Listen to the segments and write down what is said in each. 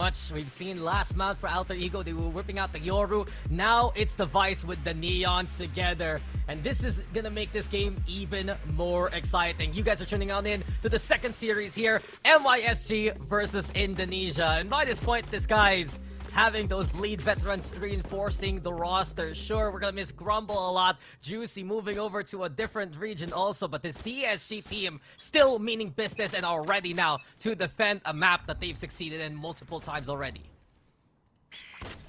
much. We've seen last mount for Alter Ego. They were whipping out the Yoru. Now it's the Vice with the Neon together. And this is going to make this game even more exciting. You guys are tuning on in to the second series here. MYSG versus Indonesia. And by this point, this guy's having those bleed veterans reinforcing the roster. Sure, we're gonna miss Grumble a lot. Juicy moving over to a different region also, but this DSG team still meaning business and are ready now to defend a map that they've succeeded in multiple times already.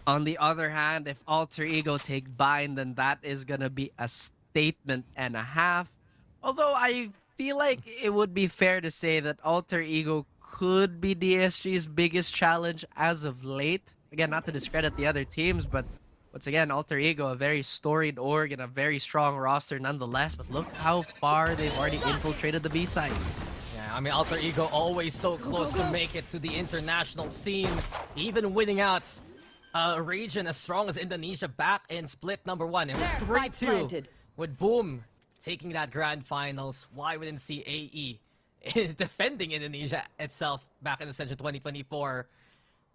On the other hand, if Alter Ego take Bind, then that is gonna be a statement and a half. Although I feel like it would be fair to say that Alter Ego could be DSG's biggest challenge as of late. Again, not to discredit the other teams, but once again, Alter Ego, a very storied org and a very strong roster nonetheless. But look how far they've already infiltrated the B-sides. Yeah, I mean, Alter Ego always so close to make it to the international scene, even winning out a region as strong as Indonesia back in split number 1. It was 3-2 with Boom taking that grand finals. Why we didn't see AE defending Indonesia itself back in Ascension 2024.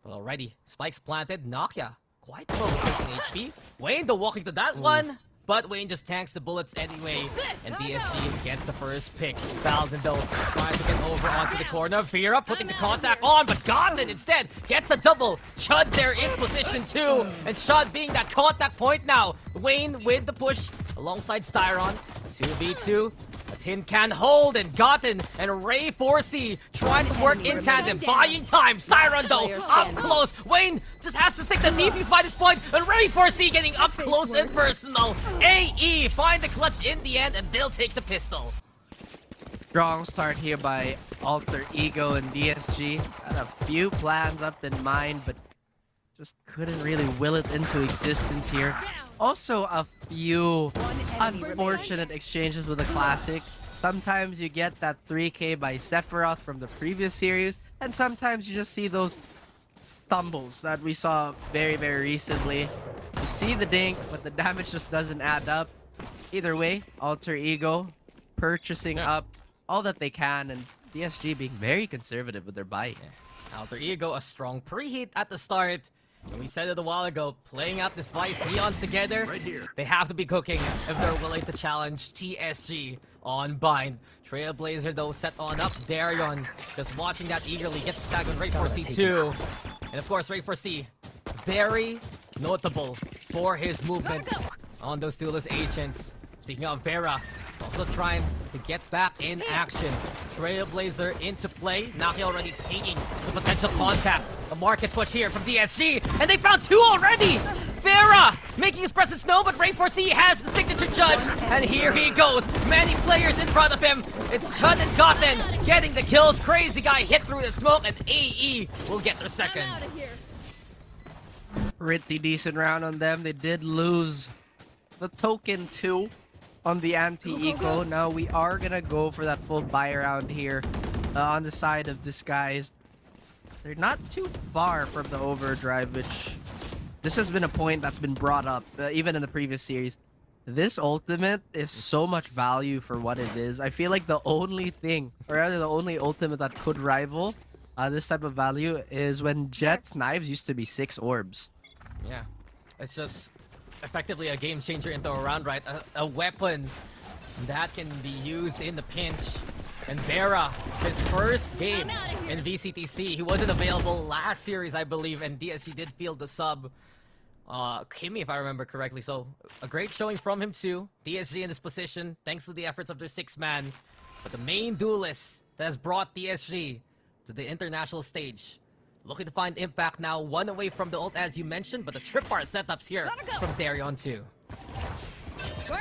Alrighty, spikes planted. Nokia quite low in HP. Wayne though walking to that one, but Wayne just tanks the bullets anyway, and DSG gets the first pick. Valden though trying to get over onto the corner. Vera putting the contact on, but Godlin instead gets a double. Chud there in position too, and Chud being that contact point now. Wayne with the push alongside Styron. 2v2. A tin can hold and Gotten and Ray 4C trying to work in tandem, buying time. Styron though up close. Wayne just has to stick the defense by this point, and Ray 4C getting up close and personal. AE find the clutch in the end, and they'll take the pistol. Strong start here by Alter Ego and DSG. Had a few plans up in mind, but just couldn't really will it into existence here. Also, a few unfortunate exchanges with the Classic. Sometimes you get that 3K by Sephiroth from the previous series, and sometimes you just see those stumbles that we saw very, very recently. You see the dink, but the damage just doesn't add up. Either way, Alter Ego purchasing up all that they can, and DSG being very conservative with their buy. Alter Ego, a strong preheat at the start. And we said it a while ago, playing out this Vice Neons together, they have to be cooking if they're willing to challenge TSG on Bind. Trailblazer though set on up. Darion just watching that eagerly, gets the tag on Ray 4C too. And of course Ray 4C, very notable for his movement on those duelist agents. Speaking of Vera, also trying to get back in action. Trailblazer into play. Naki already pinging the potential contact. The market push here from DSG, and they found 2 already! Vera making his presence known, but Ray 4C has the signature judge, and here he goes. Many players in front of him. It's Chud and Goten getting the kills. Crazy guy hit through the smoke, and AE will get their second. Pretty decent round on them. They did lose the token too on the anti-eco. Now we are gonna go for that full buy round here on the side of Disguised. They're not too far from the overdrive, which this has been a point that's been brought up even in the previous series. This ultimate is so much value for what it is. I feel like the only thing, or rather the only ultimate that could rival this type of value is when Jet's knives used to be 6 orbs. Yeah, it's just effectively a game changer into a round, right? A weapon that can be used in the pinch. And Vera, his first game in VCTC, he wasn't available last series, I believe, and DSG did field the sub. Kimmy, if I remember correctly. So a great showing from him too. DSG in this position, thanks to the efforts of their 6-man. But the main duelist that has brought DSG to the international stage, looking to find impact now, 1 away from the ult as you mentioned, but the trip bar setups here from Darion too.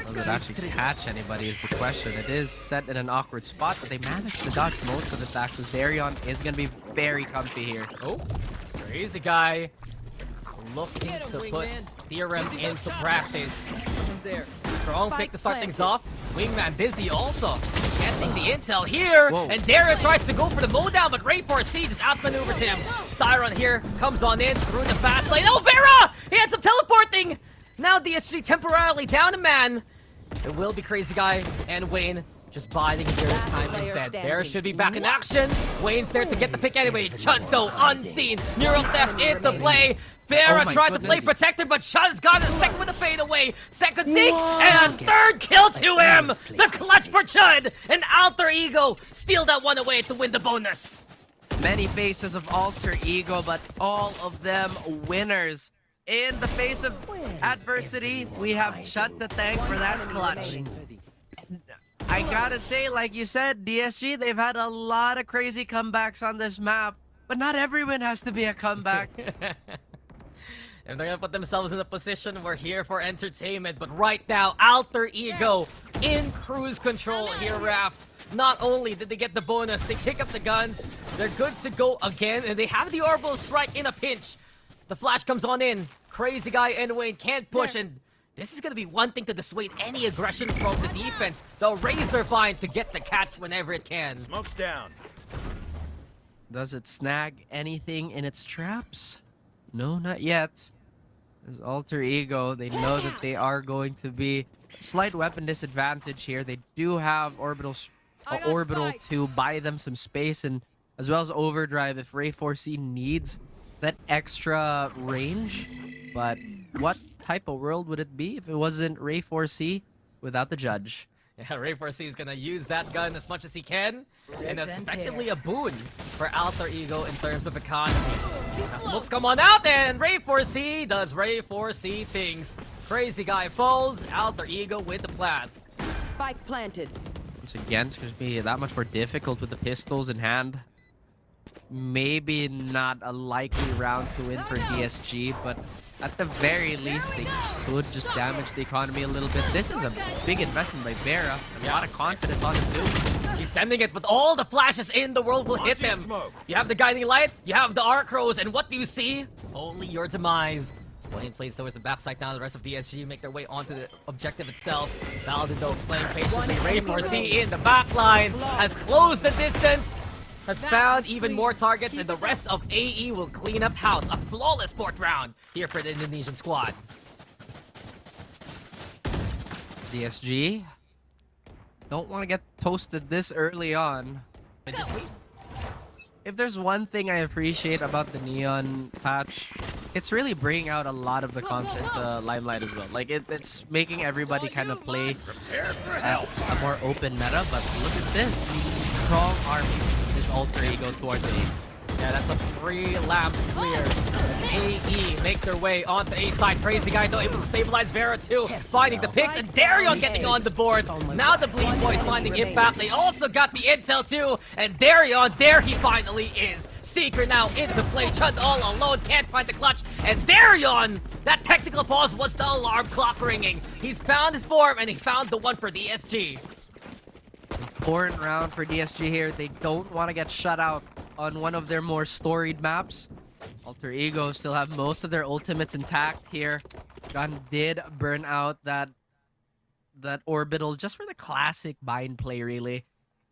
Will it actually catch anybody is the question. It is set in an awkward spot, but they managed to dodge most of the attacks, so Darion is going to be very comfy here. Oh, crazy guy looking to put Theorem into practice. Strong pick to start things off. Wingman Dizzy also getting the intel here. Whoa. And Darion tries to go for the mowdown, but Ray 4C just outmaneuvers him. Styron here comes on in through the fast lane. Oh, Vera! He ends up teleporting! Now DSG temporarily down a man. It will be Crazy Guy and Wayne just biding their time player instead. standing. Bear should be back in action. Wayne's there to get the pick anyway. Chud though, unseen. Neural theft is the play. Vera Oh my tried to play goodness. protector, but Chud's got a second with a fade away. Second dig, and a third kill to him. The clutch for Chud. And Alter Ego steal that one away to win the bonus. Many faces of Alter Ego, but all of them winners. In the face of adversity, we have Chud to thank for that clutch. I gotta say, like you said, DSG, they've had a lot of crazy comebacks on this map, but not everyone has to be a comeback. If they're gonna put themselves in a position, we're here for entertainment. But right now, Alter Ego in cruise control here, Raph. Not only did they get the bonus, they pick up the guns. They're good to go again, and they have the orbital strike in a pinch. The flash comes on in. Crazy Guy and Wayne can't push, and this is gonna be one thing to dissuade any aggression from the defense. They'll raise their bind to get the catch whenever it can. Smoke's down. Does it snag anything in its traps? No, not yet. As Alter Ego, they know that they are going to be slight weapon disadvantage here. They do have orbital to buy them some space, and as well as overdrive if Ray 4C needs that extra range. But what type of world would it be if it wasn't Ray 4C without the judge? Yeah, Ray 4C is gonna use that gun as much as he can, and it's effectively a boon for Alter Ego in terms of economy. Now smokes come on out, and Ray 4C does Ray 4C things. Crazy Guy falls, Alter Ego with the plant. Spike planted. Once again, it's going to be that much more difficult with the pistols in hand. Maybe not a likely round to win for DSG, but at the very least, they could just damage the economy a little bit. This is a big investment by Vera. A lot of confidence on him too. He's sending it, but all the flashes in the world will hit him. You have the guiding light, you have the arc crows, and what do you see? Only your demise. Wayne plays towards the backside now. The rest of DSG make their way onto the objective itself. Valdido playing patiently. Ray 4C in the back line has closed the distance. Has found even more targets, and the rest of AE will clean up house. A flawless fourth round here for the Indonesian squad. DSG don't want to get toasted this early on. If there's one thing I appreciate about the Neon patch, it's really bringing out a lot of the content Limelight as well. Like, it's making everybody kind of play a more open meta, but look at this. Strong army is Alter Ego towards A. Yeah, that's a 3 lamps clear. AE make their way onto A side. Crazy Guy though able to stabilize Vera too. Finding the picks, and Darion getting on the board. Now the Bleed Boys finding impact. They also got the intel too. And Darion, there he finally is. Seeker now into play. Chud all alone, can't find the clutch. And Darion, that technical pause was the alarm clock ringing. He's found his form, and he's found the one for DSG. Important round for DSG here. They don't want to get shut out on one of their more storied maps. Alter Ego still have most of their ultimates intact here. Gun did burn out that orbital just for the classic bind play, really.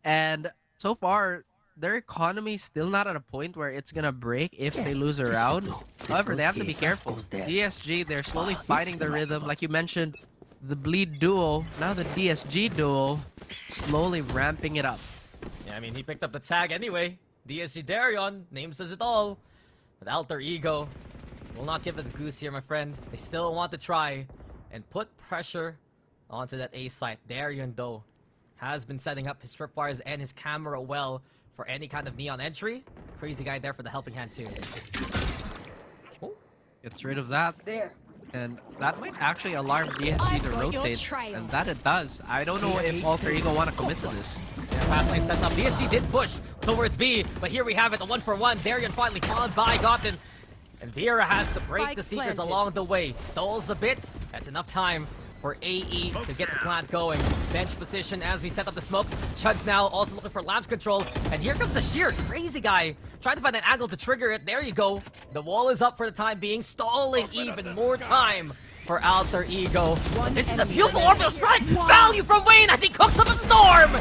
And so far, their economy is still not at a point where it's gonna break if they lose a round. However, they have to be careful. DSG, they're slowly finding the rhythm. Like you mentioned, the Bleed duo, now the DSG duo, slowly ramping it up. Yeah, I mean, he picked up the tag anyway. DSG Darion, name says it all. But Alter Ego will not give it a goose here, my friend. They still want to try and put pressure onto that A site. Darion, though, has been setting up his tripwires and his camera well for any kind of neon entry. Crazy Guy there for the helping hand, too. Oh. Gets rid of that. There. And that might actually alarm DSG to rotate. And that it does. I don't know if Alter Ego want to commit to this. Yeah, fast lane set up. DSG did push towards B, but here we have it, a 1-for-1. Darion finally followed by Gotten. And Vera has to break Spike the Seekers planted. along the way. Stalls a bit. That's enough time for AE to get the plant going. Bench position as we set up the smokes. Chud now also looking for lamps control. And here comes the sheer Crazy Guy. Trying to find an angle to trigger it. There you go. The wall is up for the time being. Stalling even more time for Alter Ego. This is a beautiful orbital strike. Value from Wayne as he cooks up a storm.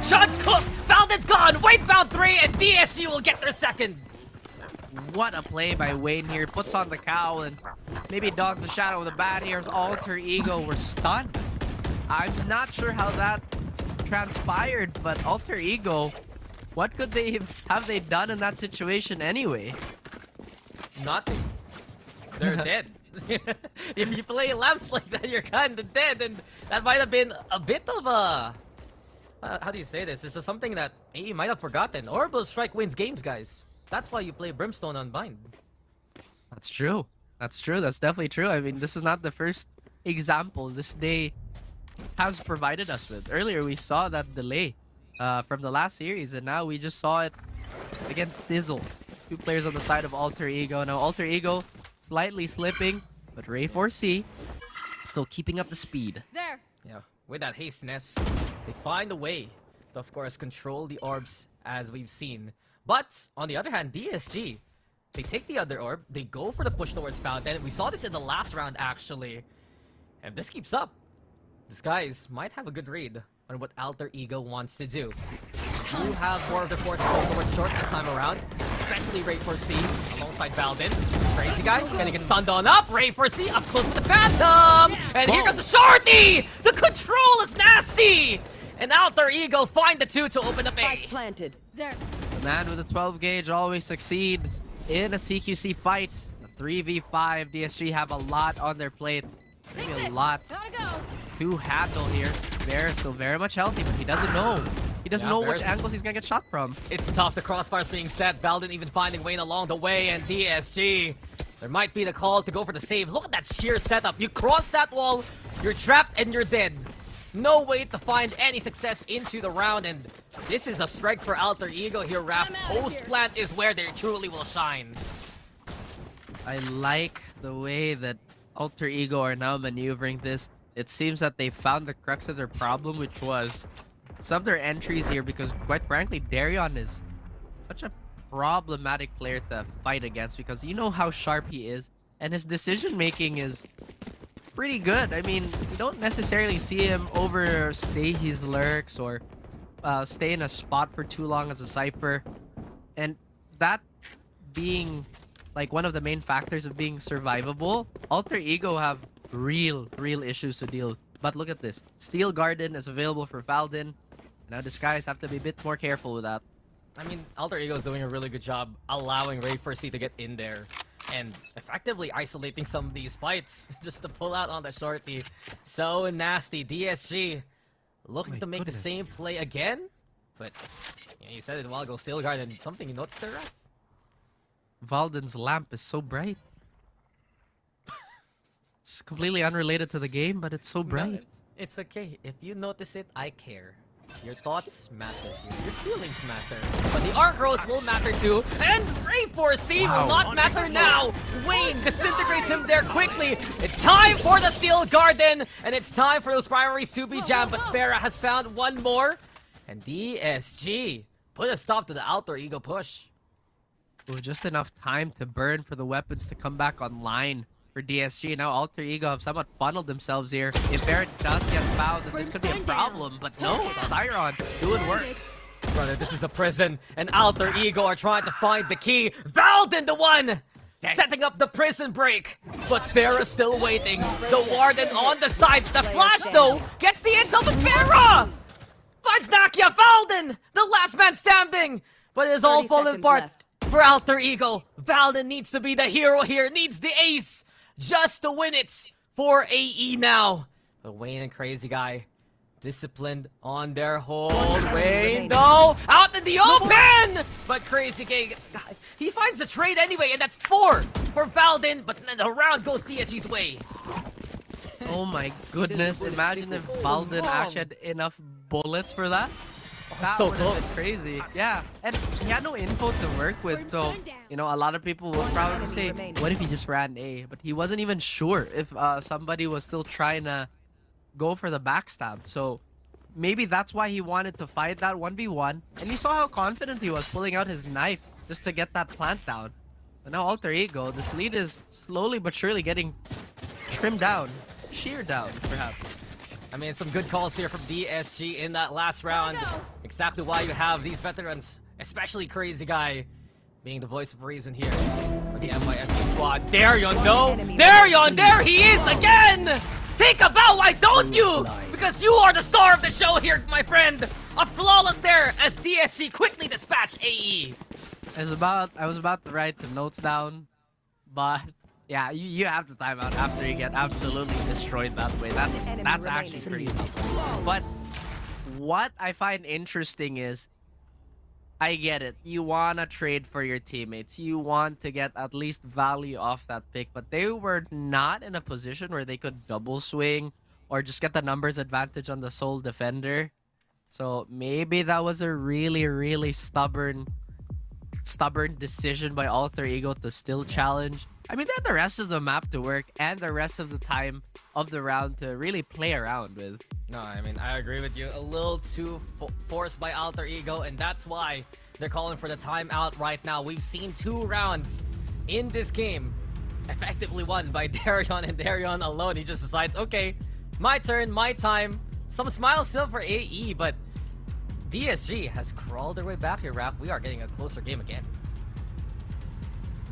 Chud's cooked. Fountain's gone. Wayne found 3, and DSG will get their second. What a play by Wayne here. Puts on the cowl and maybe dogs the shadow of the bat here as Alter Ego were stunned. I'm not sure how that transpired, but Alter Ego, what could have they done in that situation anyway? Nothing. They're dead. If you play lamps like that, you're kinda dead, and that might have been a bit of a... how do you say this? It's just something that AE might have forgotten. Orbital Strike wins games, guys. That's why you play Brimstone Unbind. That's true. That's true. That's definitely true. I mean, this is not the first example this day has provided us with. Earlier, we saw that delay from the last series, and now we just saw it against Sizzle. 2 players on the side of Alter Ego. Now, Alter Ego slightly slipping, but Ray 4C still keeping up the speed. There. Yeah, with that hastiness, they find a way to, of course, control the orbs as we've seen. But, on the other hand, DSG, they take the other orb, they go for the push towards Fountain. We saw this in the last round, actually. And if this keeps up, these guys might have a good read on what Alter Ego wants to do. You have more of the force going towards short this time around, especially Ray 4C alongside Valdin. Crazy guy, gonna get stunned on up. Ray 4C up close with the Phantom! And here comes the Shorty! The control is nasty! And Alter Ego find the 2 to open up A. Planted. There. The man with the 12 gauge always succeeds in a CQC fight. A 3v5. DSG have a lot on their plate. Maybe a lot Gotta go. to handle here. Bear is still very much healthy, but he doesn't know. He doesn't know which angles he's gonna get shot from. It's tough. The crossbars being set. Valdin even finding Wayne along the way, and DSG. There might be the call to go for the save. Look at that sheer setup. You cross that wall, you're trapped and you're dead. No way to find any success into the round, and this is a strike for Alter Ego here, Raph. Post plant is where they truly will shine. I like the way that Alter Ego are now maneuvering this. It seems that they found the crux of their problem, which was some of their entries here, because quite frankly, Darion is such a problematic player to fight against, because you know how sharp he is, and his decision making is pretty good. I mean, you don't necessarily see him overstay his lurks or stay in a spot for too long as a Cypher, and that being like one of the main factors of being survivable, Alter Ego have real issues to deal with. But look at this. Steel Garden is available for Valdin. Now this guys have to be a bit more careful with that. I mean, Alter Ego is doing a really good job allowing Ray 4C to get in there and effectively isolating some of these fights just to pull out on the Shorty. So nasty. DSG looking to make the same play again, but you said it a while ago, Steel Garden, something you noticed there, Raph? Valdin's lamp is so bright. It's completely unrelated to the game, but it's so bright. No, it's okay. If you notice it, I care. Your thoughts matter. Your feelings matter. But the arc rose will matter too. And Ray 4C will not matter now. Wayne disintegrates him there quickly. It's time for the Steel Garden. And it's time for those primaries to be jammed. But Farah has found one more. And DSG put a stop to the Alter Ego push. Ooh, just enough time to burn for the weapons to come back online for DSG. Now Alter Ego have somewhat funneled themselves here. If Barrett does get found, then this could be a problem. But no, it's Styron doing work. Brother, this is a prison, and Alter Ego are trying to find the key. Valdin, the one! Setting up the prison break. But Farah still waiting. The Warden on the side. The flash, though, gets the intel to Farah! Finds Nakia. Valdin, the last man standing. But it is all falling apart for Alter Ego. Valdin needs to be the hero here, needs the ace just to win it for AE now. But Wayne and Crazy Guy disciplined on their hold. Wayne, no! Out in the open! But Crazy Guy, he finds the trade anyway, and that's 4 for Valdin, but then the round goes DSG's way. Oh my goodness, imagine if Valdin actually had enough bullets for that. That So would have been close. crazy. Yeah, and he had no info to work with, so you know, a lot of people will probably say, what if he just ran A? But he wasn't even sure if somebody was still trying to go for the backstab. So maybe that's why he wanted to fight that 1v1. And you saw how confident he was pulling out his knife just to get that plant down. But now Alter Ego, this lead is slowly but surely getting trimmed down, sheared down, perhaps. I mean, some good calls here from DSG in that last round. Exactly why you have these veterans, especially Crazy Guy, being the voice of reason here for the NYSG squad. Darion, no! Darion, there he is again! Take a bow, why don't you? because you are the star of the show here, my friend. A flawless there as DSG quickly dispatch AE. I was about to write some notes down, but yeah, you have to time out after you get absolutely destroyed that way. That's actually crazy. But what I find interesting is, I get it. You wanna trade for your teammates. You want to get at least value off that pick, but they were not in a position where they could double swing or just get the numbers advantage on the sole defender. So maybe that was a really, really stubborn decision by Alter Ego to still challenge. I mean, they had the rest of the map to work and the rest of the time of the round to really play around with. No, I mean, I agree with you. A little too forced by Alter Ego, and that's why they're calling for the timeout right now. We've seen 2 rounds in this game effectively won by Darion, and Darion alone, he just decides, okay, my turn, my time. Some smiles still for AE, but DSG has crawled their way back here, Rap. We are getting a closer game again.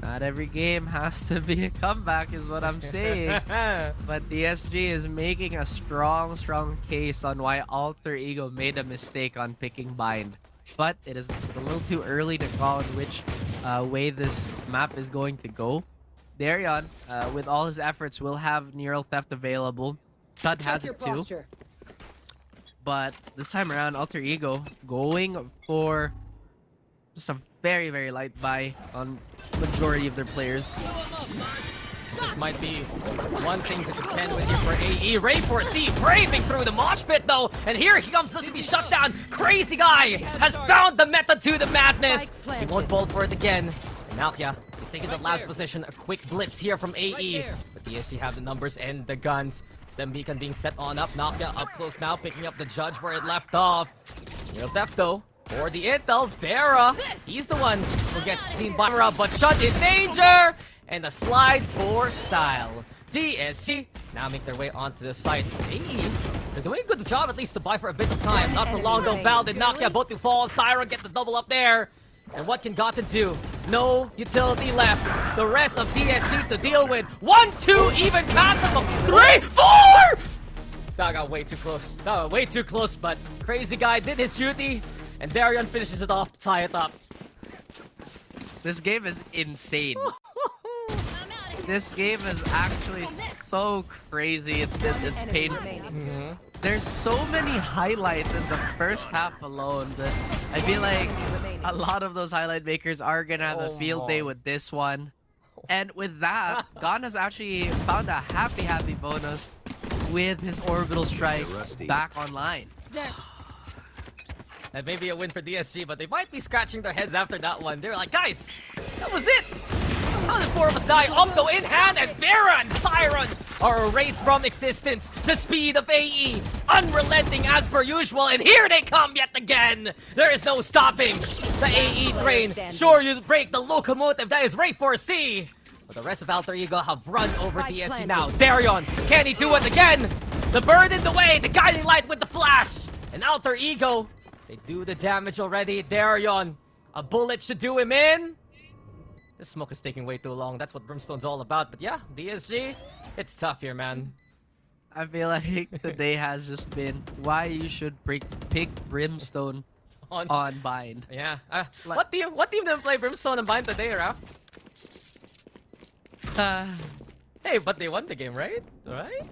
Not every game has to be a comeback is what I'm saying. But DSG is making a strong case on why Alter Ego made a mistake on picking Bind. But it is a little too early to call which way this map is going to go. Darion, with all his efforts, will have Neural Theft available. Chud has it too. But this time around, Alter Ego going for just a very light buy on majority of their players. This might be one thing to contend with here for AE. Ray 4C braving through the mosh pit though, and here he comes to be shut down. Crazy guy has found the method to the madness. He won't fall for it again. And Nakia is taking the last position. A quick blitz here from AE. But DSG have the numbers and the guns. Stem Beacon being set on up. Nakia up close now, picking up the judge where it left off. Real Theft though. For the intel, Vera. He's the one who gets seen by Vera, but Chud in danger! And a slide for style. DSG now make their way onto the site. AE, they're doing a good job at least to buy for a bit of time. Not for long though. Val and Nakia both to fall. Styron get the double up there. And what can Gotham do? No utility left. The rest of DSG to deal with. 1, 2, even passes of 3, 4! That got way too close. That got way too close, but crazy guy did his duty. And Darion finishes it off to tie it up. This game is insane. This game is actually so crazy. It's painful. There's so many highlights in the first half alone that I feel like a lot of those highlight makers are gonna have a field day with this one. And with that, Gon has actually found a happy bonus with his orbital strike back online. That may be a win for DSG, but they might be scratching their heads after that one. They're like, guys, that was it! How did 4 of us die? Opto in hand, and Vera and Siren are erased from existence. The speed of AE, unrelenting as per usual, and here they come yet again! There is no stopping the AE train. Sure, you break the locomotive, that is Ray 4C! But the rest of Alter Ego have run over DSG now. Darion, can he do it again? The bird in the way, the guiding light with the flash! And Alter Ego, they do the damage already. Darion, a bullet should do him in. This smoke is taking way too long. That's what Brimstone's all about. But yeah, DSG, it's tough here, man. I feel like today has just been why you should pick Brimstone on Bind. Yeah. What team didn't play Brimstone and Bind today, Raph? Hey, but they won the game, right? Right?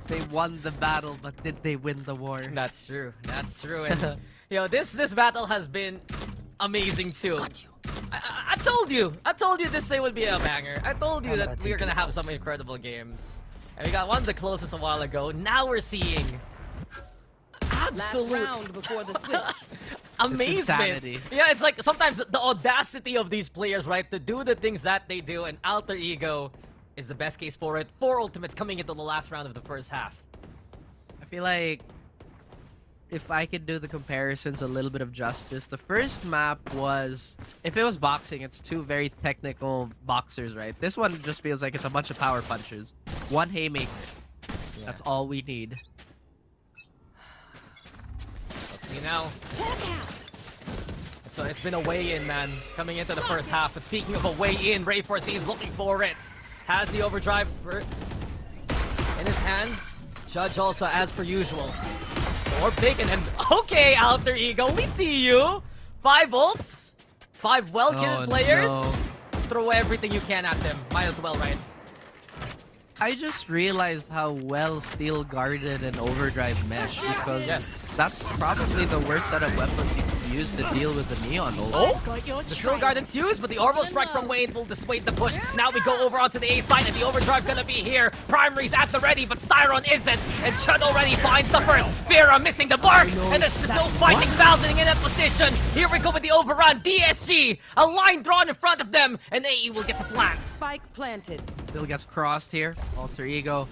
They won the battle, but did they win the war? That's true. That's true. And you know, this battle has been amazing too. I told you this day would be a banger. I told you that we were gonna have some incredible games. And we got one of the closest a while ago. Now we're seeing absolute round before the switch. amazement. Yeah, it's like sometimes the audacity of these players, right, to do the things that they do, and Alter Ego is the best case for it. 4 ultimates coming into the last round of the first half. I feel like if I could do the comparisons a little bit of justice, the first map was, if it was boxing, it's 2 very technical boxers, right? This one just feels like it's a bunch of power punches. 1 haymaker. Yeah. That's all we need. Let's see now. So it's been a weigh-in, man, coming into the first half. But speaking of a weigh-in, Ray 4C is looking for it. Has the overdrive in his hands. Judge also, as per usual. Or bacon and okay, Alter Ego, we see you. 5 ults, 5 well-kitted players. No. Throw everything you can at them. Might as well, right? I just realized how well steel guarded and overdrive mesh because that's probably the worst set of weapons you can use to deal with the neon ult. Oh, the Trill Guardian's used, but the Orbital Strike from Wayne will dissuade the push. Now we go over onto the A side, and the overdrive gonna be here. Primary's at the ready, but Styron isn't, and Chud already finds the first. Vera missing the mark, and there's no fighting Valding in that position. Here we go with the overrun. DSG, a line drawn in front of them, and AE will get the plant. Spike planted. Still gets crossed here. Alter Ego.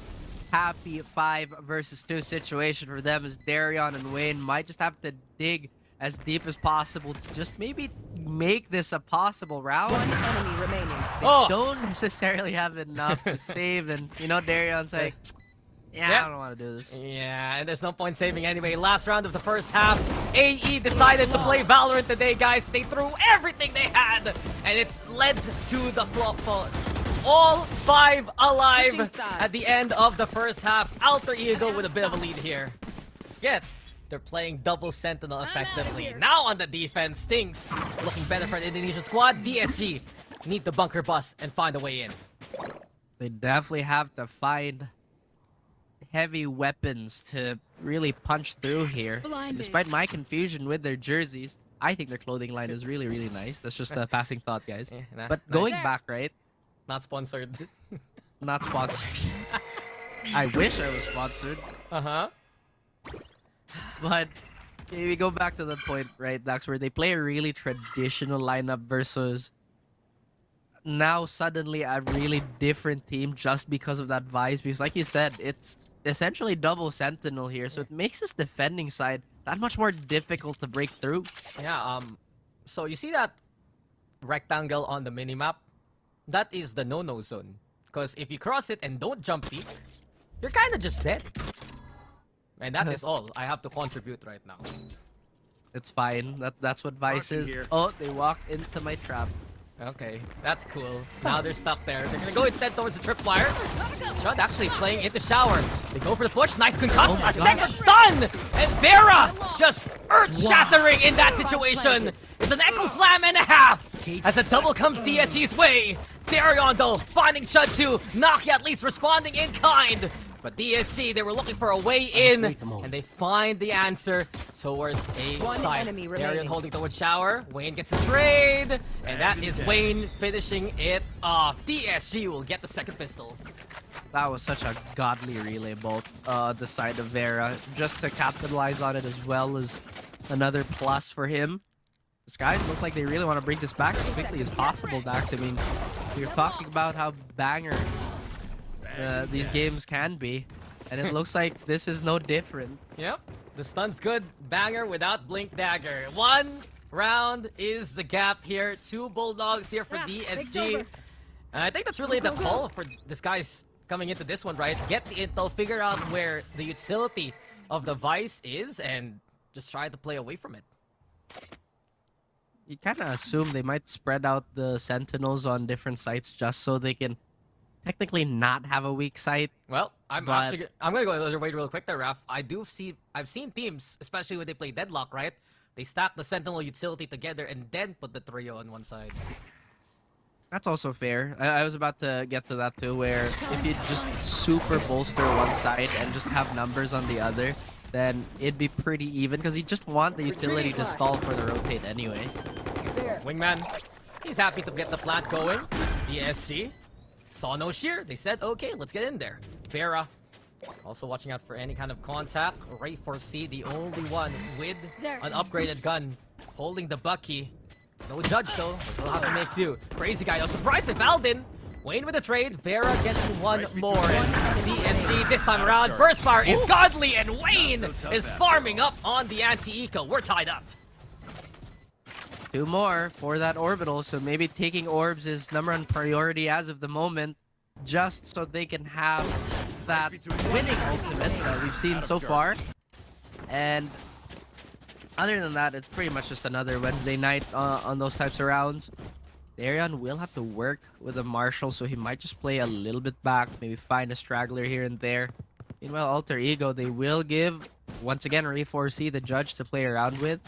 Happy 5 versus 2 situation for them as Darion and Wayne might just have to dig as deep as possible to just maybe make this a possible round. One enemy remaining. They don't necessarily have enough to save, and you know Darion's like, I don't want to do this. Yeah, and there's no point saving anyway. Last round of the first half, AE decided to play Valorant today, guys. They threw everything they had, and it's led to the flop pause. All 5 alive at the end of the first half. Alter Ego with a bit of a lead here. Yet, they're playing double Sentinel effectively. Now on the defense, things looking better for the Indonesian squad. DSG need the bunker bus and find a way in. They definitely have to find heavy weapons to really punch through here. Despite my confusion with their jerseys, I think their clothing line is really, really nice. That's just a passing thought, guys. But going back, right? Not sponsored. Not sponsors. I wish I was sponsored. Uh-huh. But we go back to the point, right, Dax, where they play a really traditional lineup versus now suddenly a really different team just because of that Vice. Because like you said, it's essentially double Sentinel here, so it makes this defending side that much more difficult to break through. Yeah, so you see that rectangle on the minimap? That is the no-no zone. Because if you cross it and don't jump peek, you're kind of just dead. And that is all I have to contribute right now. It's fine. That's what Vice is. Oh, they walked into my trap. Okay, that's cool. Now they're stuck there. They're gonna go instead towards the tripwire. Chud actually playing into shower. They go for the push. Nice concuss. A second stun! And Vera just earth-shattering in that situation. It's an Echo Slam and a half. As a double comes DSG's way. Darion, though, finding Chud too. Naki at least responding in kind. But DSG, they were looking for a way in, and they find the answer towards A side. Darion holding towards shower. Wayne gets a trade, and that is Wayne finishing it off. DSG will get the second pistol. That was such a godly relay both the side of Vera, just to capitalize on it as well as another plus for him. These guys look like they really want to bring this back as quickly as possible, Dax. I mean, you're talking about how banger these games can be, and it looks like this is no different. Yep, the stun's good. Banger without Blink Dagger. 1 round is the gap here. 2 Bulldogs here for DSG. And I think that's really the call for this guy's coming into this one, right? Get the intel, figure out where the utility of the Vice is, and just try to play away from it. You kind of assume they might spread out the Sentinels on different sites just so they can technically not have a weak site. Well, I'm gonna go the other way real quick there, Raf. I've seen teams, especially when they play Deadlock, right? They stack the Sentinel utility together and then put the trio on one side. That's also fair. I was about to get to that too, where if you just super bolster one side and just have numbers on the other, then it'd be pretty even, because you just want the utility to stall for the rotate anyway. Wingman, he's happy to get the plant going. DSG saw no shear. They said, okay, let's get in there. Vera also watching out for any kind of contact. Ray 4C, the only one with an upgraded gun, holding the Bucky. No judge though. We'll have to make do. Crazy guy. No surprise with Valdin. Wayne with a trade. Vera getting one more. And DSG this time around. Burst fire is godly, and Wayne is farming up on the anti-eco. We're tied up. 2 more for that orbital, so maybe taking orbs is #1 priority as of the moment, just so they can have that winning ultimate that we've seen so far. And other than that, it's pretty much just another Wednesday night on those types of rounds. Darion will have to work with a Marshal, so he might just play a little bit back, maybe find a straggler here and there. Meanwhile, Alter Ego, they will give, once again, Ray 4C the judge to play around with.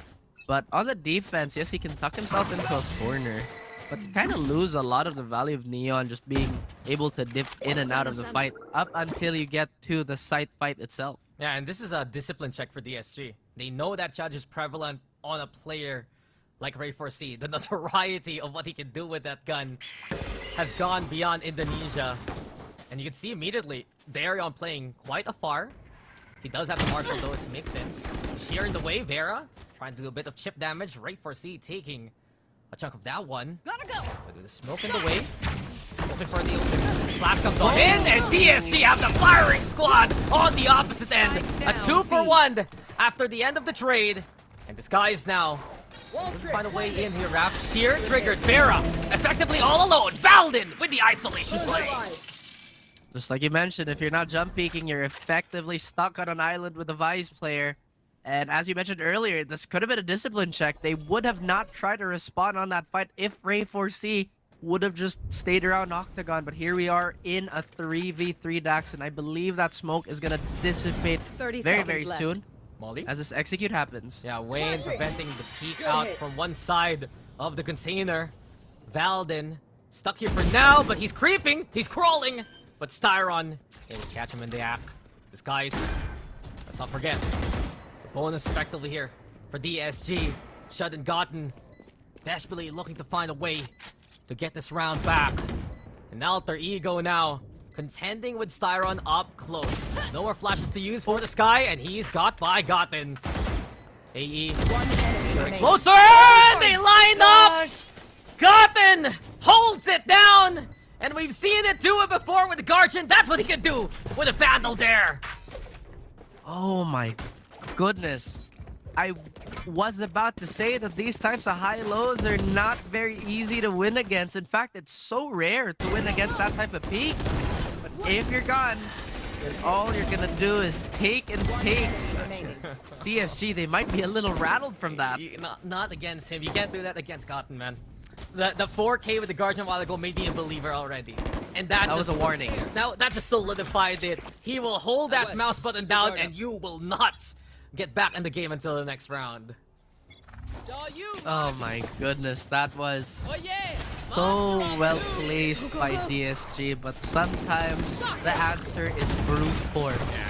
But on the defense, yes, he can tuck himself into a corner. But kind of lose a lot of the value of Neon just being able to dip in and out of the fight up until you get to the site fight itself. Yeah, and this is a discipline check for DSG. They know that judge is prevalent on a player like Ray 4C. The notoriety of what he can do with that gun has gone beyond Indonesia. And you can see immediately, Darion playing quite afar. He does have the marshal though to make sense. Sheer in the way, Vera trying to do a bit of chip damage. Ray 4C taking a chunk of that one. Gotta go. With the smoke in the way. Looking for the open. Flash comes on in, and DSG have the firing squad on the opposite end. A 2-for-1 after the end of the trade. And this guy is now doesn't find a way in here, Rap. Sheer triggered. Vera effectively all alone. Valdin with the isolation play. Just like you mentioned, if you're not jump peeking, you're effectively stuck on an island with a Vice player. And as you mentioned earlier, this could have been a discipline check. They would have not tried to respond on that fight if Ray 4C would have just stayed around Octagon. But here we are in a 3v3 Dax, and I believe that smoke is going to dissipate very soon Molly? as this execute happens. Yeah, Wayne preventing the peek out from one side of the container. Valdin stuck here for now, but he's creeping. He's crawling. But Styron, they will catch him in the act. This guy's, let's not forget, the bonus effectively here for DSG. Shut and Gotten, desperately looking to find a way to get this round back. And Alter Ego now, contending with Styron up close. No more flashes to use for the Sky, and he's got by Gotten. AE, closer, and they line up! Gotten holds it down! And we've seen it do it before with the Guardian. That's what he can do with a Vandal there. Oh my goodness. I was about to say that these types of high-lows are not very easy to win against. In fact, it's so rare to win against that type of peak. But if you're gone, then all you're gonna do is take and take. DSG, they might be a little rattled from that. Not against him. You can't do that against Cotton, man. The 4K with the Guardian a while ago made me a believer already. And that was a warning. That just solidified it. He will hold that mouse button down and you will not get back in the game until the next round. Oh my goodness, that was so well placed by DSG, but sometimes the answer is brute force.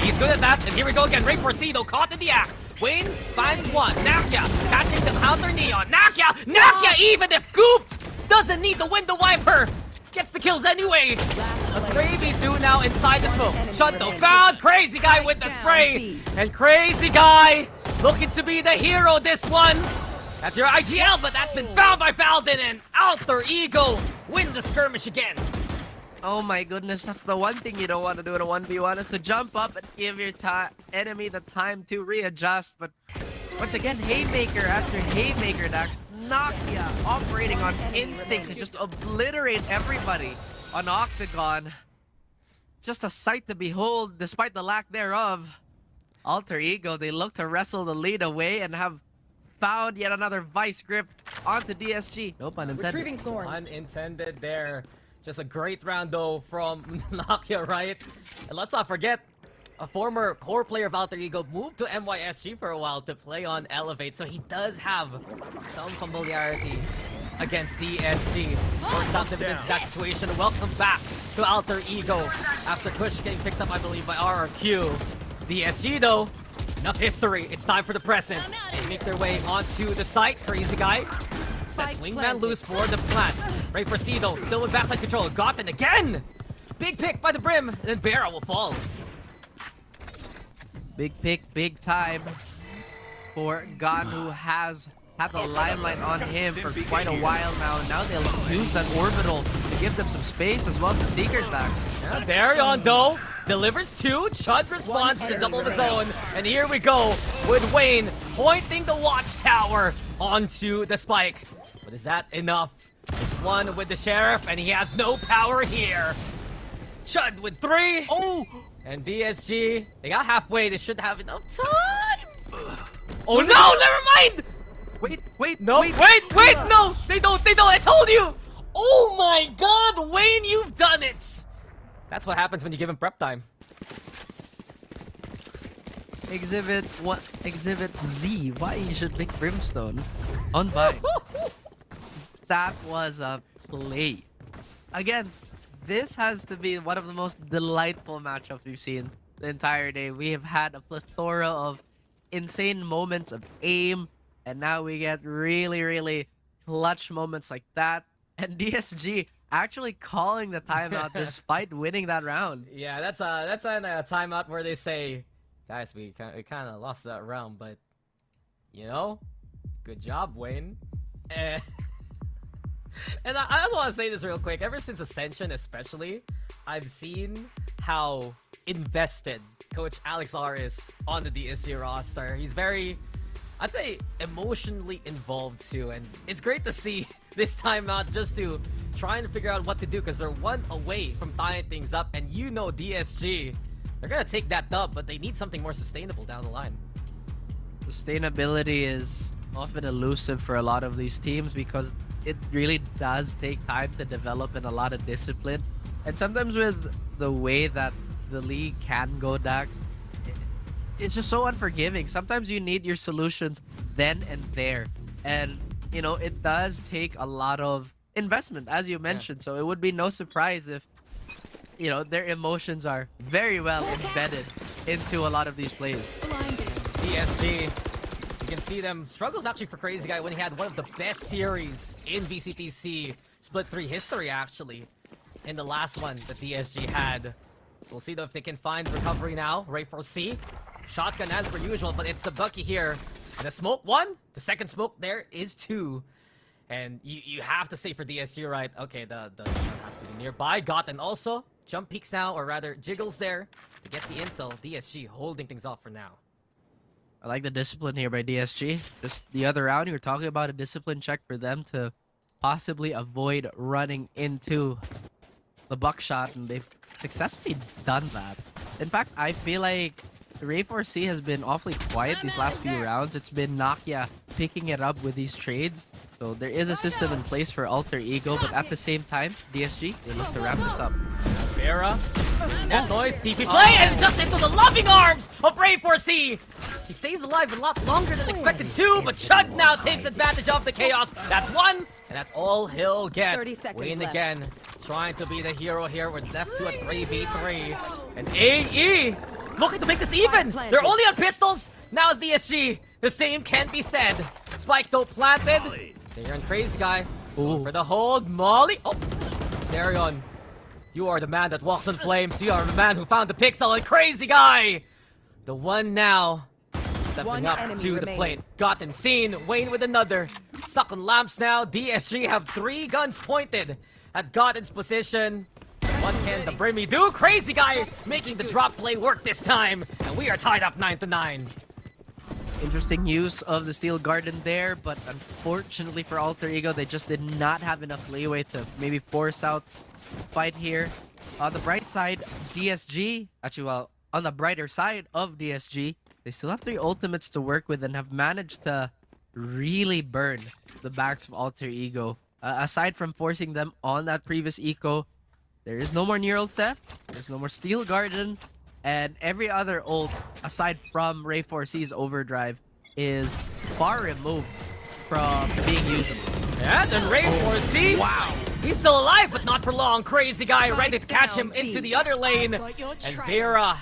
He's good at that, and here we go again. Ray 4C though, caught in the act. Wayne finds one. Nakia catching the counter Neon. Nakia, even if gooped, doesn't need the window wiper. Gets the kills anyway. A 3v2 now inside the smoke. Shunto found. Crazy Guy with the spray. And Crazy Guy looking to be the hero this one. That's your IGL, but that's been found by Valdin, and Alter Ego win the skirmish again. Oh my goodness, that's the one thing you don't want to do in a 1v1 is to jump up and give your enemy the time to readjust. But once again, Haymaker after Haymaker, Dax. Nakia operating on instinct to just obliterate everybody on Octagon. Just a sight to behold, despite the lack thereof. Alter Ego, they look to wrestle the lead away and have found yet another vice grip onto DSG. No pun intended. Retrieving thorns. Unintended there. Just a great round though from Nakia, right? And let's not forget, a former core player of Alter Ego moved to NYSG for a while to play on Elevate, so he does have some familiarity against DSG. For some dividends in that situation. Welcome back to Alter Ego after Kush getting picked up, I believe, by RRQ. DSG though, enough history. It's time for the present. They make their way onto the site. Crazy Guy sets Wingman loose for the plant. Ray 4C though, still with backside control. Gotten again! Big pick by the Brim, and then Vera will fall. Big pick, big time for Gon, who has had the limelight on him for quite a while now. Now they'll use that orbital to give them some space as well as the Seeker's Dax. Yeah, Darion though delivers two. Chud responds with a double of his own. And here we go with Wayne pointing the watchtower onto the spike. But is that enough? It's one with the Sheriff, and he has no power here. Chud with 3. Oh! And DSG, they got halfway. They should have enough time. Oh no, never mind! Wait, No, wait, no! They don't, I told you! Oh my god, Wayne, you've done it! That's what happens when you give him prep time. Exhibit what? Exhibit Z. Why you should pick Brimstone on buy? That was a play. Again, this has to be one of the most delightful matchups we've seen the entire day. We have had a plethora of insane moments of aim, and now we get really, really clutch moments like that. And DSG actually calling the timeout despite winning that round. Yeah, that's a timeout where they say, guys, we kind of lost that round, but you know, good job, Wayne. And I just want to say this real quick. Ever since Ascension, especially, I've seen how invested Coach Alex R is on the DSG roster. He's very, I'd say, emotionally involved too, and it's great to see this timeout just to trying to figure out what to do, because they're one away from tying things up, and you know DSG, they're gonna take that dub, but they need something more sustainable down the line. Sustainability is often elusive for a lot of these teams because it really does take time to develop and a lot of discipline. And sometimes with the way that the league can go, Dax, it's just so unforgiving. Sometimes you need your solutions then and there. And, you know, it does take a lot of investment, as you mentioned. So it would be no surprise if, you know, their emotions are very well embedded into a lot of these plays. DSG, you can see them struggles actually for Crazy Guy when he had one of the best series in VCTC Split 3 history, actually, in the last one that DSG had. So we'll see though if they can find recovery now. Ray 4C, shotgun as per usual, but it's the Bucky here. And the smoke one, the second smoke there is two. And you have to say for DSG, right? Okay, the has to be nearby. Gotten also jump peeks now, or rather jiggles there to get the intel. DSG holding things off for now. I like the discipline here by DSG. Just the other round, you were talking about a discipline check for them to possibly avoid running into the buckshot, and they've successfully done that. In fact, I feel like Ray 4C has been awfully quiet these last few rounds. It's been Nakia picking it up with these trades. So there is a system in place for Alter Ego, but at the same time, DSG, they look to wrap this up. Vera, making that noise, TP play, and just into the loving arms of Ray 4C. He stays alive a lot longer than expected too, but Chud now takes advantage of the chaos. That's one, and that's all he'll get. 30 seconds Wayne left. again, trying to be the hero here. We're left to a 3v3. And AE looking to make this even. They're only on pistols. Now it's DSG. The same can't be said. Spike though planted. They're on Crazy Guy. Ooh. For the hold. Molly. Oh, Darion. You are the man that walks on flames. You are the man who found the pixel. And Crazy Guy, the one now stepping One up enemy to the remaining. plate. Gotten seen. Wayne with another. Stuck on lamps now. DSG have 3 guns pointed at Gotten's position. What can the Brimmy do? Crazy Guy making the drop play work this time. And we are tied up 9-9. Interesting use of the Steel Garden there, but unfortunately for Alter Ego, they just did not have enough leeway to maybe force out fight here. On the bright side, DSG, actually, well, on the brighter side of DSG, they still have 3 ultimates to work with and have managed to really burn the backs of Alter Ego. Aside from forcing them on that previous eco, there is no more Neural Theft, there's no more Steel Garden, and every other ult, aside from Ray 4C's Overdrive, is far removed from being usable. And then Ray 4C, wow, he's still alive, but not for long. Crazy Guy ready to catch him into the other lane. And Vera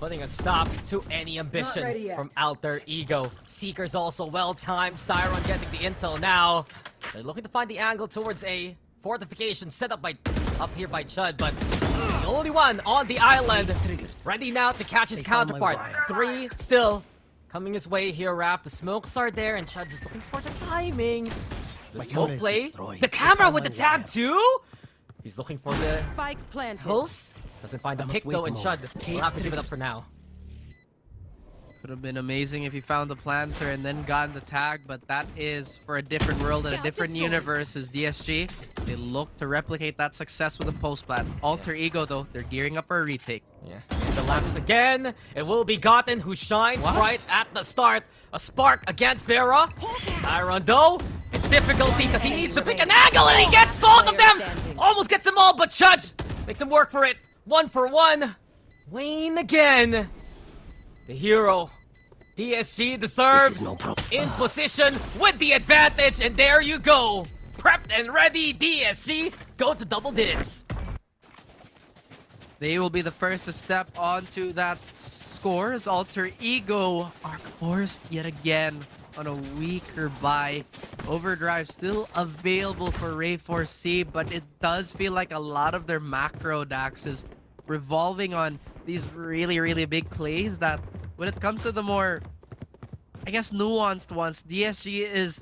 putting a stop to any ambition from Alter Ego. Seeker's also well-timed. Styron getting the intel now. They're looking to find the angle towards a fortification set up here by Chud, but the only one on the island ready now to catch his counterpart. 3 still coming his way here, Raph. The smokes are there, and Chud just looking for the timing. The smoke play. The camera with the tag too. He's looking for the Spike planted. pulse. Doesn't find the pick though, and Chud will have to give it up for now. Could have been amazing if he found the planter and then gotten the tag, but that is for a different world and a different universe as DSG. They look to replicate that success with a post plant. Alter Ego though, they're gearing up for a retake. Yeah. The lamps again. It will be Gotten who shines right at the start. A spark against Vera. Styron though, it's difficulty because he needs to pick an angle and he gets both of them. Almost gets them all, but Chudge makes him work for it. 1 for 1. Wayne again. The hero, DSG deserves in position with the advantage, and there you go. Prepped and ready, DSG go to double digits. They will be the first to step onto that score as Alter Ego are forced yet again on a weaker buy. Overdrive still available for Ray 4C, but it does feel like a lot of their macro Dax is revolving on these really big plays that when it comes to the more, I guess, nuanced ones, DSG is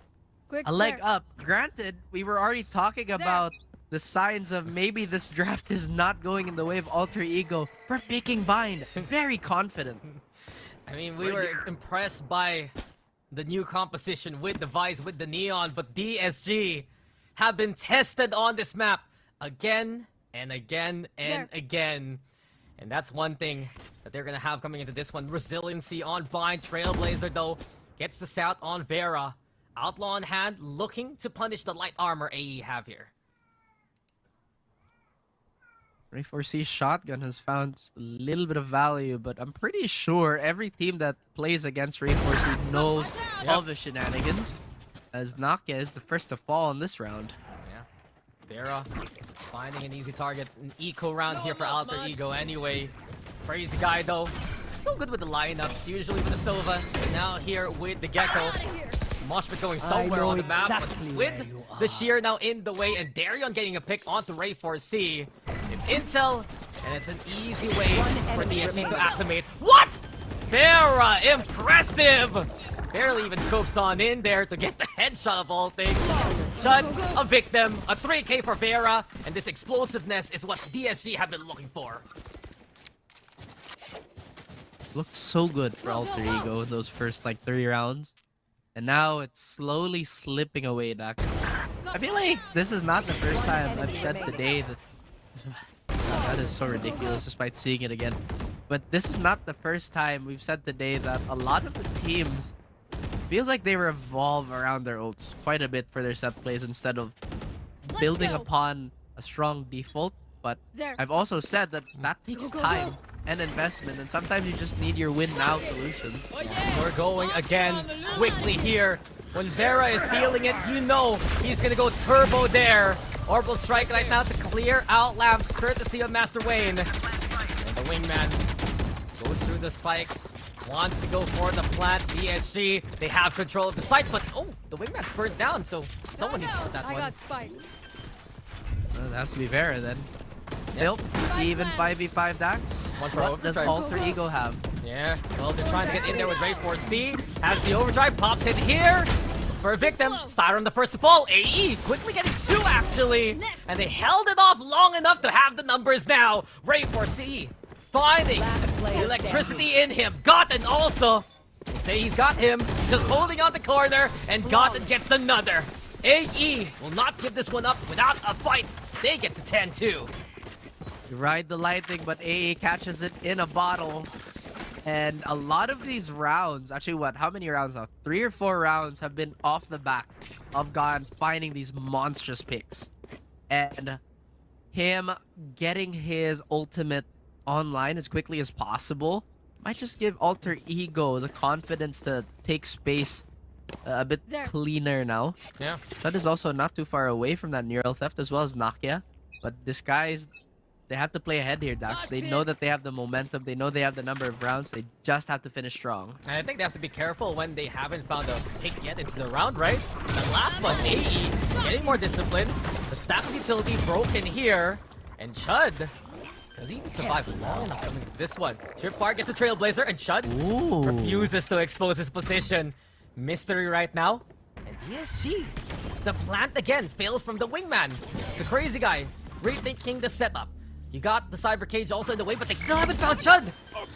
a leg up. Granted, we were already talking about the signs of maybe this draft is not going in the way of Alter Ego for picking Bind. Very confident. I mean, we were impressed by the new composition with the Vice, with the Neon, but DSG have been tested on this map again and again and again. And that's one thing that they're gonna have coming into this one. Resiliency on Bind. Trailblazer, though, gets the South on Vera. Outlaw on hand, looking to punish the light armor AE have here. Ray 4C's shotgun has found just a little bit of value, but I'm pretty sure every team that plays against Ray 4C knows all the shenanigans, as Nakia is the first to fall in this round. Yeah, Vera finding an easy target, an eco round here for Alter Ego anyway. Crazy guy though, so good with the lineups, usually with the Sova, now here with the Gecko. Moshpit going somewhere on the map, but with the Sheer now in the way, and Darion getting a pick onto Ray 4C. It's intel, and it's an easy way for DSG to acclimate. What? Vera, impressive! Barely even scopes on in there to get the headshot of all things. Chud, a victim, a 3K for Vera, and this explosiveness is what DSG have been looking for. Looked so good for Alter Ego in those first like 3 rounds. And now it's slowly slipping away, Dax. I feel like this is not the first time I've said today that... that is so ridiculous despite seeing it again. But this is not the first time we've said today that a lot of the teams feels like they revolve around their ults quite a bit for their set plays instead of building upon a strong default. But I've also said that that takes time and investment, and sometimes you just need your win now solutions. We're going again quickly here. When Vera is feeling it, you know he's gonna go turbo there. Orbital strike right now to clear out lamps, courtesy of Master Wayne. And the wingman goes through the spikes, wants to go for the plant. DSG, they have control of the site, but oh, the wingman's burnt down, so someone needs to put that one. I got spiked. Well, that has to be Vera then. Nope, even 5v5 Dax. What does Alter Ego have? Yeah, well, they're trying to get in there with Ray 4C. Has the overdrive, pops in here. For a victim, Styron the first to fall. AE quickly getting 2 actually. And they held it off long enough to have the numbers now. Ray 4C finding the electricity in him. Gotten also. They say he's got him. Just holding on the corner, and Gotten gets another. AE will not give this one up without a fight. They get to 10-2. You ride the lightning, but AA catches it in a bottle. And a lot of these rounds, actually what, how many rounds now? 3 or 4 rounds have been off the back of God finding these monstrous picks. And him getting his ultimate online as quickly as possible might just give Alter Ego the confidence to take space a bit cleaner now. Yeah. That is also not too far away from that neural theft as well as Nakia. But disguised, they have to play ahead here, Dax. They know that they have the momentum. They know they have the number of rounds. They just have to finish strong. And I think they have to be careful when they haven't found a pick yet into the round, right? The last one, AE, getting more discipline. The stack of utility broken here. And Chud, does he even survive long enough coming into this one? Tripwire gets a Trailblazer, and Chud refuses to expose his position. Mystery right now. And DSG, the plant again, fails from the wingman. The crazy guy, rethinking the setup. You got the Cyber Cage also in the way, but they still haven't found Chud.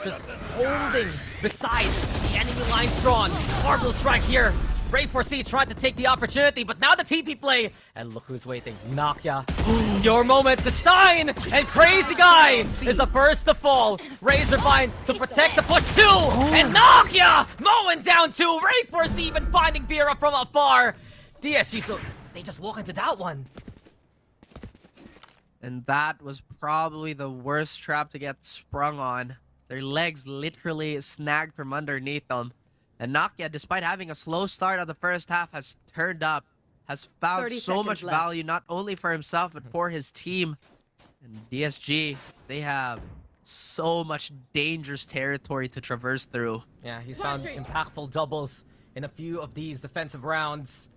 Just holding beside the enemy lines drawn. Orbital strike here. Ray 4C tried to take the opportunity, but now the TP play. And look who's waiting. Nakia. Your moment to shine. And Crazy Guy is the first to fall. Razorvine to protect the push too. And Nakia mowing down 2. Ray 4C even finding Vera from afar. DSG, so they just walk into that one. And that was probably the worst trap to get sprung on. Their legs literally snagged from underneath them. And Nokia, despite having a slow start on the first half, has turned up, has found 30 so much seconds left. value, not only for himself, but for his team. And DSG, they have so much dangerous territory to traverse through. Yeah, he's found impactful doubles in a few of these defensive rounds.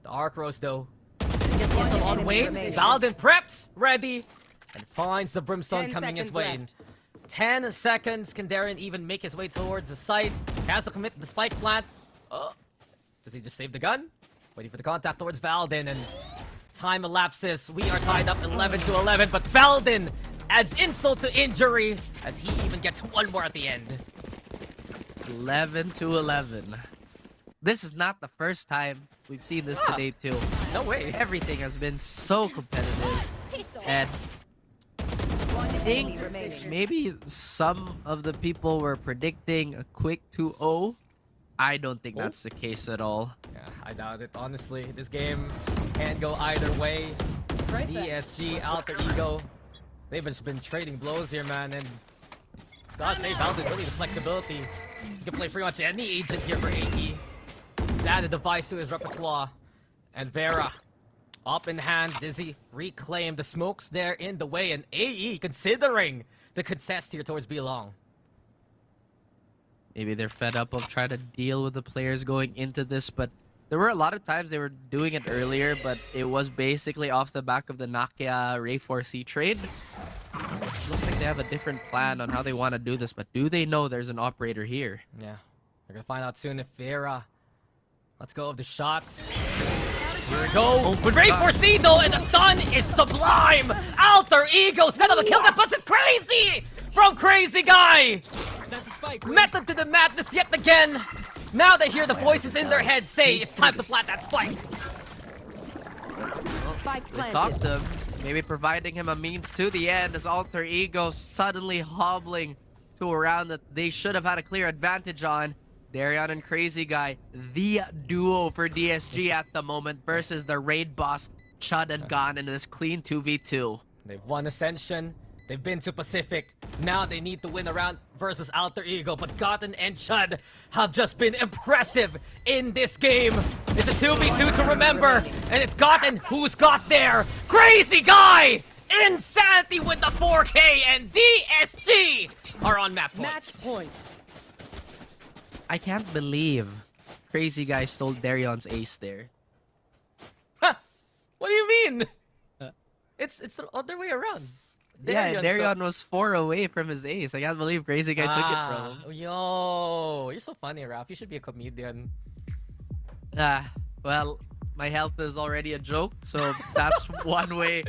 The Arc Rose, though, get the insult on Wayne. Valden preps, ready, and finds the Brimstone 10 coming his seconds way. left. 10 seconds. Can Darren even make his way towards the site? Has to commit the spike plant. Does he just save the gun? Waiting for the contact towards Valden, and time elapses. We are tied up 11 to 11, but Valden adds insult to injury as he even gets one more at the end. 11 to 11. This is not the first time we've seen this today, too. No way. Everything has been so competitive. And I think maybe some of the people were predicting a quick 2-0. I don't think that's the case at all. Yeah, I doubt it. Honestly, this game can go either way. DSG, Alter Ego, they've just been trading blows here, man. And gotta say, Valden really the flexibility. He can play pretty much any agent here for AE. He's added device to his repertoire. And Vera, up in hand, Dizzy reclaimed the smokes there in the way, and AE considering the contest here towards B Long. Maybe they're fed up of trying to deal with the players going into this, but there were a lot of times they were doing it earlier, but it was basically off the back of the Nokia Ray 4C trade. Looks like they have a different plan on how they want to do this, but do they know there's an operator here? Yeah, we're gonna find out soon if Vera lets go of the shot. Here we go. Ray 4C though, and the stun is sublime. Alter Ego set up a kill that puts it crazy from Crazy Guy. Method to the madness yet again. Now they hear the voices in their head say it's time to plant that spike. They talked to him, maybe providing him a means to the end as Alter Ego suddenly hobbling to a round that they should have had a clear advantage on. Darion and Crazy Guy, the duo for DSG at the moment versus the raid boss Chud and Gon in this clean 2v2. They've won Ascension. They've been to Pacific. Now they need to win a round versus Alter Ego. But Gotten and Chud have just been impressive in this game. It's a 2v2 to remember. And it's Gotten who's got there. Crazy Guy! Insanity with the 4K, and DSG are on map points. Match point. I can't believe Crazy Guy stole Darion's ace there. Huh. What do you mean? It's the other way around. Yeah, Darion was 4 away from his ace. I can't believe Crazy Guy took it from him. Yo, you're so funny, Ralph. You should be a comedian. Well, my health is already a joke, so that's one way.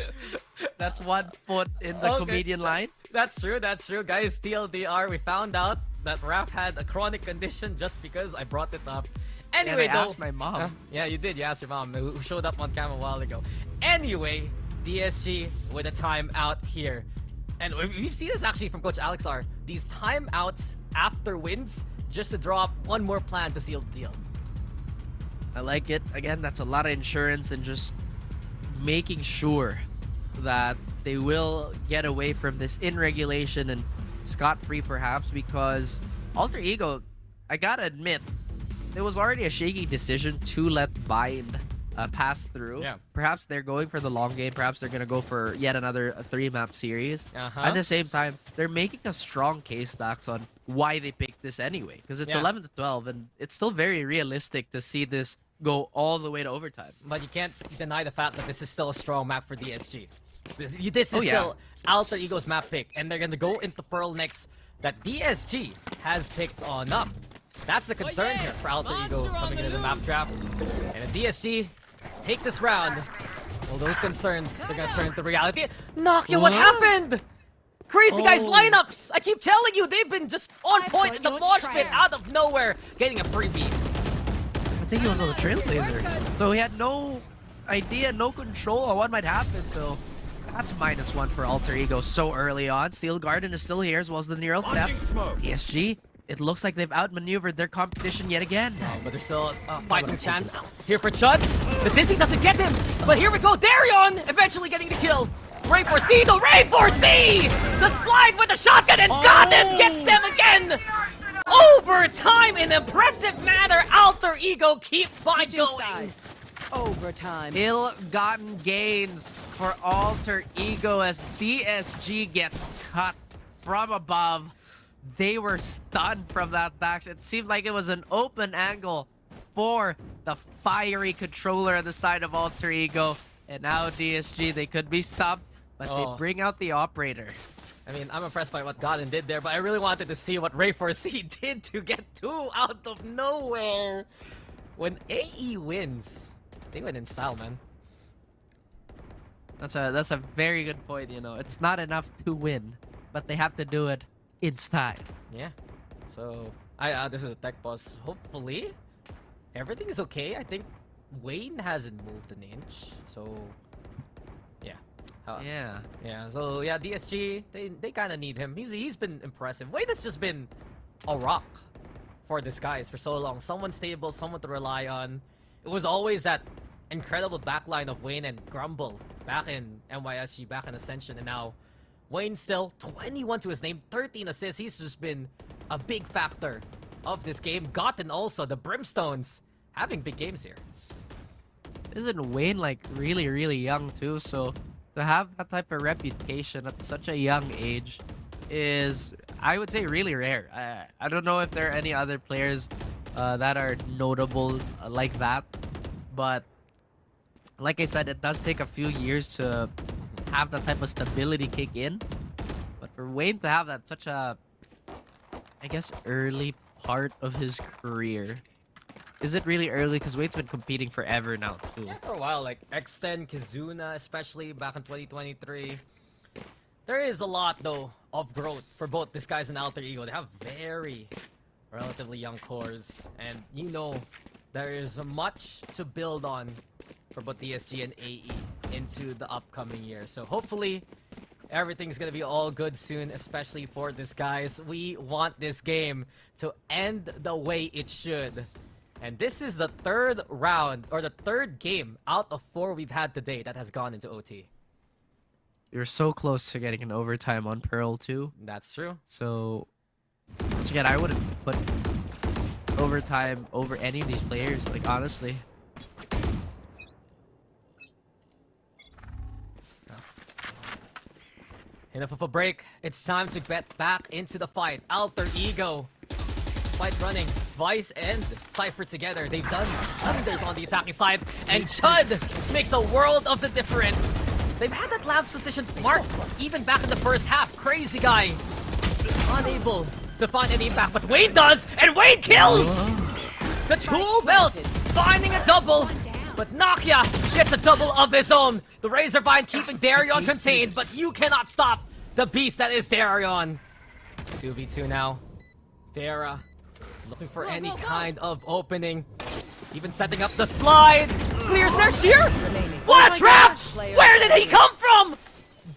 That's one foot in the comedian line. That's true, guys. TLDR, we found out that Raph had a chronic condition just because I brought it up. Anyway, and I asked my mom. Yeah, you did. You asked your mom, who showed up on camera a while ago. Anyway, DSG with a timeout here. And we've seen this actually from Coach Alex R. These timeouts after wins just to draw up one more plan to seal the deal. I like it. Again, that's a lot of insurance and just making sure that they will get away from this in regulation and scot-free perhaps, because Alter Ego, I gotta admit, it was already a shaky decision to let Bind pass through. Yeah. Perhaps they're going for the long game. Perhaps they're going to go for yet another 3-map series. At the same time, they're making a strong case, Dax, on why they picked this anyway. Because it's 11 to 12, and it's still very realistic to see this go all the way to overtime. But you can't deny the fact that this is still a strong map for DSG. This is still Alter Ego's map pick, and they're going to go into Pearl next that DSG has picked on up. That's the concern here for Alter Ego coming into the map trap. And the DSG take this round. Well, those concerns, they're gonna turn into reality. Nokia, what happened? Crazy Guy's lineups! I keep telling you, they've been just on point in the mosh pit out of nowhere, getting a freebie. I think he was on the Trailblazer. So he had no idea, no control on what might happen. So that's -1 for Alter Ego so early on. Steel Garden is still here as well as the Nero theft. DSG, it looks like they've outmaneuvered their competition yet again. But there's still a fighting chance here for Chud. The Dizzy doesn't get him, but here we go. Darion eventually getting the kill. Ray for C, the Ray for C! The slide with the shotgun and Goddess gets them again! Overtime in impressive manner. Alter Ego keep on going. Overtime. Ill-gotten gains for Alter Ego as DSG gets cut from above. They were stunned from that back. It seemed like it was an open angle for the fiery controller on the side of Alter Ego. And now DSG, they could be stopped, but they bring out the operator. I mean, I'm impressed by what Godin did there, but I really wanted to see what Ray 4C did to get 2 out of nowhere. When AE wins, they win in style, man. That's a very good point, you know. It's not enough to win, but they have to do it in style. Yeah. So, this is a tech pause. Hopefully, everything is okay. I think Wayne hasn't moved an inch, so yeah. Yeah. So yeah, DSG they kind of need him. He's been impressive. Wayne has just been a rock for this guys for so long. Someone stable, someone to rely on. It was always that incredible backline of Wayne and Grumble back in NYSG, back in Ascension, and now Wayne still 21 to his name, 13 assists. He's just been a big factor of this game. Gotten also the Brimstones having big games here. Isn't Wayne like really, really young too? So to have that type of reputation at such a young age is, I would say, really rare. I don't know if there are any other players that are notable like that, but like I said, it does take a few years to have that type of stability kick in. But for Wayne to have that such a, I guess, early part of his career. Is it really early? Because Wayne's been competing forever now, too. Yeah, for a while. Like, Extend, Kizuna, especially back in 2023. There is a lot, though, of growth for both these guys and Alter Ego. They have very relatively young cores. And, you know, there is much to build on for both DSG and AE into the upcoming year. So, hopefully, everything's gonna be all good soon, especially for this guys. We want this game to end the way it should. And this is the third round, or the third game out of 4 we've had today that has gone into OT. You're so close to getting an overtime on Pearl, too. That's true. So, once again, I wouldn't put overtime over any of these players, like, honestly. Enough of a break. It's time to get back into the fight. Alter Ego. Fight running. Vice and Cypher together. They've done wonders on the attacking side. And Chud makes a world of the difference. They've had that labs position marked even back in the first half. Crazy guy. Unable to find any impact. But Wayne does. And Wayne kills! The tool belt finding a double. But Nakia gets a double of his own. The Razorvine keeping Darion contained. But you cannot stop the beast that is Darion. 2v2 now. Vera looking for any kind of opening. Even setting up the slide. Clears their sheer. What a trap! Where did he come from?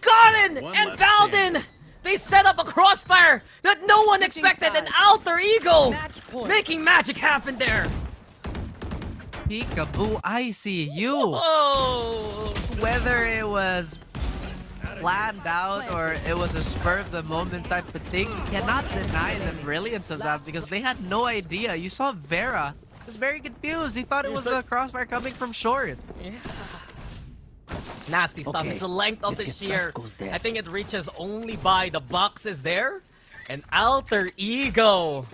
Godin and Valdin. They set up a crossfire that no one expected. An Alter Ego making magic happen there. Peekaboo, I see you. Oh. Whether it was planned out or it was a spur of the moment type of thing, you cannot deny the brilliance of that because they had no idea. You saw Vera was very confused. He thought it was a crossfire coming from short. Yeah. Nasty stuff. It's the length of the shear. I think it reaches only by the boxes there. And Alter Ego.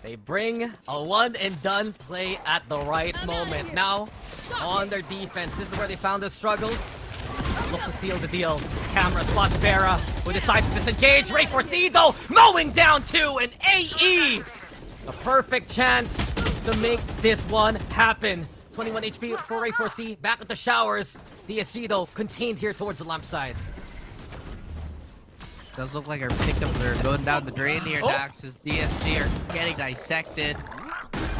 They bring a one and done play at the right moment. Now, on their defense, this is where they found the struggles. Look to seal the deal. Camera spots Vera, who decides to disengage. Ray 4C though, mowing down 2, and AE! A perfect chance to make this one happen. 21 HP for Ray 4C, back at the showers. DSG though, contained here towards the lamp side. Does look like our pickups are going down the drain here, Dax, as DSG are getting dissected.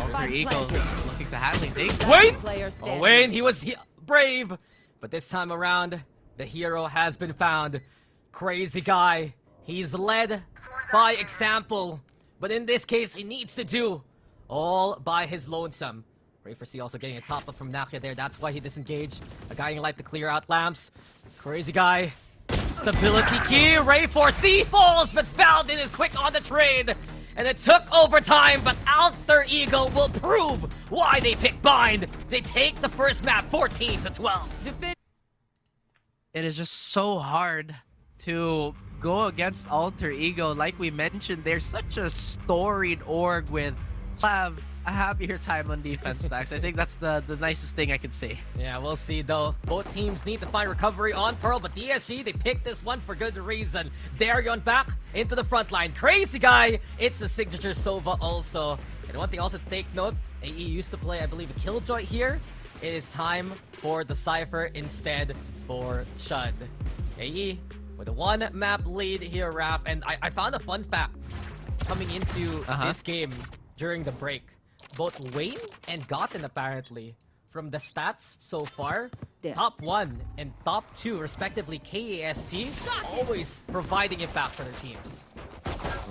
Alter Ego looking to handling things. Wayne! Oh, Wayne, he was brave. But this time around, the hero has been found. Crazy guy. He's led by example. But in this case, he needs to do all by his lonesome. Ray 4C also getting a top up from Nakia there. That's why he disengaged. A guiding light to clear out lamps. Crazy guy. Stability key, Ray 4C falls, but Valdin is quick on the trade. And it took overtime, but Alter Ego will prove why they pick Bind. They take the first map 14-12. It is just so hard to go against Alter Ego. Like we mentioned, they're such a storied org with have a happier time on defense stacks. I think that's the nicest thing I could say. Yeah, we'll see though. Both teams need to find recovery on Pearl, but DSG, they picked this one for good reason. Darion back into the front line. Crazy guy. It's the signature Sova also. And one thing also to take note, AE used to play, I believe, a Killjoy here. It is time for the Cypher instead for Chud. AE with a 1-map lead here, Raph. And I found a fun fact coming into this game during the break. Both Wayne and Gotten, apparently, from the stats so far, top 1 and top 2, respectively, KAST, always providing impact for their teams.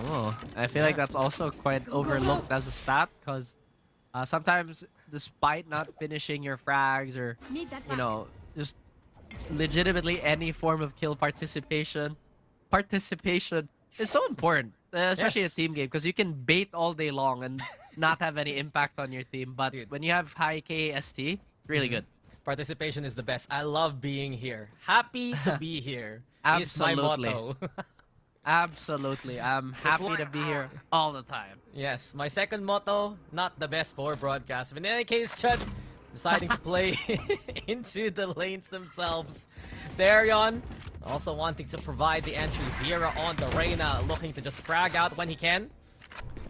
Oh, I feel like that's also quite overlooked as a stat, because sometimes, despite not finishing your frags or, you know, just legitimately any form of kill participation is so important, especially in a team game, because you can bait all day long and not have any impact on your team. But when you have high KAST, really good. Participation is the best. I love being here. Happy to be here. Absolutely. Is my motto. Absolutely. I'm happy to be here all the time. Yes, my second motto, not the best for broadcast. But in any case, Chud deciding to play into the lanes themselves. Darion also wanting to provide the entry. Vera on the Reyna, looking to just frag out when he can.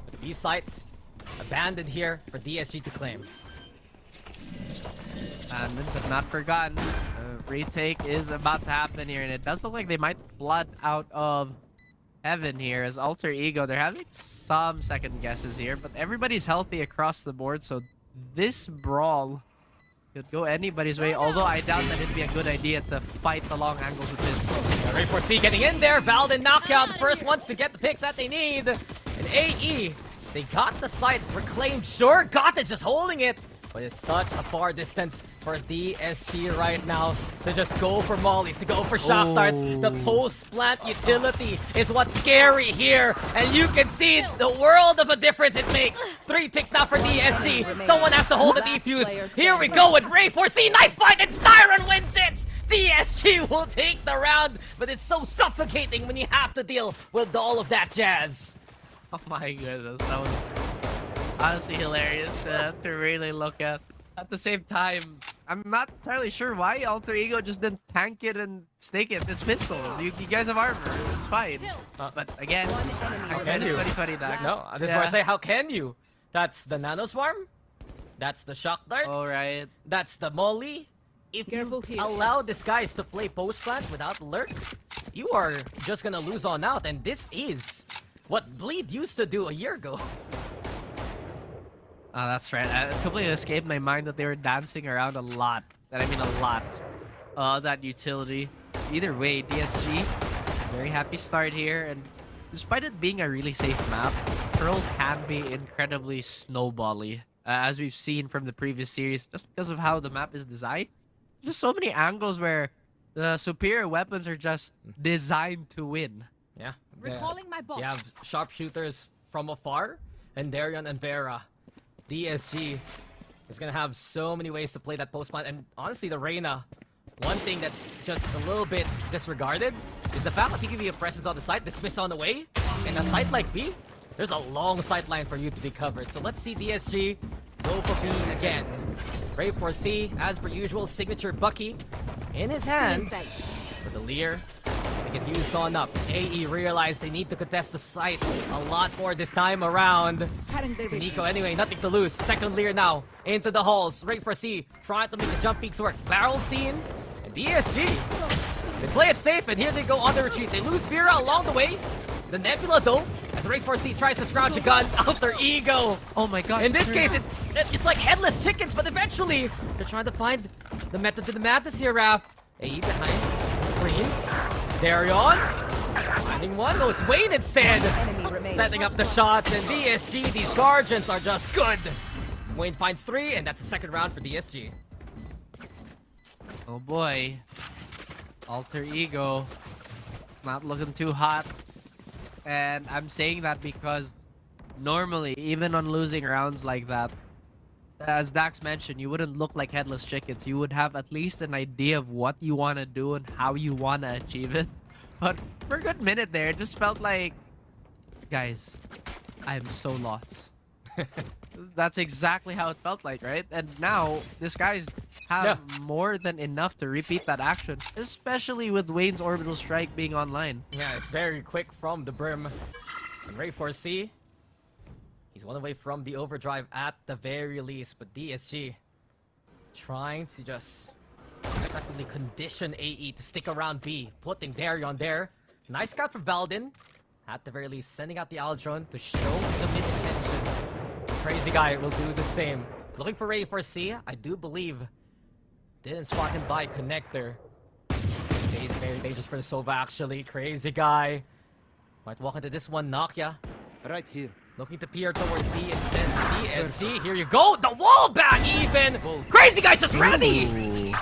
But these sites abandoned here for DSG to claim. Abandoned but not forgotten. Retake is about to happen here, and it does look like they might flood out of heaven here as Alter Ego. They're having some second guesses here, but everybody's healthy across the board, so this brawl could go anybody's way, although I doubt that it'd be a good idea to fight the long angles with this. Ray 4C getting in there. Valdin knockout, the first ones to get the picks that they need. And AE, they got the site reclaimed. Sure, got it, just holding it. But it's such a far distance for DSG right now to just go for mollies, to go for shock darts. The post-plant utility is what's scary here. And you can see the world of a difference it makes. 3 picks now for DSG. Someone has to hold the defuse. Here we go with Ray 4C. Knife fight and Styron wins it. DSG will take the round, but it's so suffocating when you have to deal with all of that jazz. Oh my goodness, that was honestly hilarious to really look at. At the same time, I'm not entirely sure why Alter Ego just didn't tank it and stake it. It's pistols. You guys have armor. It's fine. But again, can you? 2020 Dak. No, this is where I say, how can you? That's the Nano Swarm. That's the Shock Dart. All right. That's the Molly. If you allow these guys to play post-plant without alert, you are just gonna lose on out. And this is what Bleed used to do a year ago. Oh, that's right. I completely escaped my mind that they were dancing around a lot. And I mean a lot. That utility. Either way, DSG, very happy start here. And despite it being a really safe map, Pearl can be incredibly snowbally. As we've seen from the previous series, just because of how the map is designed. Just so many angles where the superior weapons are just designed to win. Yeah. Recalling my boss. You have sharpshooters from afar, and Darion and Vera. DSG is gonna have so many ways to play that post plant, and honestly, the Reyna, one thing that's just a little bit disregarded is the fact that he give you a presence on the site, dismiss on the way. In a site like B, there's a long sight line for you to be covered. So let's see DSG go for B again. Ray 4C, as per usual, signature Bucky in his hands with the Leer. They get used on up. AE realized they need to contest the site a lot more this time around. To Nico anyway, nothing to lose. Second Leer now into the halls. Ray 4C trying to make the jump peaks work. Barrel scene. And DSG, they play it safe, and here they go on the retreat. They lose Vera along the way. The Nebula though, as Ray 4C tries to scrounge a gun, Alter Ego. Oh my gosh. In this case, it's like headless chickens, but eventually, they're trying to find the method to the madness here, Raph. AE behind screens. Darion, finding one. No, it's Wayne instead. Setting up the shots, and DSG, these Guardians are just good. Wayne finds 3, and that's the second round for DSG. Oh boy. Alter Ego not looking too hot. And I'm saying that because normally, even on losing rounds like that, as Dax mentioned, you wouldn't look like headless chickens. You would have at least an idea of what you want to do and how you want to achieve it. But for a good minute there, it just felt like, guys, I'm so lost. That's exactly how it felt like, right? And now, this guy's have more than enough to repeat that action, especially with Wayne's orbital strike being online. Yeah, it's very quick from the brim. And Ray 4C, he's one away from the overdrive at the very least, but DSG trying to just effectively condition AE to stick around B, putting Darion there. Nice scout from Valdin. At the very least, sending out the Aldron to show the mid-intention. Crazy guy will do the same. Looking for Ray 4C, I do believe. Didn't spot him by connector. Very dangerous for the Sova actually. Crazy guy. Might walk into this one, Nokia. Right here. Looking to peer towards B instead. DSG, here you go! The wall back even! Crazy guy's just ready! Ooh.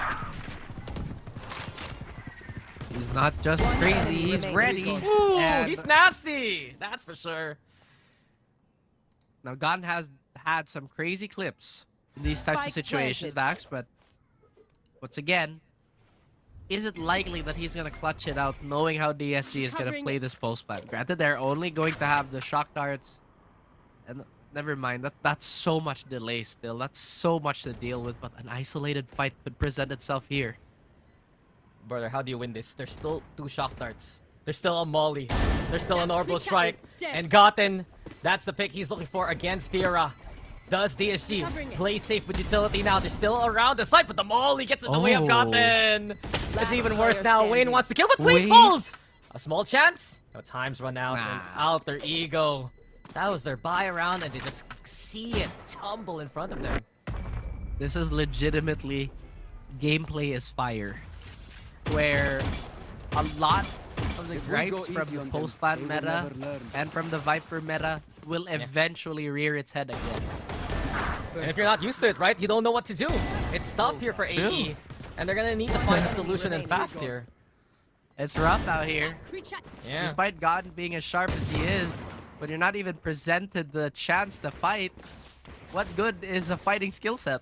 He's not just crazy, he's ready. Ooh, And he's nasty! That's for sure. now, Gon has had some crazy clips in these types of situations, Dax, but once again, is it likely that he's going to clutch it out knowing how DSG is going to play this post plan? Granted, they're only going to have the shock darts. And never mind, that's so much delay still. That's so much to deal with, but an isolated fight could present itself here. Brother, how do you win this? There's still 2 shock darts. There's still a Molly. There's still an orbital strike. And Gotten, that's the pick he's looking for against Vera. Does DSG play safe with utility now? They're still around the site, but the Molly gets in the way of Gotten. It's even worse now. Wayne wants to kill, but Wayne falls! A small chance? No, time's run out. And Alter Ego. That was their buy round, and they just see it tumble in front of them. This is legitimately gameplay is fire. Where a lot of the gripes from the post-plan meta and from the Viper meta will eventually rear its head again. And if you're not used to it, right, you don't know what to do. It's tough here for AE, and they're gonna need to find a solution and fast here. It's rough out here. Yeah. Despite God being as sharp as he is, when you're not even presented the chance to fight, what good is a fighting skill set?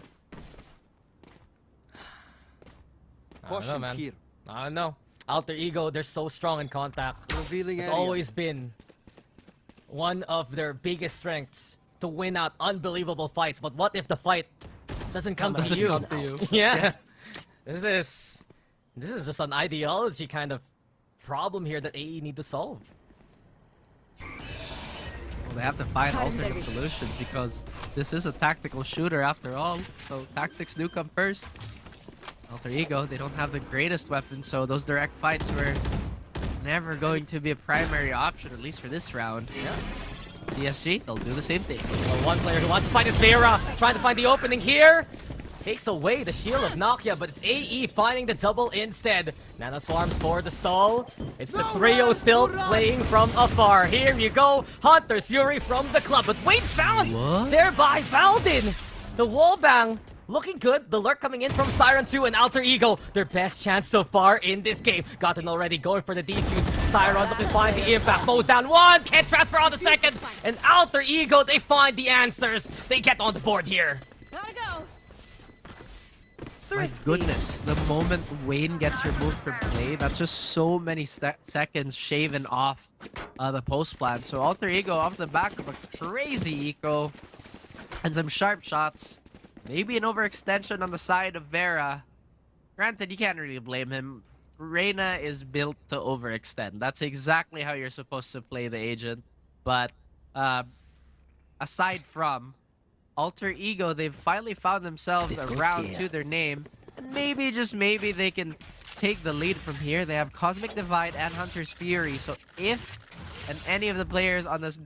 I don't know, man. I don't know. Alter Ego, they're so strong in contact. It's always been one of their biggest strengths to win out unbelievable fights. But what if the fight doesn't come to you? Yeah. This is just an ideology kind of problem here that AE need to solve. Well, they have to find alternate solutions because this is a tactical shooter after all. So tactics do come first. Alter Ego, they don't have the greatest weapons, so those direct fights were never going to be a primary option, at least for this round. Yeah. DSG, they'll do the same thing. Well, one player who wants to fight is Vera, trying to find the opening here. Takes away the shield of Nokia, but it's AE finding the double instead. Nano Swarms for the stall. It's the trio still playing from afar. Here you go, Hunter's Fury from the club, but Wayne's found! What? Thereby Valdin! The wallbang looking good. The lurk coming in from Styron 2 and Alter Ego. Their best chance so far in this game. Gotten already going for the defuse. Styron looking to find the impact. Mows down one. Can't transfer on the second. And Alter Ego, they find the answers. They get on the board here. Gotta go. My goodness, the moment Wayne gets removed from play, that's just so many seconds shaven off the post plan. So Alter Ego off the back of a crazy eco and some sharp shots. Maybe an overextension on the side of Vera. Granted, you can't really blame him. Reyna is built to overextend. That's exactly how you're supposed to play the agent. But aside from Alter Ego, they've finally found themselves a round to their name. And maybe, just maybe, they can take the lead from here. They have Cosmic Divide and Hunter's Fury. So if any of the players on this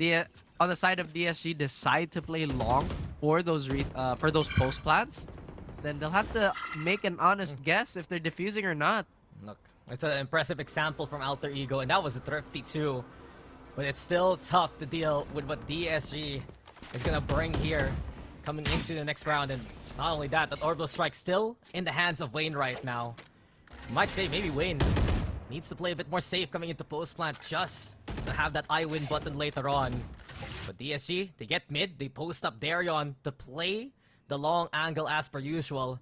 on the side of DSG decide to play long for those post plans, then they'll have to make an honest guess if they're defusing or not. Look, it's an impressive example from Alter Ego, and that was a thrifty too. But it's still tough to deal with what DSG is gonna bring here coming into the next round. And not only that, that orbital strike still in the hands of Wayne right now. You might say maybe Wayne Needs to play a bit more safe coming into post plant just to have that I win button later on. But DSG, they get mid, they post up Darion to play the long angle as per usual.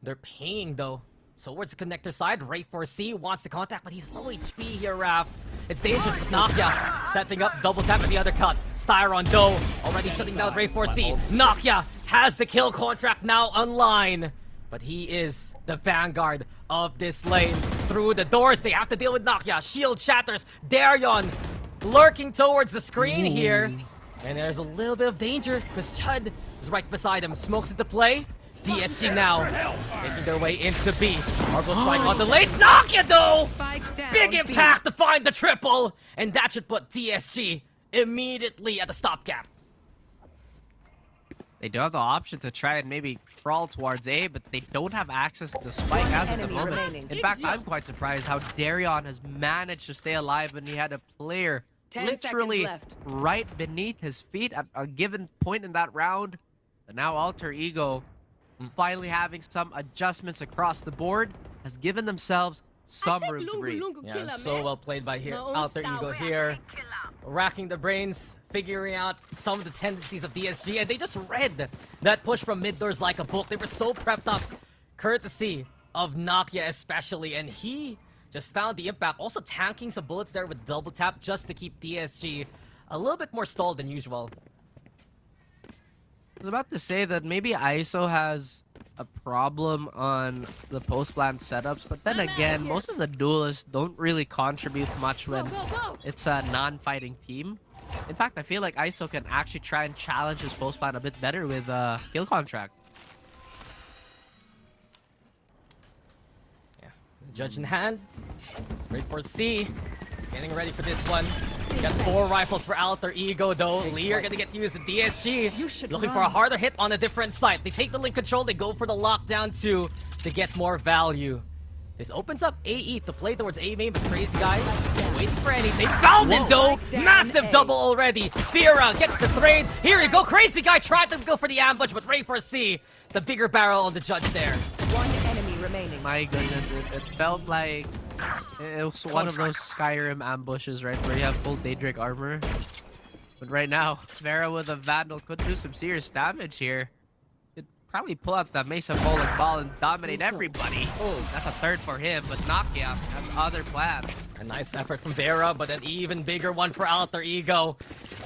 They're paying though. Towards the connector side, Ray 4C wants to contact, but he's low HP here, Raph. It's dangerous, but Nakia setting up double tap at the other cut. Styron Doe already shutting down Ray 4C. Nakia has the kill contract now online, but he is the vanguard of this lane. Through the doors, they have to deal with Nakia. Shield shatters. Darion lurking towards the screen here. And there's a little bit of danger because Chud is right beside him. Smokes into play. DSG now making their way into B. Marble strike on the lanes. Nakia though! Big impact to find the triple. And that should put DSG immediately at the stopgap. They do have the option to try and maybe crawl towards A, but they don't have access to the spike as of the moment. In fact, I'm quite surprised how Darion has managed to stay alive when he had a player literally right beneath his feet at a given point in that round. But now Alter Ego, finally having some adjustments across the board, has given themselves some room to breathe. Yeah, so well played by here. Alter Ego here, racking the brains, figuring out some of the tendencies of DSG, and they just read that push from mid doors like a book. They were so prepped up, courtesy of Nakia especially, and he just found the impact. Also tanking some bullets there with double tap just to keep DSG a little bit more stalled than usual. I was about to say that maybe ISO has a problem on the post-plant setups, but then again, most of the duelists don't really contribute much when it's a non-fighting team. In fact, I feel like ISO can actually try and challenge his post-plant a bit better with kill contract. Yeah, judge in hand. Wait for C. Getting ready for this one. Got 4 rifles for Alter Ego though. Lear gonna get used to DSG. Looking for a harder hit on a different site. They take the link control, they go for the lockdown too to get more value. This opens up AE to play towards A main, but Crazy Guy waits for anything. Found it though! Massive double already. Fira gets the trade. Here you go, Crazy Guy tried to go for the ambush, but Ray 4C, the bigger barrel on the judge there. One enemy remaining. My goodness, it felt like it was one of those Skyrim ambushes, right, where you have full Daedric armor. But right now, Vera with a Vandal could do some serious damage here. Could probably pull out the Mesa Bowling Ball and dominate everybody. Oh, that's a third for him, but Nakia has other plans. A nice effort from Vera, but an even bigger one for Alter Ego.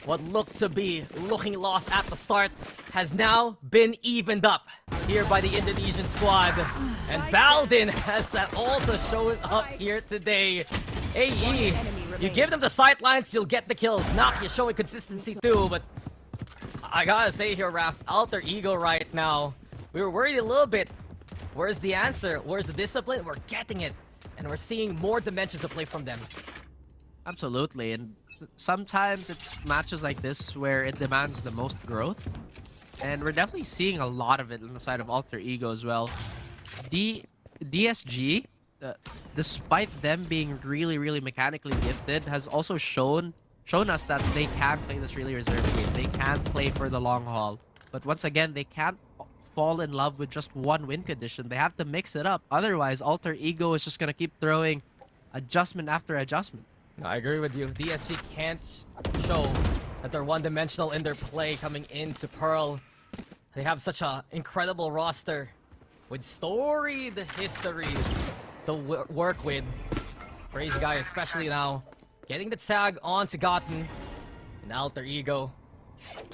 What looked to be looking lost at the start has now been evened up here by the Indonesian squad. And Valdin has also shown up here today. AE, you give them the sightlines, you'll get the kills. Nakia showing consistency too, but I gotta say here, Raph, Alter Ego right now, we were worried a little bit. Where's the answer? Where's the discipline? We're getting it. And we're seeing more dimensions of play from them. Absolutely, and sometimes it's matches like this where it demands the most growth. And we're definitely seeing a lot of it on the side of Alter Ego as well. DSG, despite them being really mechanically gifted, has also shown us that they can play this really reserved game. They can play for the long haul. But once again, they can't fall in love with just one win condition. They have to mix it up. Otherwise, Alter Ego is just going to keep throwing adjustment after adjustment. I agree with you. DSG can't show that they're one-dimensional in their play coming into Pearl. They have such an incredible roster with storied histories to work with. Crazy Guy especially now. Getting the tag on to Gotten. And Alter Ego.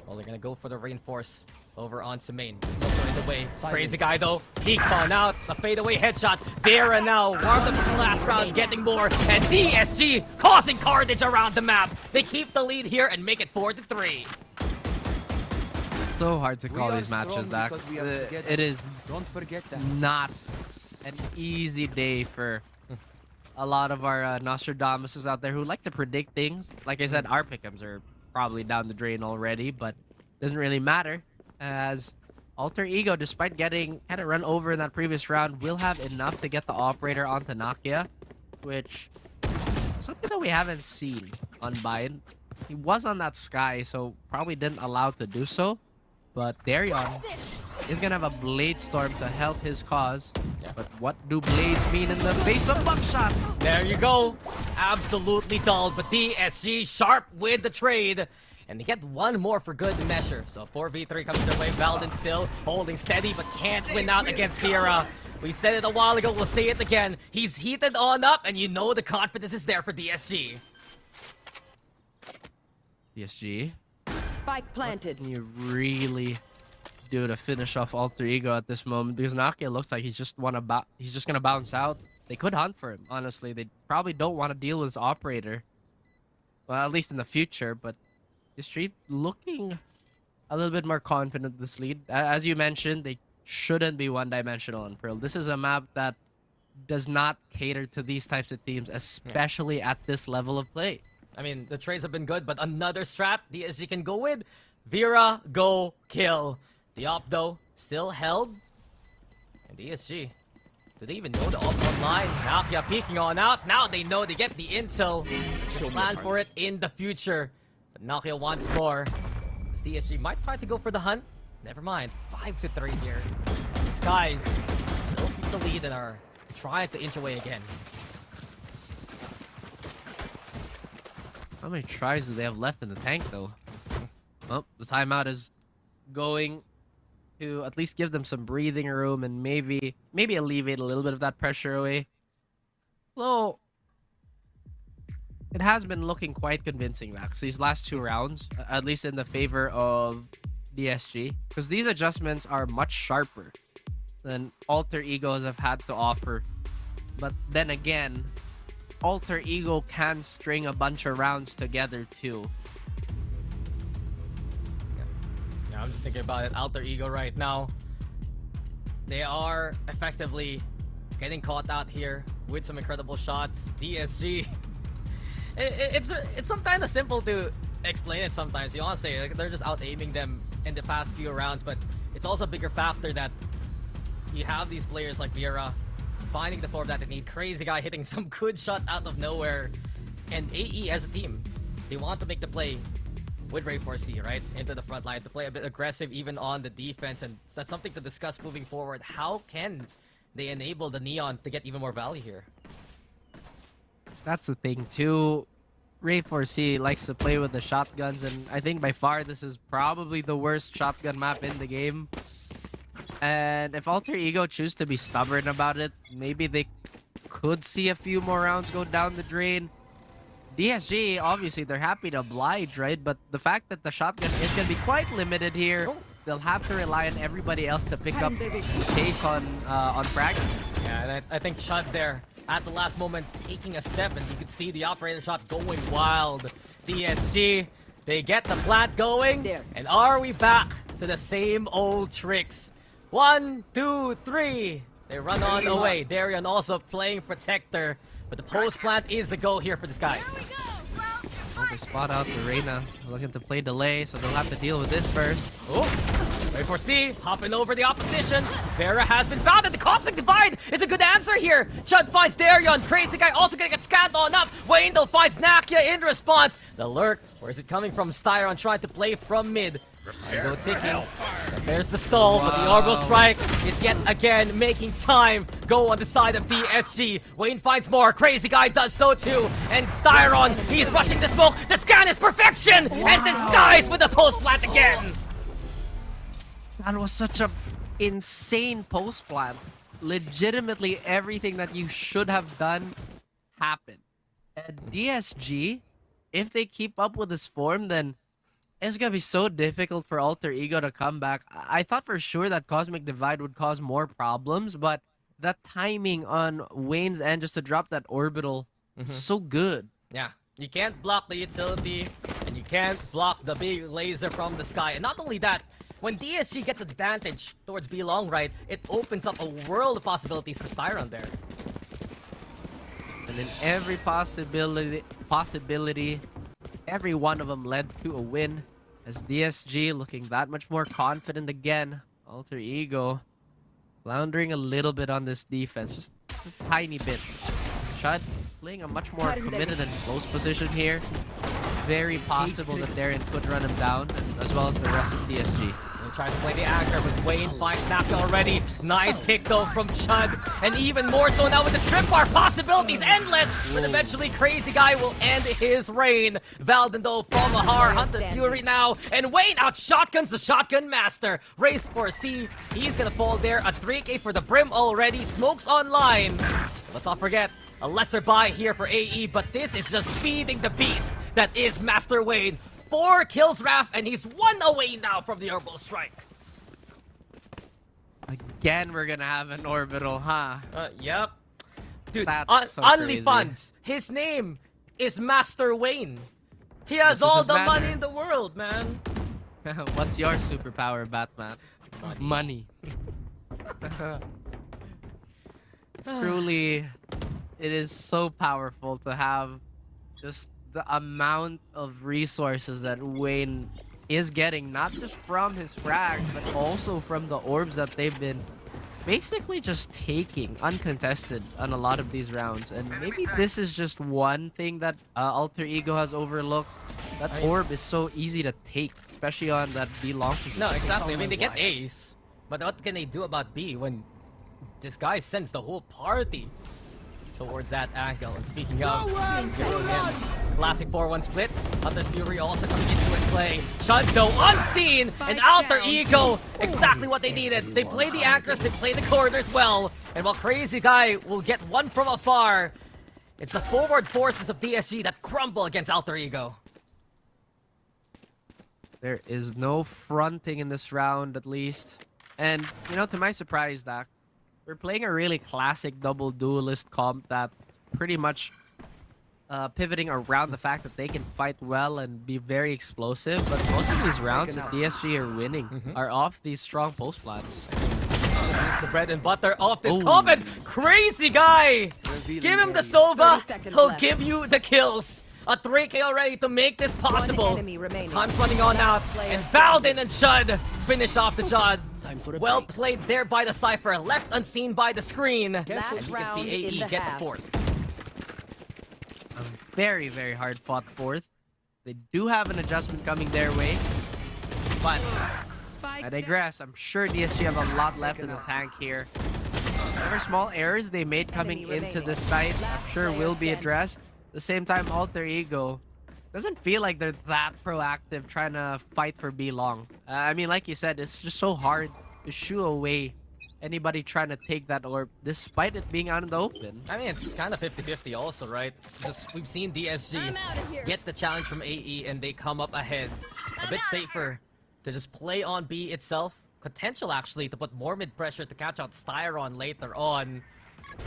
Well, they're going to go for the reinforce over onto main. Smoker in the way. Crazy Guy though. Peeks on out. The fadeaway headshot. Vera now warmed up for the last round, getting more. And DSG causing carnage around the map. They keep the lead here and make it 4-3. So hard to call these matches, Dak. It is not an easy day for a lot of our Nostradamuses out there who like to predict things. Like I said, our pick'ems are probably down the drain already, but doesn't really matter, as Alter Ego, despite getting kind of run over in that previous round, will have enough to get the operator onto Nakia, which is something that we haven't seen on Bind. He was on that Sky, so probably didn't allow to do so. But Darion is gonna have a Blade Storm to help his cause. But what do blades mean in the face of buckshot? There you go. Absolutely dulled, but DSG sharp with the trade. And they get one more for good measure. So 4v3 comes their way. Valden still holding steady, but can't win out against Vera. We said it a while ago, we'll say it again. He's heated on up, and you know the confidence is there for DSG. DSG. Spike planted. What can you really do to finish off Alter Ego at this moment? Because Nakia looks like he's just gonna bounce out. They could hunt for him, honestly. They probably don't want to deal with his operator. Well, at least in the future, but the street looking a little bit more confident this lead. As you mentioned, they shouldn't be one-dimensional on Pearl. This is a map that does not cater to these types of teams, especially at this level of play. I mean, the trades have been good, but another strat DSG can go with. Vera, go, kill. The op, though, still held. And DSG, do they even know the op online? Nakia peeking on out. Now they know they get the intel. To plan for it in the future. But Nakia wants more. As DSG might try to go for the hunt. Never mind. 5-3 here. The Skies still keep the lead and are trying to inch away again. How many tries do they have left in the tank, though? Well, the timeout is going to at least give them some breathing room and maybe alleviate a little bit of that pressure away. Though it has been looking quite convincing, Max, these last 2 rounds, at least in the favor of DSG, because these adjustments are much sharper than Alter Egos have had to offer. But then again, Alter Ego can string a bunch of rounds together too. Yeah, I'm just thinking about it. Alter Ego right now, they are effectively getting caught out here with some incredible shots. DSG, it's sometimes simple to explain it sometimes. You want to say like, they're just out-aiming them in the past few rounds, but it's also a bigger factor that you have these players like Vera finding the form that they need. Crazy Guy hitting some good shots out of nowhere. And AE as a team, they want to make the play with Ray 4C, right? Into the front line, to play a bit aggressive even on the defense, and that's something to discuss moving forward. How can they enable the Neon to get even more value here? That's the thing too. Ray 4C likes to play with the shotguns, and I think by far this is probably the worst shotgun map in the game. And if Alter Ego choose to be stubborn about it, maybe they could see a few more rounds go down the drain. DSG, obviously, they're happy to oblige, right? But the fact that the shotgun is going to be quite limited here, they'll have to rely on everybody else to pick up pace on frag. Yeah, and I think Chud there, at the last moment, taking a step, and you could see the operator shot going wild. DSG, they get the plant going, and are we back to the same old tricks? 1, 2, 3. They run on away. Darian also playing protector, but the post plant is a go here for this guys. Well, they spot out the Reyna, looking to play delay, so they'll have to deal with this first. Oh, Ray 4C hopping over the opposition. Vera has been found, and the Cosmic Divide is a good answer here. Chud finds Darian. Crazy Guy also gonna get scanned on up. Wendell finds Nakia in response. The lurk, where is it coming from? Styron trying to play from mid. Go ticking. And there's the stall, but the orbital strike is yet again making time go on the side of DSG. Wayne finds more. Crazy Guy does so too. And Styron, he's rushing the smoke. The scan is perfection! And this guy's with the post plant again! That was such a insane post plant. Legitimately everything that you should have done happened. And DSG, if they keep up with this form, then it's gonna be so difficult for Alter Ego to come back. I thought for sure that Cosmic Divide would cause more problems, but that timing on Wayne's end just to drop that orbital, so good. Yeah, you can't block the utility, and you can't block the big laser from the sky. And not only that, when DSG gets advantage towards B long right, it opens up a world of possibilities for Styron there. And then every possibility, every one of them led to a win, as DSG looking that much more confident again. Alter Ego floundering a little bit on this defense, just a tiny bit. Chud playing a much more committed and close position here. Very possible that Darren could run him down, as well as the rest of DSG. tries to play the anchor, but Wayne finds Naka already. Nice pick though from Chud, and even more so now with the trip bar. Possibilities endless, but eventually Crazy Guy will end his reign. Valden though from Mahar hunts the Fury now, and Wayne out shotguns the Shotgun Master. Race for C, he's gonna fall there. A 3K for the Brim already. Smokes online. Let's not forget, a lesser buy here for AE, but this is just feeding the beast that is Master Wayne. 4 kills Raph, and he's 1 away now from the Orbital Strike. Again, we're gonna have an orbital, huh? Yep. Dude, That's so Only crazy. Funds. His name is Master Wayne. He has This is all his the banner. money in the world, man. What's your superpower, Batman? Money. Truly, it is so powerful to have just the amount of resources that Wayne is getting, not just from his frags, but also from the orbs that they've been basically just taking uncontested on a lot of these rounds. And maybe this is just one thing that Alter Ego has overlooked. That orb is so easy to take, especially on that B long position. No, exactly. I mean, they get Ace, but what can they do about B when this guy sends the whole party towards that angle? And speaking of, classic 4-1 splits. Hunter's Fury also coming into it play. Chud though unseen, and Alter Ego, exactly what they needed. They play the anchors, they play the corridors well, and while Crazy Guy will get one from afar, it's the forward forces of DSG that crumble against Alter Ego. There is no fronting in this round, at least. And, you know, to my surprise, Dak, we're playing a really classic double duelist comp that pretty much pivoting around the fact that they can fight well and be very explosive. But most of these rounds that DSG are winning are off these strong post plans. The bread and butter of this comp, and Crazy Guy! Give him the Sova, 30 seconds he'll left. give you the kills. A 3K already to make this possible. enemy remaining. Time's running on out, and Valden and Chud finish off the job. Well played there by the Cypher, left unseen by the screen. And Last you can round see AE in the get half. the fourth. A very, very hard fought fourth. They do have an adjustment coming their way. But I digress. I'm sure DSG have a lot left in the tank here. Whatever small errors they made coming Enemy into remaining. this site, I'm Last sure player will be standing. addressed. At the same time, Alter Ego doesn't feel like they're that proactive trying to fight for B long. I mean, like you said, it's just so hard to shoo away anybody trying to take that orb, despite it being out in the open. I mean, it's kind of 50-50 also, right? Just we've seen DSG get the challenge from AE and they come up ahead. A bit safer to just play on B itself. Potential actually to put more mid pressure to catch out Styron later on.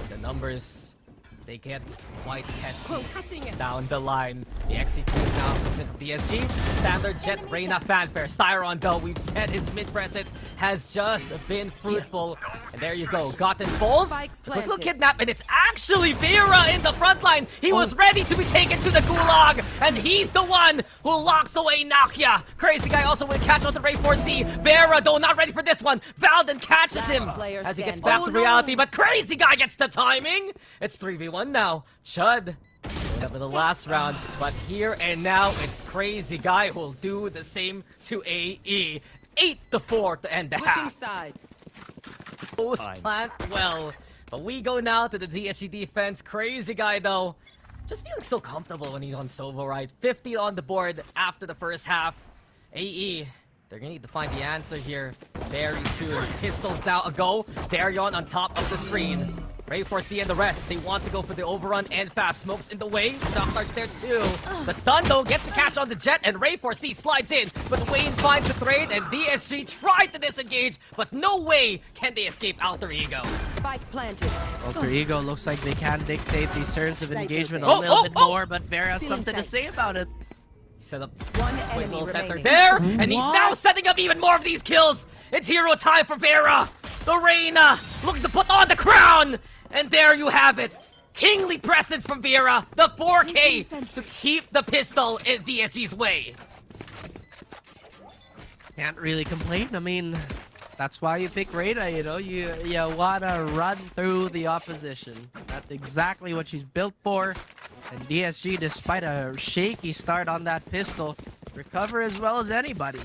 The numbers, they get quite testy down the line. The XC2 now comes into DSG. Standard Jet Reyna fanfare. Styron though, we've said his mid presence has just been fruitful. And there you go, Gotten falls. Spike Quick little planted. kidnap, and it's actually Vera in the front line. He was ready to be taken to the gulag, and he's the one who locks away Nakia. Crazy Guy also will catch on the Ray 4C. Vera though not ready for this one. Valden catches him Last player as he gets standing. back to reality, but Crazy Guy gets the timing. It's 3v1 now. Chud going up in the last round, but here and now it's Crazy Guy who will do the same to AE. 8-4 to end the Switching half. sides. Post plant well, but we go now to the DSG defense. Crazy Guy though, just feeling so comfortable when he's on Sova, right? 50 on the board after the first half. AE, they're gonna need to find the answer here very soon. Pistols now a go. Darion on top of the screen. Ray 4C and the rest, they want to go for the overrun and fast. Smokes in the way. Shock starts there too. The stun though gets the cash on the Jet, and Ray 4C slides in, but Wayne finds the trade, and DSG tried to disengage, but no way can they escape Alter Ego. Spike planted. Alter Ego looks like they can dictate these terms of engagement a Oh, little oh, bit oh. more, but Vera has something to say about it. He set up One quick enemy little tether remaining. there, and he's What? now setting up even more of these kills. It's hero time for Vera. The Reyna looking to put on the crown, and there you have it. Kingly presence from Vera, the 4K to keep the pistol in DSG's way. Can't really complain. I mean, that's why you pick Reyna, you know? You wanna run through the opposition. That's exactly what she's built for. And DSG, despite a shaky start on that pistol, recover as well as anybody.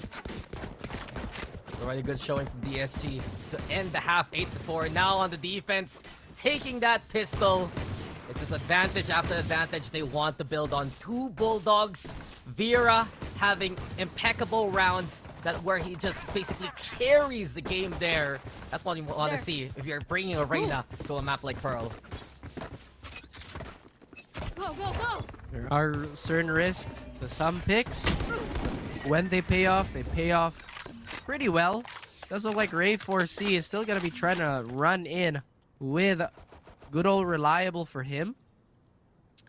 Already good showing from DSG to end the half 8-4. Now on the defense, taking that pistol. It's just advantage after advantage. They want to build on 2 Bulldogs. Vera having impeccable rounds where he just basically carries the game there. That's what you want to see if you're bringing a Reyna to a map like Pearl. Go, go, go! There are certain risks to some picks. When they pay off pretty well. Does look like Ray 4C is still going to be trying to run in with good old reliable for him.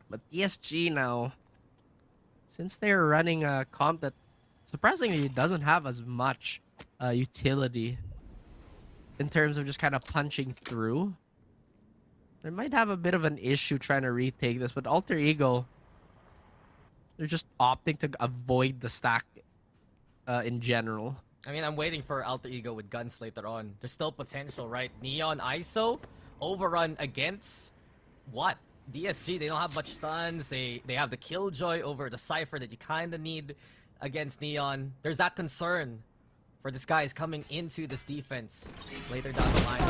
But DSG now, since they're running a comp that surprisingly doesn't have as much utility in terms of just kind of punching through, they might have a bit of an issue trying to retake this. But Alter Ego, they're just opting to avoid the stack in general. I mean, I'm waiting for Alter Ego with guns later on. There's still potential, right? Neon ISO, overrun against what? DSG, they don't have much stuns. They have the Killjoy over the Cypher that you kind of need against Neon. There's that concern for this guys coming into this defense later down the line.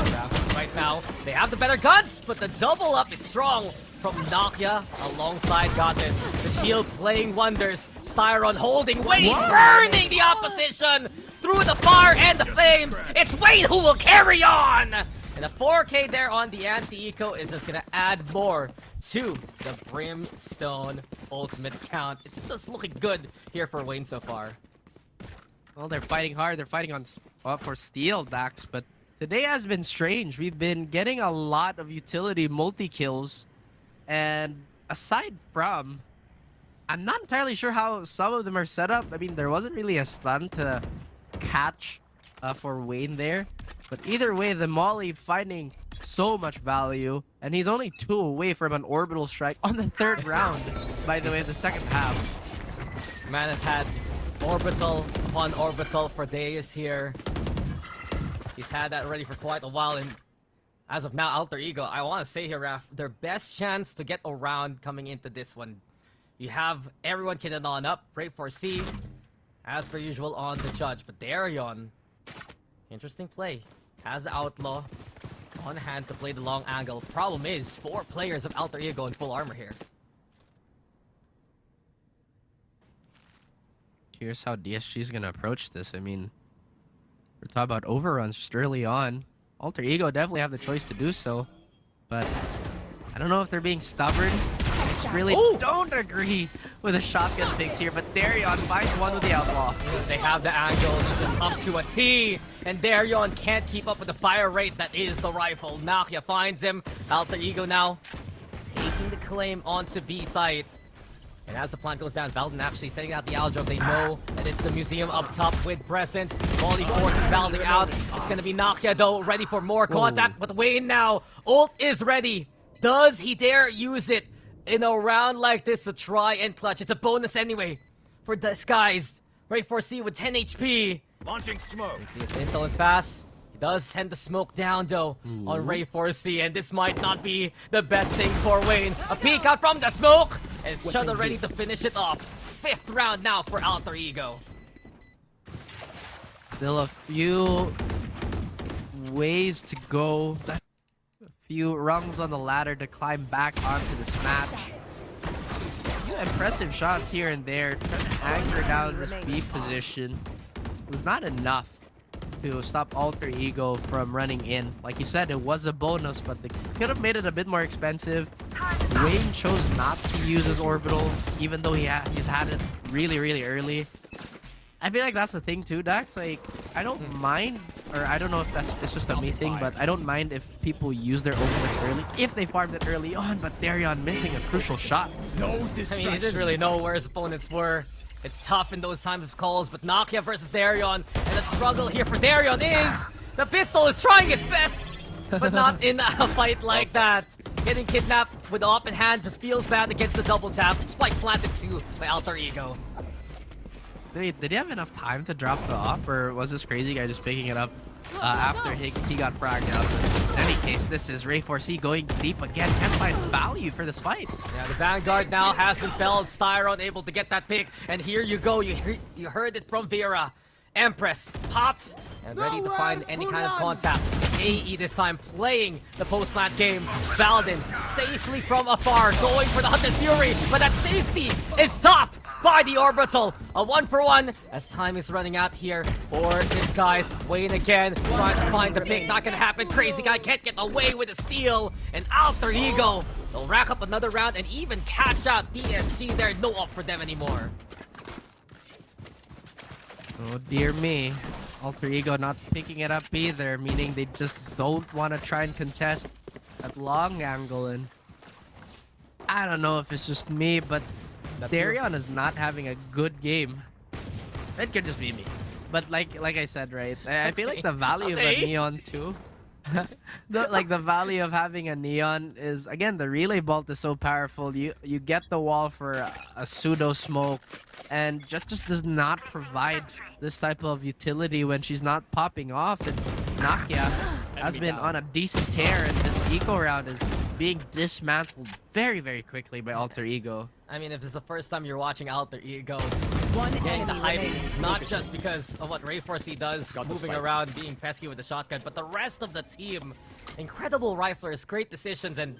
Right now, they have the better guns, but the double up is strong from Nakia alongside Gotten. The shield playing wonders. Styron holding Wayne, burning the opposition through the fire and the flames. It's Wayne who will carry on! And the 4K there on the anti-eco is just gonna add more to the Brimstone ultimate count. It's just looking good here for Wayne so far. Well, they're fighting hard. They're fighting for steal, Dax. But today has been strange. We've been getting a lot of utility multi-kills. And aside from, I'm not entirely sure how some of them are set up. I mean, there wasn't really a stun to catch for Wayne there. But either way, the Molly finding so much value. And he's only 2 away from an orbital strike on the 3rd round, by the way, the 2nd half. Man has had orbital upon orbital for days here. He's had that already for quite a while, and as of now, Alter Ego, I want to say here, Raf, their best chance to get around coming into this one. You have everyone kitted on up, Ray 4C, as per usual on the judge, but Darion, interesting play, has the Outlaw on hand to play the long angle. Problem is, 4 players of Alter Ego in full armor here. Here's how DSG is going to approach this. I mean, we're talking about overruns just early on. Alter Ego definitely have the choice to do so. But I don't know if they're being stubborn. I just really don't agree with the shotgun picks here. But Darion finds one with the Outlaw. They have the angle just up to a T. And Darion can't keep up with the fire rate that is the rifle. Nakia finds him. Alter Ego now taking the claim onto B site. And as the plant goes down, Valden actually setting out the Aldrum. They know that it's the museum up top with presence. Volley forces Valden out. It's gonna be Nakia though, ready for more contact with Wayne now. Ult is ready. Does he dare use it in a round like this to try and clutch? It's a bonus anyway for Disguised. Ray 4C with 10 HP. Launching smoke. See if intel and fast. He does send the smoke down though on Ray 4C, and this might not be the best thing for Wayne. A peek out from the smoke, and it's Shudder ready to finish it off. 5th round now for Alter Ego. Still a few ways to go. A few rungs on the ladder to climb back onto this match. A few impressive shots here and there. Trying to anchor down this B position. It was not enough to stop Alter Ego from running in. Like you said, it was a bonus, but they could have made it a bit more expensive. Wayne chose not to use his orbital, even though he's had it really, really early. I feel like that's the thing too, Dax. Like, I don't mind, or I don't know if it's just a me thing, but I don't mind if people use their ultimates early, if they farmed it early on, but Darion missing a crucial shot. No I distraction. mean, he didn't really know where his opponents were. It's tough in those times of calls, but Nakia versus Darion, and the struggle here for Darion is the pistol is trying its best, but not in a fight like that. Getting kidnapped with the op in hand just feels bad against the double tap. Spike's planted too by Alter Ego. Did he have enough time to drop the op, or was this crazy guy just picking it up after he got fragged out? But in any case, this is Ray 4C going deep again. Can't find value for this fight. Yeah, the Vanguard now has been felled. Styron able to get that pick, and here you go. You heard it from Vera. Empress pops and ready to find any kind of contact. It's AE this time playing the post-plant game. Valden safely from afar, going for the Hunted Fury, but that safety is stopped by the Orbital. A 1-for-1 as time is running out here for this guys. Wayne again, trying to find the pick. Not gonna happen. Crazy Guy can't get away with a steal. And Alter Ego, they'll rack up another round and even catch out DSG. There's no up for them anymore. Oh dear me. Alter Ego not picking it up either, meaning they just don't want to try and contest that long angle. And I don't know if it's just me, but Darion is not having a good game. It could just be me. But like I said, right? I feel like the value of a Neon too. the value of having a Neon is, again, the relay bolt is so powerful. You get the wall for a pseudo smoke, and just does not provide this type of utility when she's not popping off. And Nakia has been on a decent tear, and this eco round is being dismantled very, very quickly by Alter Ego. I mean, if this is the first time you're watching Alter Ego, One getting the enemy hype, remaining. not just because of what Ray 4C does, moving around, being pesky with the shotgun, but the rest of the team. Incredible riflers, great decisions, and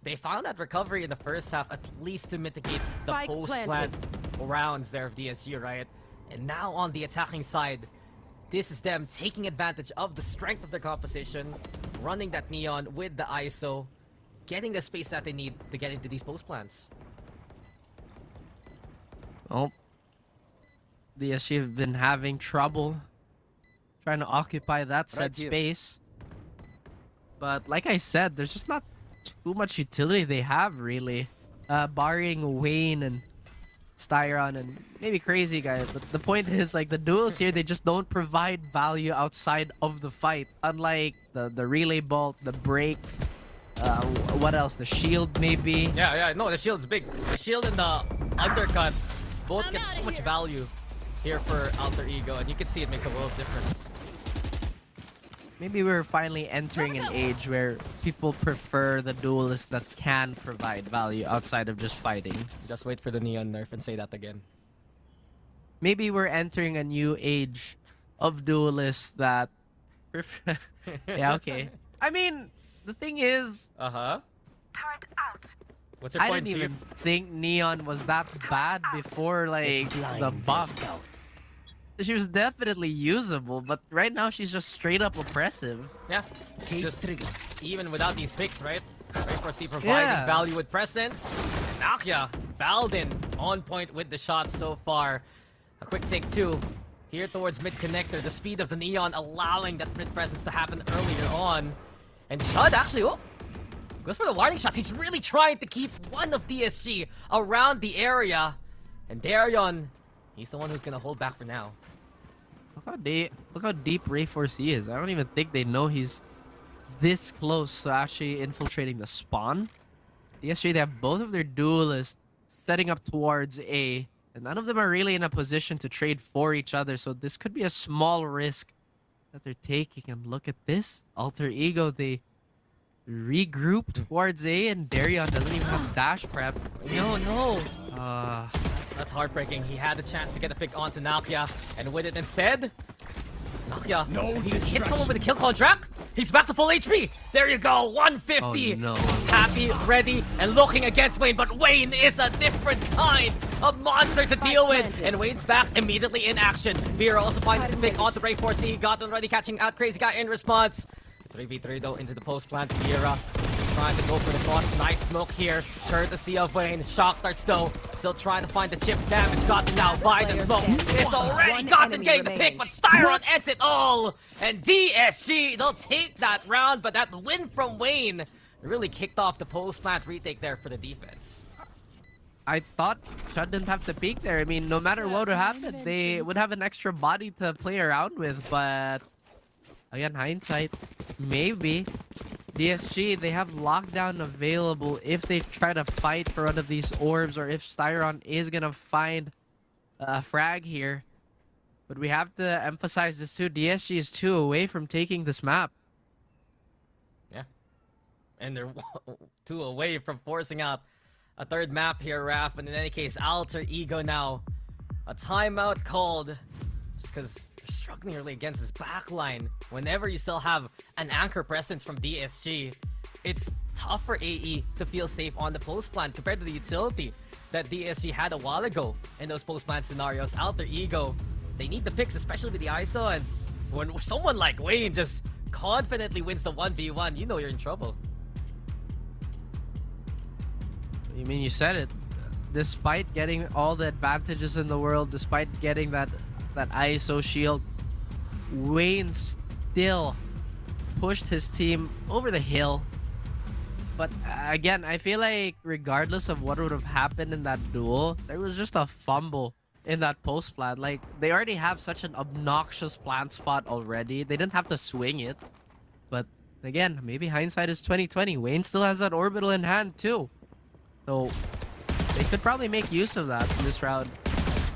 they found that recovery in the first half, at least to mitigate the Spike post-plant rounds there of DSG, right? And now on the attacking side, this is them taking advantage of the strength of their composition, running that Neon with the ISO, getting the space that they need to get into these post-plants. Oh, DSG have been having trouble trying to occupy that said space. But like I said, there's just not too much utility they have, really. Barring Wayne and Styron and maybe Crazy Guy. But the point is, like, the duels here, they just don't provide value outside of the fight. Unlike the relay bolt, the break, what else? The shield, maybe? Yeah, no, the shield's big. The shield and the undercut both get so much value here for Alter Ego, and you can see it makes a world of difference. Maybe we're finally entering an age where people prefer the duelist that can provide value outside of just fighting. Just wait for the Neon nerf and say that again. Maybe we're entering a new age of duelists that... Yeah, okay. I mean, the thing is... Uh-huh. Turret out. What's your I point, didn't Chief? even think Neon was that bad before, like, the buff. She was definitely usable, but right now she's just straight up oppressive. Yeah. Just even without these picks, right? Ray 4C providing value with presence. Nakia, Valden on point with the shots so far. A quick take two. Here towards mid-connector. The speed of the Neon allowing that mid-presence to happen earlier on. And Shud actually, goes for the warning shots. He's really trying to keep one of DSG around the area. And Darion, he's the one who's gonna hold back for now. Look how deep Ray 4C is. I don't even think they know he's this close to actually infiltrating the spawn. DSG, they have both of their duelists setting up towards A, and none of them are really in a position to trade for each other, so this could be a small risk that they're taking. And look at this. Alter Ego, they regroup towards A, and Darion doesn't even have dash prep. No. Uh, That's heartbreaking. He had the chance to get a pick onto Nakia, and with it instead, Nakia, he hit someone with a kill contract. He's back to full HP. There you go, 150. Oh, no. Happy, ready, and looking against Wayne, but Wayne is a different kind of monster to deal with. And Wayne's back immediately in action. Vera also finds the pick onto Ray 4C. Got already catching out Crazy Guy in response. 3v3 though into the post plant. Vera trying to go for the cross. Nice smoke here, courtesy of Wayne. Shock darts though, still trying to find the chip. Damage gotten now by the smoke. It's already gotten getting the pick, but Styron ends it all. And DSG, they'll take that round, but that win from Wayne really kicked off the post plant retake there for the defense. I thought Shud didn't have to peek there. I mean, no matter what would happen, they would have an extra body to play around with, but again, hindsight, maybe. DSG, they have lockdown available if they try to fight for one of these orbs, or if Styron is gonna find a frag here. But we have to emphasize this too. DSG is 2 away from taking this map. Yeah. And they're 2 away from forcing out a third map here, Raph. And in any case, Alter Ego now. A timeout called just because They're struggling really against this backline. Whenever you still have an anchor presence from DSG, it's tough for AE to feel safe on the post plant compared to the utility that DSG had a while ago in those post plant scenarios. Alter Ego, they need the picks, especially with the ISO, and when someone like Wayne just confidently wins the 1v1, you know you're in trouble. I mean, you said it. Despite getting all the advantages in the world, despite getting that ISO shield, Wayne still pushed his team over the hill. But again, I feel like regardless of what would have happened in that duel, there was just a fumble in that post plant. Like, they already have such an obnoxious plant spot already. They didn't have to swing it. But again, maybe hindsight is 2020. Wayne still has that orbital in hand too. So they could probably make use of that in this round.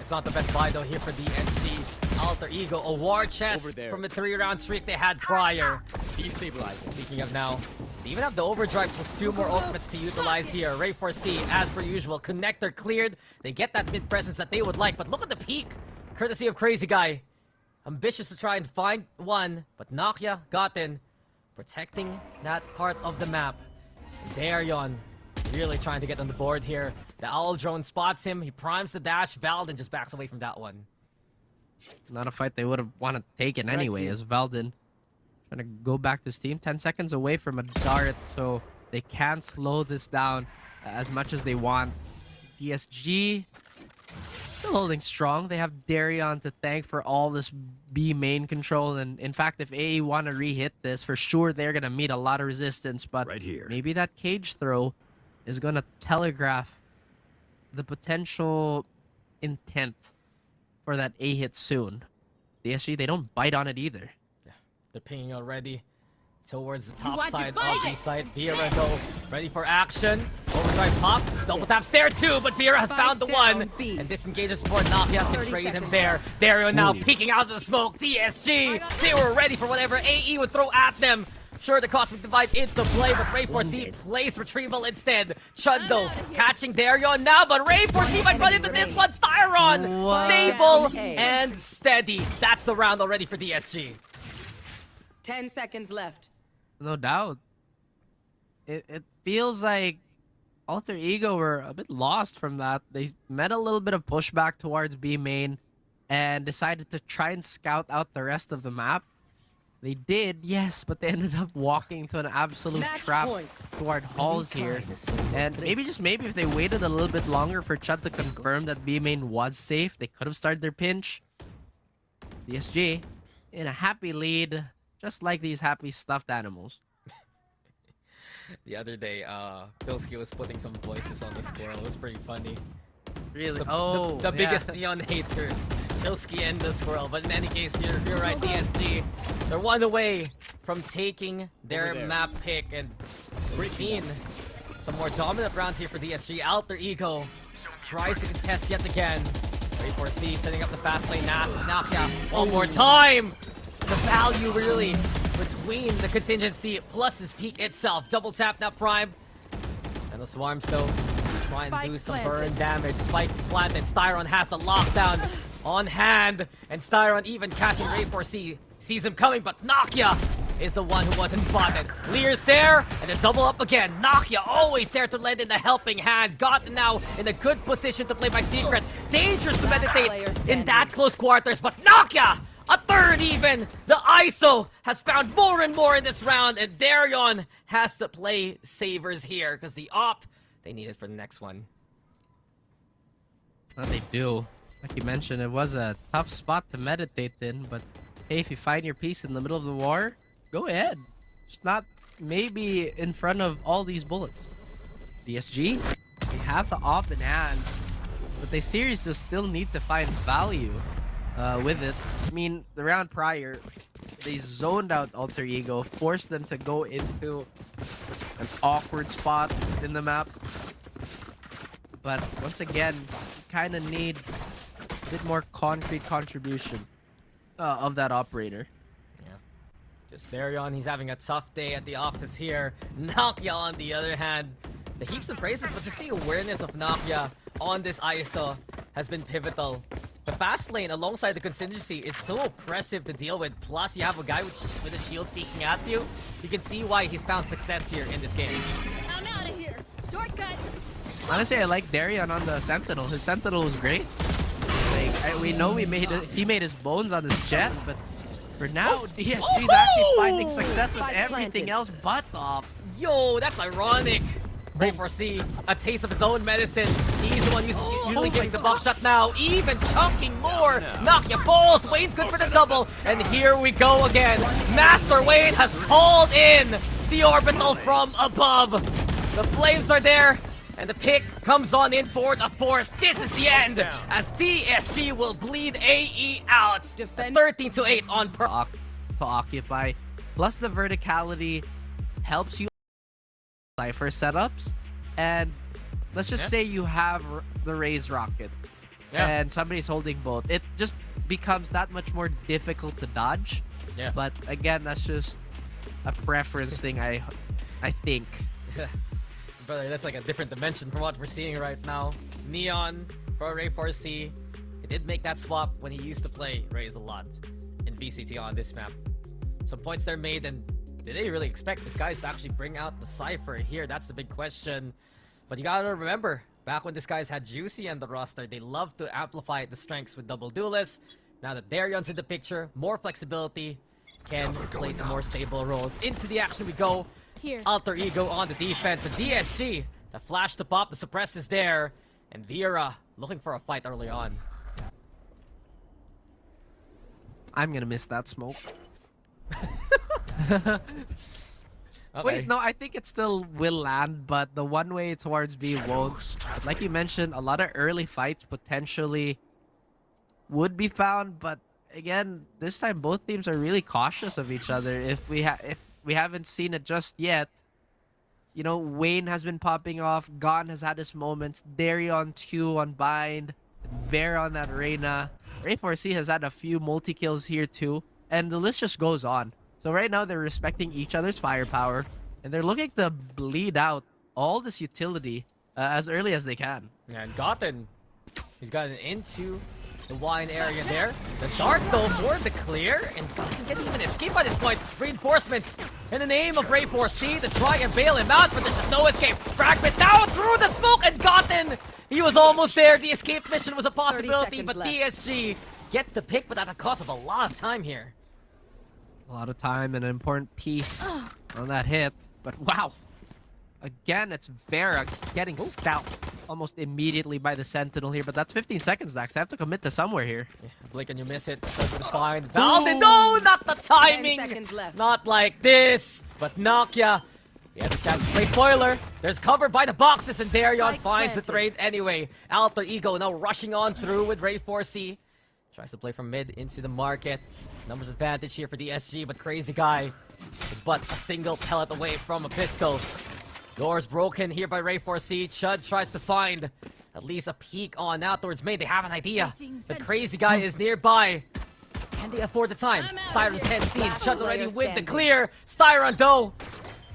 It's not the best buy though here for DSG. Alter Ego, a war chest from the 3-round streak they had prior. Destabilized. Speaking of now, they even have the overdrive plus 2 more ultimates to utilize here. Ray 4C, as per usual, connector cleared. They get that mid presence that they would like, but look at the peak, courtesy of Crazy Guy. Ambitious to try and find one, but Nokia got in, protecting that part of the map. Darion really trying to get on the board here. The Owl Drone spots him, he primes the dash, Valden just backs away from that one. Not a fight they would have wanted taken anyway, as Valden trying to go back to his team. 10 seconds away from a dart, so they can slow this down as much as they want. DSG still holding strong. They have Darion to thank for all this B main control, and in fact, if AE want to re-hit this, for sure they're gonna meet a lot of resistance, but right here, maybe that cage throw is gonna telegraph the potential intent for that A hit soon. DSG, they don't bite on it either. Yeah, they're pinging already towards the top side of the site. Vieira though, ready for action. Overdrive pop, double taps there too, but Vieira has found the one and disengages before Nokia can trade him there. Dario now peeking out of the smoke. DSG, they were ready for whatever AE would throw at them. Sure, the Cosmic Divide into play, but Ray 4C plays retrieval instead. Chundo catching Darion now, but Ray 4C might run into this one. Styron, stable and steady. That's the round already for DSG. 10 seconds left. No doubt. It feels like Alter Ego were a bit lost from that. They met a little bit of pushback towards B main and decided to try and scout out the rest of the map. They did, yes, but they ended up walking to an absolute trap toward Halls here. And maybe, just maybe, if they waited a little bit longer for Chud to confirm that B main was safe, they could have started their pinch. DSG in a happy lead, just like these happy stuffed animals. The other day, Pilsky was putting some voices on the squirrel. It was pretty funny. Really? The biggest Neon hater. Pilsky and the squirrel. But in any case, you're right, DSG. They're one away from taking their map pick. And we've seen some more dominant rounds here for DSG. Alter Ego tries to contest yet again. Ray 4C setting up the fast lane. Nokia one more time. The value really between the contingency plus his peak itself. Double tap now prime. And the swarms though try and do some burn damage. Spike planted. Styron has the lockdown on hand, and Styron even catching Ray 4C. Sees him coming, but Nokia is the one who wasn't spotted. Lear's there, and then double up again. Nokia always there to lend in the helping hand. Got now in a good position to play by Secret. Dangerous to meditate in that close quarters, but Nokia, a third even. The ISO has found more and more in this round, and Darion has to play savers here, because the op, they need it for the next one. Well, they do. Like you mentioned, it was a tough spot to meditate in, but hey, if you find your piece in the middle of the war, go ahead. Just not maybe in front of all these bullets. DSG, they have the off in hand, but they seriously still need to find value with it. I mean, the round prior, they zoned out Alter Ego, forced them to go into an awkward spot in the map. But once again, you kind of need a bit more concrete contribution of that operator. Yeah. Just Darion, he's having a tough day at the office here. Nokia, on the other hand, the heaps of praises, but just the awareness of Nokia on this ISO has been pivotal The fast lane alongside the contingency is so oppressive to deal with. Plus, you have a guy with a shield peeking at you. You can see why he's found success here in this game. I'm out of here. Shortcut. Honestly, I like Darion on the Sentinel. His Sentinel was great. Like, we know he made his bones on this jet, but for now, DSG's actually finding success with everything else but the... Yo, that's ironic. Ray4C, a taste of his own medicine. He's the one usually getting the buckshot now, even chunking more. Knock your balls. Wayne's good for the double. And here we go again. Master Wayne has called in the orbital from above. The flames are there. And the pick comes on in for the fourth. This is the end, as DSG will bleed AE out. 13-8 on per... To occupy. Plus the verticality helps you Cypher setups. And let's just say you have the Raze Rocket. And somebody's holding both. It just becomes that much more difficult to dodge. But again, that's just a preference thing, I think. Brother, that's like a different dimension from what we're seeing right now. Neon for Ray4C. He did make that swap when he used to play Raze a lot in VCT on this map. Some points there made, and did they really expect this guys to actually bring out the Cypher here? That's the big question. But you gotta remember, back when this guys had Juicy and the roster, they loved to amplify the strengths with double duelists. Now that Darion's in the picture, more flexibility, can play some more stable roles. Into the action we go. Here. Alter Ego on the defense, and DSG, the flash to pop, the suppress is there, and Vera looking for a fight early on. I'm gonna miss that smoke. Okay. Wait, no, I think it still will land, but the one way towards B won't. But like you mentioned, a lot of early fights potentially would be found, but again, this time both teams are really cautious of each other. If we haven't seen it just yet, you know, Wayne has been popping off, Gon has had his moments, Darion 2 on Bind, Vera on that Reyna. Ray4C has had a few multi-kills here too, and the list just goes on. So right now they're respecting each other's firepower, and they're looking to bleed out all this utility as early as they can. And Gotham, he's gotten into the wine area there. The dart though for the clear, and Gotham gets even escape by this point. Reinforcements in the name of Ray4C to try and bail him out, but there's just no escape. Fragment down through the smoke, and Gotham, he was almost there. The escape mission was a possibility, but left. DSG get the pick, but at the cost of a lot of time here. A lot of time and an important piece on that hit. But wow. Again, it's Vera getting scalped almost immediately by the Sentinel here. But that's 15 seconds, Dax. They have to commit to somewhere here. Yeah, blink and you miss it. Fine. Valde, no, not the timing. 10 seconds left. Not like this. But Nokia, he has a chance to play spoiler. There's cover by the boxes, and Darion finds the trade anyway. Alter Ego now rushing on through with Ray4C. Tries to play from mid into the market. Numbers advantage here for the SG, but Crazy Guy is but a single pellet away from a pistol. Doors broken here by Ray4C. Chud tries to find at least a peek on out towards main. They have an idea. The Crazy Guy is nearby. Can they afford the time? Styron's head seen. Chud already with the clear. Styron though,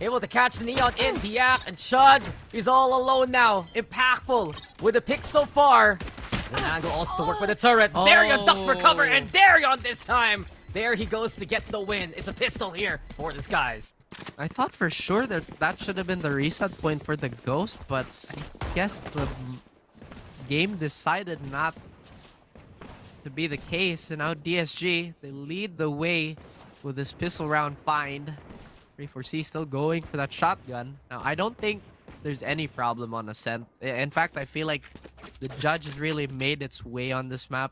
able to catch the Neon in the act, and Chud is all alone now. Impactful with the pick so far. There's an angle also to work with the turret. Darion ducks for cover, and Darion this time. There he goes to get the win. It's a pistol here for this guys. I thought for sure that should have been the reset point for the Ghost, but I guess the game decided not to be the case. And now DSG, they lead the way with this pistol round find. Ray4C still going for that shotgun. Now, I don't think there's any problem on Ascent. In fact, I feel like the judge has really made its way on this map.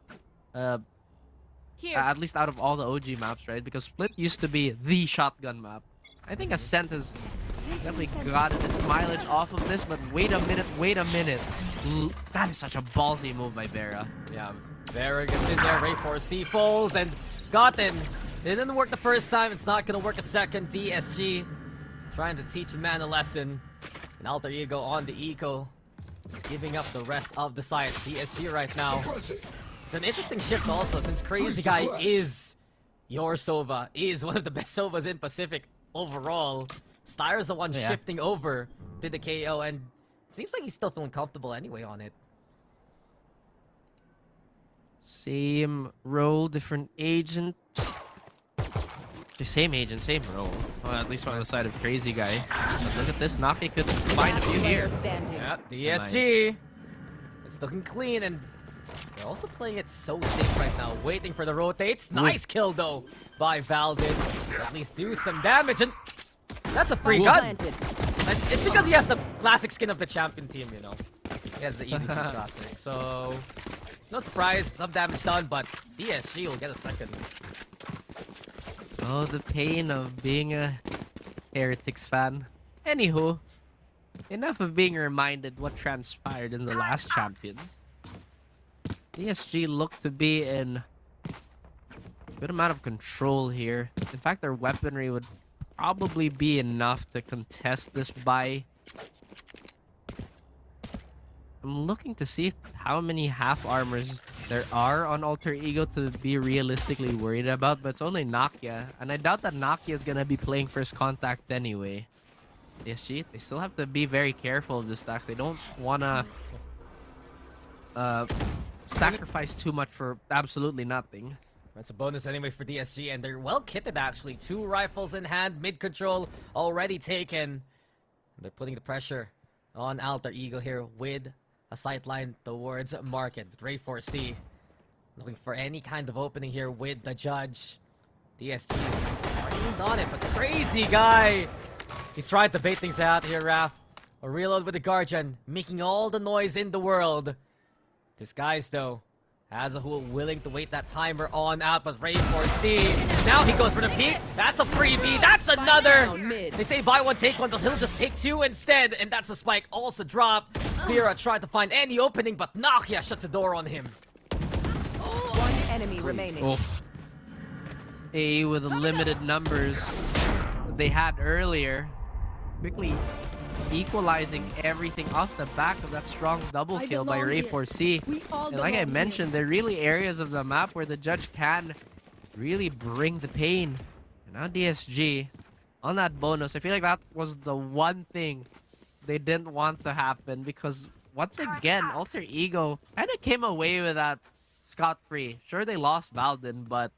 At least out of all the OG maps, right? Because Split used to be the shotgun map. I think Ascent has definitely gotten its mileage off of this, but wait a minute. That is such a ballsy move by Vera. Yeah, Vera gets in there, Ray4C falls, and Gotham. It didn't work the first time, it's not gonna work a second. DSG trying to teach a man a lesson. And Alter Ego on the eco, just giving up the rest of the site. DSG right now. It's an interesting shift also, since Crazy Guy is your Sova, is one of the best Sovas in Pacific overall. Styre's the one shifting over to the KO, and it seems like he's still feeling comfortable anyway on it. Same role, different agent. The same agent, same role. Well, at least on the side of Crazy Guy. But look at this. Naki could find a few here. Yeah, DSG. It's looking clean, and they're also playing it so safe right now. Waiting for the rotates. Nice kill, though, by Valdin. At least do some damage, and that's a free gun. And it's because he has the classic skin of the champion team, you know. He has the EVG classic, so no surprise, some damage done, but DSG will get a second. Oh, the pain of being a Heretics fan. Anywho, enough of being reminded what transpired in the last Champions. DSG looked to be in a good amount of control here. In fact, their weaponry would probably be enough to contest this buy. I'm looking to see how many half armors there are on Alter Ego to be realistically worried about, but it's only Nakia, and I doubt that Nakia is gonna be playing first contact anyway. DSG, they still have to be very careful of the stacks. They don't wanna sacrifice too much for absolutely nothing. That's a bonus anyway for DSG, and they're well kitted actually. 2 rifles in hand, mid control already taken. They're putting the pressure on Alter Ego here with a sight line towards market. Ray 4C looking for any kind of opening here with the judge. DSG is already on it, but Crazy Guy, he's trying to bait things out here, Raph. A reload with the Guardian, making all the noise in the world. Disguise though has a Who willing to wait that timer on out, but Ray 4C, now he goes for the peek. That's a freebie. That's another. They say buy one, take one, but he'll just take 2 instead, and that's a spike also dropped. Vera tried to find any opening, but Nakia shuts the door on him. One enemy remaining. Oh. A with the limited numbers that they had earlier, quickly equalizing everything off the back of that strong double kill by Ray 4C. And like I mentioned, there are really areas of the map where the judge can really bring the pain. And now DSG on that bonus, I feel like that was the one thing they didn't want to happen, because once again, Alter Ego kind of came away with that scot-free. Sure, they lost Valdin, but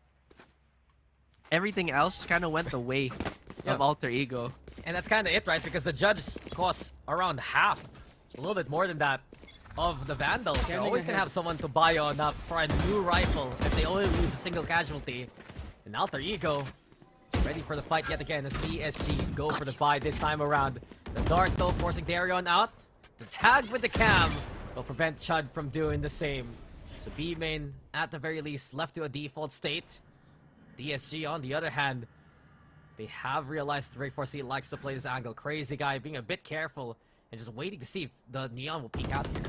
everything else just kind of went the way of Alter Ego. And that's kind of it, right? Because the judge costs around half, a little bit more than that, of the Vandals. They're always going to have someone to buy on up for a new rifle if they only lose a single casualty. And Alter Ego, ready for the fight yet again as DSG go for the buy this time around. The dart though forcing Darion out. The tag with the cam will prevent Chud from doing the same. So B main, at the very least, left to a default state. DSG on the other hand, they have realized Ray 4C likes to play this angle. Crazy Guy being a bit careful and just waiting to see if the Neon will peek out here.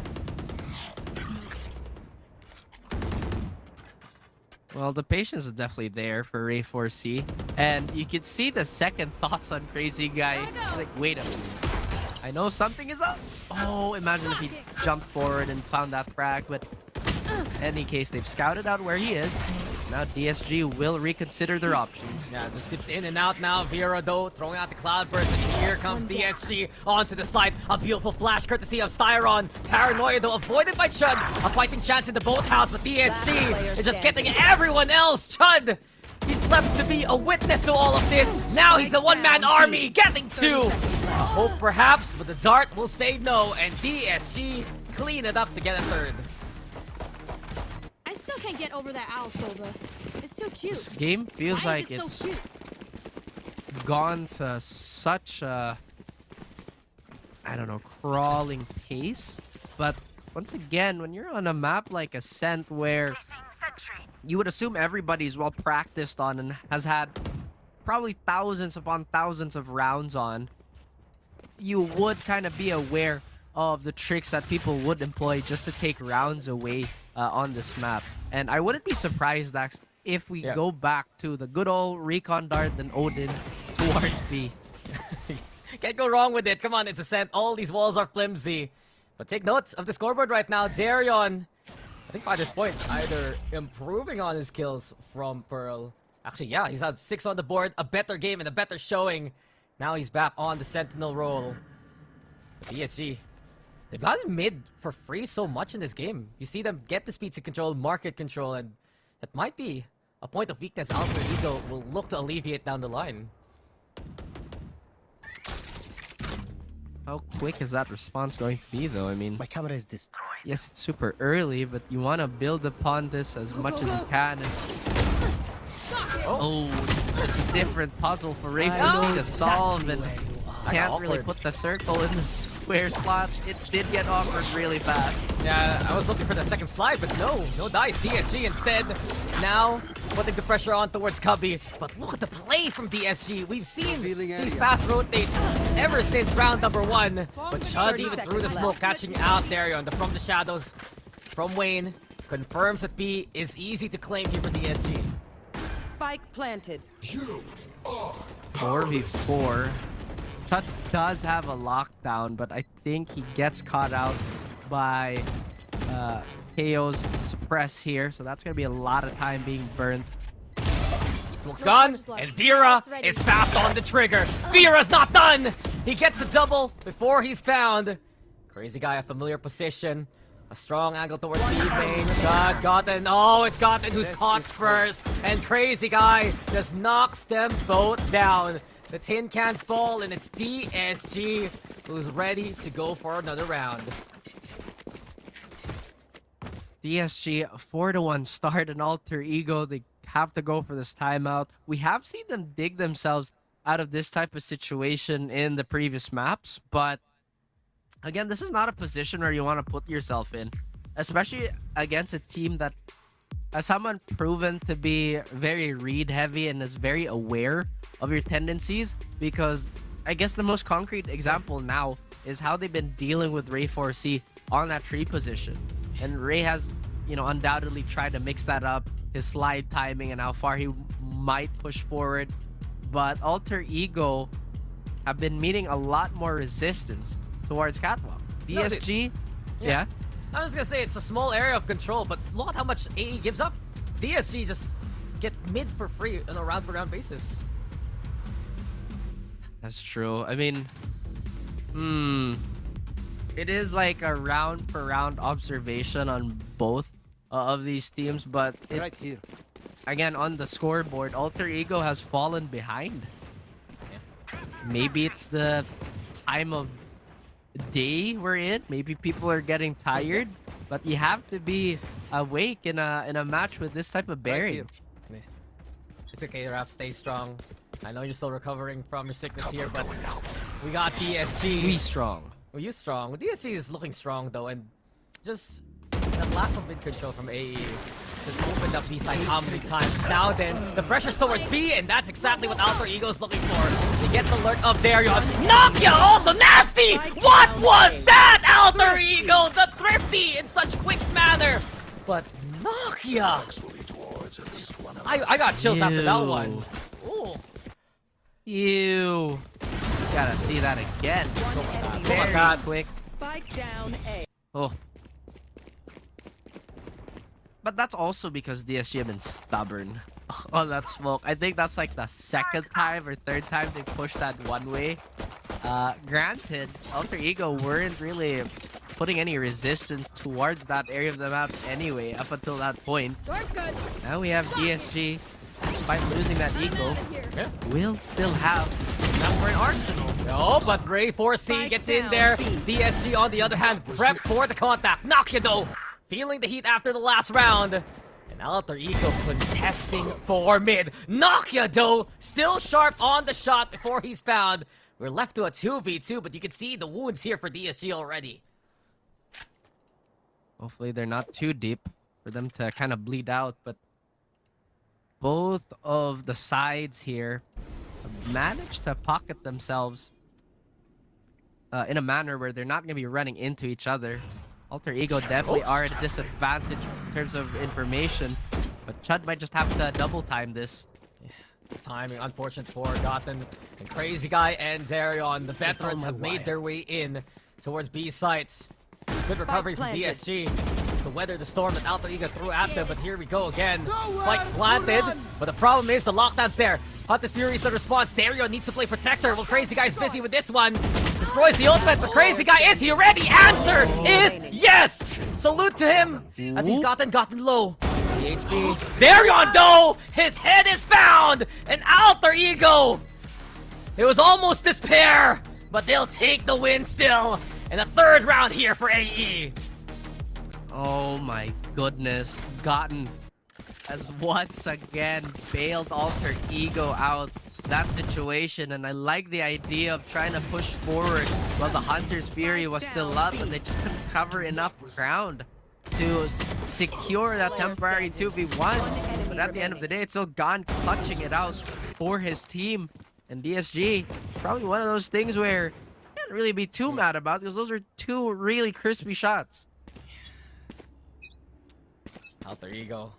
Well, the patience is definitely there for Ray 4C. And you can see the second thoughts on Crazy Guy. Like, wait a minute. I know something is up. Oh, imagine if he jumped forward and found that frag. But in any case, they've scouted out where he is. Now DSG will reconsider their options. Yeah, just dips in and out now. Vera, though, throwing out the cloud burst, and here comes DSG onto the side. A beautiful flash, courtesy of Styron. Paranoia, though, avoided by Chud. A fighting chance in the boathouse, but DSG is just getting everyone else. Chud, he's left to be a witness to all of this. Now he's a one-man army, getting 2. A hope, perhaps, but the dart will say no, and DSG clean it up to get a 3rd. Can't get over that owl, Silva. It's too cute. This game feels like it's so gone to such a, I don't know, crawling pace. But once again, when you're on a map like Ascent where you would assume everybody's well practiced on and has had probably thousands upon thousands of rounds on, you would kind of be aware of the tricks that people would employ just to take rounds away on this map. And I wouldn't be surprised, Dax, if we go back to the good old Recon Dart and Odin towards B. Can't go wrong with it. Come on, it's Ascent. All these walls are flimsy. But take notes of the scoreboard right now. Darion, I think by this point, either improving on his kills from Pearl. Actually, yeah, he's had 6 on the board. A better game and a better showing. Now he's back on the Sentinel role. DSG, They've gotten mid for free so much in this game. You see them get the speed to control, market control, and it might be a point of weakness Alter Ego will look to alleviate down the line. How quick is that response going to be, though? I mean, My camera is destroyed. yes, it's super early, but you want to build upon this as much as you can. And... Oh, it's a different puzzle for Ray4C to solve, and can't really put the circle in the square slot. It did get awkward really fast. Yeah, I was looking for the second slide, but no dice. DSG instead now putting the pressure on towards Cubby. But look at the play from DSG. We've seen these fast rotates ever since round number 1. But Chud even through the smoke, catching out Darion from the shadows from Wayne. Confirms that B is easy to claim here for DSG. Spike planted. 4v4. Chud does have a lockdown, but I think he gets caught out by KO's suppress here, so that's gonna be a lot of time being burned. Smoke's gone, and Vera is fast on the trigger. Vera's not done! He gets a double before he's found. Crazy guy, a familiar position. A strong angle towards B main. Gotten. Oh, it's Gotten who's caught first. And Crazy guy just knocks them both down. The tin cans fall, and it's DSG who's ready to go for another round. DSG, a 4-1 start, and Alter Ego, they have to go for this timeout. We have seen them dig themselves out of this type of situation in the previous maps, but again, this is not a position where you want to put yourself in, especially against a team that, as someone proven to be very read heavy and is very aware of your tendencies, because I guess the most concrete example now is how they've been dealing with Ray4C on that tree position. And Ray has, undoubtedly tried to mix that up, his slide timing and how far he might push forward. But Alter Ego have been meeting a lot more resistance towards Catwalk. DSG, yeah. I was gonna say it's a small area of control, but look at how much AE gives up. DSG just get mid for free on a round-for-round basis. That's true. I mean, it is like a round-per-round observation on both of these teams, but Right here. again, on the scoreboard, Alter Ego has fallen behind. Maybe it's the time of day we're in. Maybe people are getting tired, but you have to be awake in a match with this type of bearing. It's okay, Raph. Stay strong. I know you're still recovering from your sickness here, but we got DSG. We strong. Well, you strong. DSG is looking strong though, and just the lack of mid control from AE just opened up B side how many times. Now then, the pressure's towards B, and that's exactly what Alter Ego's looking for. To get the alert of Darion. Nokia also nasty! What was that, Alter Ego? The thrifty in such quick manner. But Nokia! I got chills after that one. Ooh. You gotta see that again. Very quick. Spike down A. Oh. But that's also because DSG have been stubborn on that smoke. I think that's like the second time or third time they pushed that one way. Granted, Alter Ego weren't really putting any resistance towards that area of the map anyway, up until that point. Now we have DSG, despite losing that Eagle, will still have enough for an arsenal. No, but Ray4C gets in there. DSG, on the other hand, prep for the contact. Nokia, though, feeling the heat after the last round. And Alter Ego contesting for mid. Nokia, though, still sharp on the shot before he's found. We're left to a 2v2, but you can see the wounds here for DSG already. Hopefully they're not too deep for them to kind of bleed out, but both of the sides here have managed to pocket themselves in a manner where they're not going to be running into each other. Alter Ego definitely are at a disadvantage in terms of information, but Chud might just have to double time this. Timing unfortunate for Gotham and Crazy Guy and Darion. The veterans have made their way in towards B sites. Good recovery from DSG to weather the storm that Alter Ego threw at them, but here we go again. Spike planted, but the problem is the lockdown's there. Hunter's Fury is the response. Darion needs to play Protector. Well, Crazy Guy's busy with this one. Destroys the ultimate. The crazy guy, is he ready? Answer is yes! Salute to him as he's gotten low. The HP. Darion though! His head is found! An alter ego! It was almost despair, but they'll take the win still. In the third round here for AE. Oh my goodness. Gotten has once again bailed Alter Ego out that situation, and I like the idea of trying to push forward while the Hunter's Fury was still up, but they just couldn't cover enough ground to secure that temporary 2v1. But at the end of the day, it's still gone clutching it out for his team. And DSG, probably one of those things where you can't really be too mad about, because those are two really crispy shots. Alter Ego.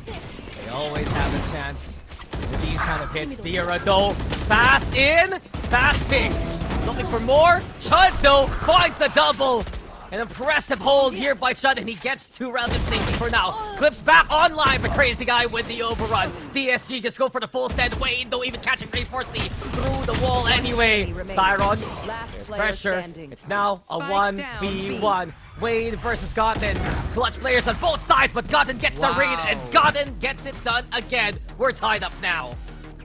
They always have a chance with these kind of hits. Vera though, fast in, fast pick. Looking for more. Chud though finds a double. An impressive hold here by Chud, and he gets 2 rounds of safety for now. Clips back online, but crazy guy with the overrun. DSG just go for the full stand. Wade though, even catching Ray4C through the wall anyway. Styron, there's pressure. It's now a 1v1. Wade versus Gotten. Clutch players on both sides, but Gotten gets the read, and Gotten gets it done again. We're tied up now.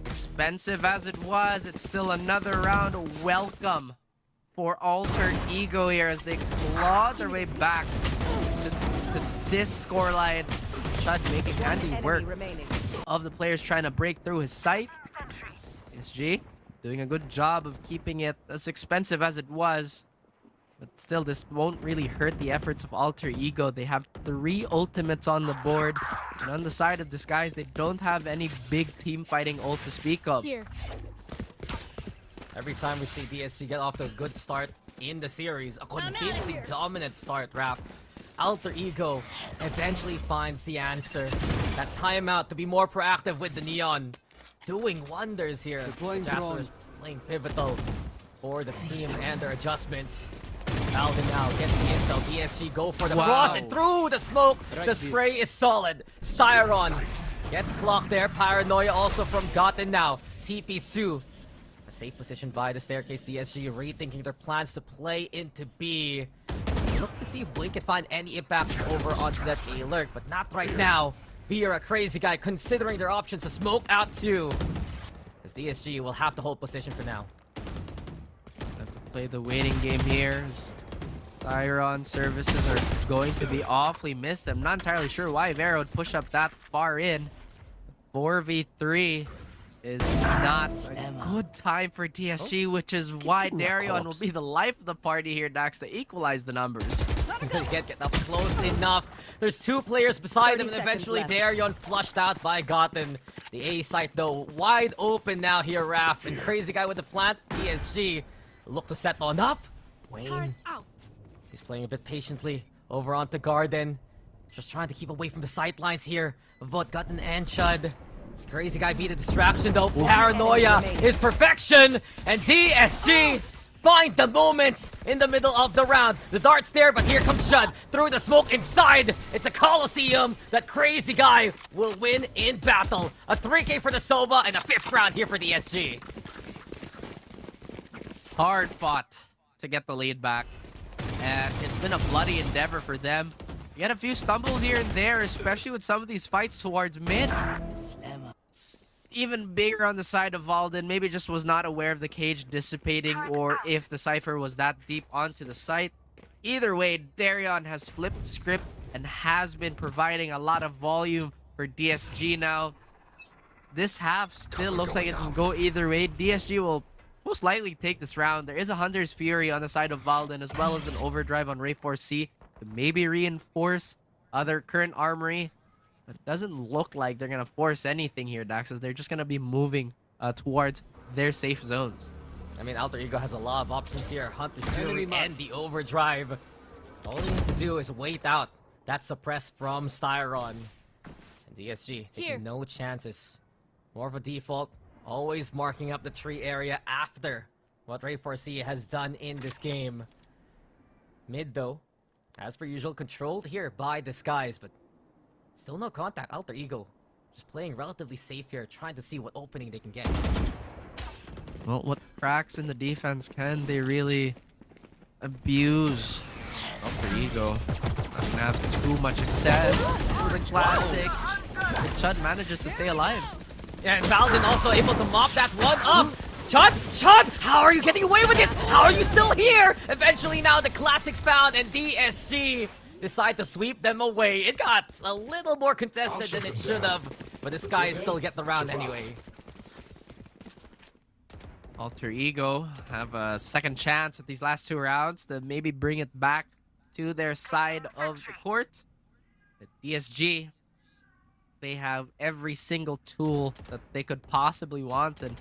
Expensive as it was, it's still another round. Welcome for Alter Ego here as they claw their way back to this scoreline. Chud making handy work of the players trying to break through his sight. DSG doing a good job of keeping it as expensive as it was. But still, this won't really hurt the efforts of Alter Ego. They have 3 ultimates on the board. And on the side of Disguise, they don't have any big team fighting ult to speak of. Here. Every time we see DSG get off to a good start in the series, a convincing dominant start, Raph, Alter Ego eventually finds the answer. That timeout to be more proactive with the Neon. Doing wonders here. Jasper is playing pivotal for the team and their adjustments. Alvin now gets the intel. DSG go for the cross and through the smoke. The spray is solid. Styron gets clocked there. Paranoia also from Gotten now. TP Su. A safe position by the staircase. DSG rethinking their plans to play into B. Look to see if we can find any impact over onto that A lurk, but not right now. Vera, crazy guy, considering their options to smoke out too. As DSG will have to hold position for now. Have to play the waiting game here. Tyron services are going to be awfully missed. I'm not entirely sure why Vera would push up that far in. 4v3 is not a good time for DSG, which is why Darion will be the life of the party here, Dax, to equalize the numbers. Couldn't get up close enough. There's 2 players beside him, and eventually Darion flushed out by Gotten. The A site, though, wide open now here, Raph. And crazy guy with the plant, DSG, look to set on up. Wayne, he's playing a bit patiently over onto Garden. Just trying to keep away from the sightlines here of both Gotten and Chud. Crazy guy beat a distraction though. Paranoia is perfection, and DSG find the moment in the middle of the round. The dart's there, but here comes Chud through the smoke inside. It's a Coliseum. That crazy guy will win in battle. A 3K for the Sova and a 5th round here for DSG. Hard fought to get the lead back, and it's been a bloody endeavor for them. You had a few stumbles here and there, especially with some of these fights towards mid. Even bigger on the side of Valden, maybe just was not aware of the cage dissipating or if the Cypher was that deep onto the site. Either way, Darion has flipped script and has been providing a lot of volume for DSG now. This half still looks like it can go either way. DSG will most likely take this round. There is a Hunter's Fury on the side of Valden, as well as an overdrive on Ray4C to maybe reinforce other current armory. But it doesn't look like they're going to force anything here, Dax, as they're just going to be moving towards their safe zones. I mean, Alter Ego has a lot of options here. Hunter's Fury and the overdrive. All you need to do is wait out that suppress from Styron. And DSG taking no chances. More of a default. Always marking up the tree area after what Ray4C has done in this game. Mid, though, as per usual, controlled here by Disguise, but still no contact. Alter Ego just playing relatively safe here, trying to see what opening they can get. Well, what cracks in the defense can they really abuse? Alter Ego not gonna have too much success with the classic. But Chud manages to stay alive. Yeah, and Valden also able to mop that one up. Chud! How are you getting away with this? How are you still here? Eventually now the classics found and DSG decide to sweep them away. It got a little more contested than it should have, but this guy still get the round anyway. Alter Ego have a second chance at these last 2 rounds to maybe bring it back to their side of the court. But DSG, they have every single tool that they could possibly want, and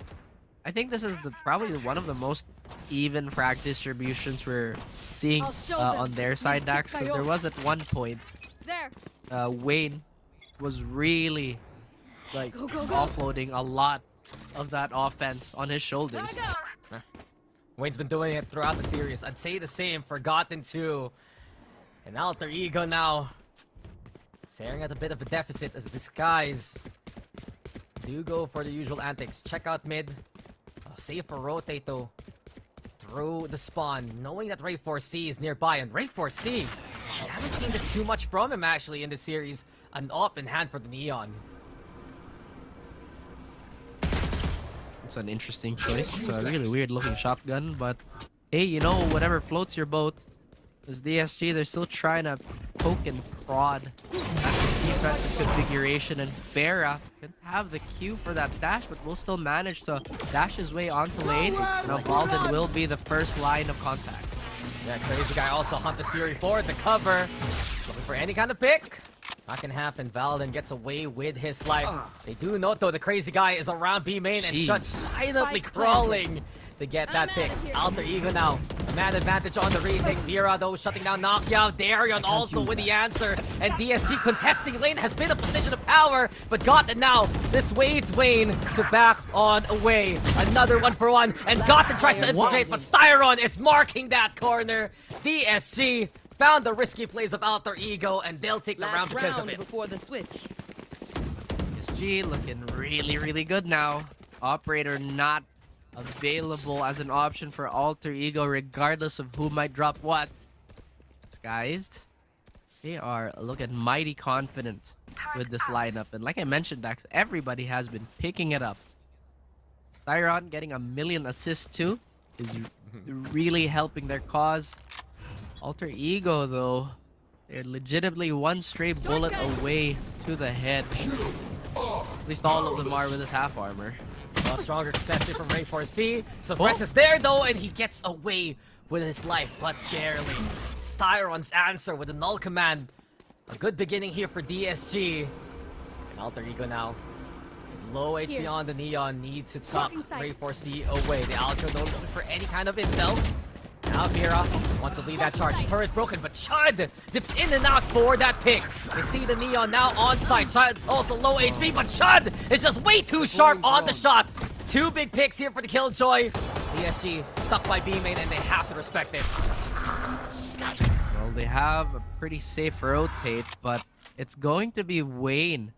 I think this is probably one of the most even frag distributions we're seeing on their side, Dax, because there was at one point Wayne was really like offloading a lot of that offense on his shoulders. Wayne's been doing it throughout the series. I'd say the same. Forgotten too. And Alter Ego now staring at a bit of a deficit as this guys do go for the usual antics. Check out mid. Safe for rotate though. Through the spawn, knowing that Ray 4C is nearby. And Ray 4C, I haven't seen this too much from him actually in this series. An op in hand for the Neon. It's an interesting choice. It's a really weird looking shotgun, but hey, you know, whatever floats your boat. As DSG, they're still trying to poke and prod at this defensive configuration, and Farah can have the Q for that dash, but will still manage to dash his way onto lane. Now Valden will be the first line of contact. Yeah, crazy guy also hunt this Fury forward the cover. Looking for any kind of pick. Not gonna happen. Valden gets away with his life. They do note though the crazy guy is around B main and Shut silently crawling to get that pick. Alter Ego now. Man advantage on the retake. Mira though shutting down Knockout. Darion also with the answer. And DSG contesting lane has been a position of power, but Gotten now. This wades Wayne to back on away. Another 1-for-1. And Gotten tries to infiltrate, but Styron is marking that corner. DSG found the risky plays of Alter Ego, and they'll take the round because of it. Before the switch. DSG looking really good now. Operator not available as an option for Alter Ego, regardless of who might drop what. Disguised, they are looking mighty confident with this lineup, and like I mentioned, Dax, everybody has been picking it up. Styron getting 1,000,000 assists too is really helping their cause. Alter Ego though, they're legitimately one stray bullet away to the head. At least all of them are with his half armor. A stronger contestant from Ray 4C. So Press is there though, and he gets away with his life, but barely. Styron's answer with a null command. A good beginning here for DSG. And Alter Ego now. Low HP on the Neon, need to tuck Ray 4C away. The Alter no looking for any kind of intel. Now Mira wants to lead that charge. Turret broken, but Chud dips in and out for that pick. We see the Neon now on site. Chud also low HP, but Chud is just way too sharp on the shot. 2 big picks here for the Killjoy. DSG stuck by B main, and they have to respect it. Well, they have a pretty safe rotate, but it's going to be Wayne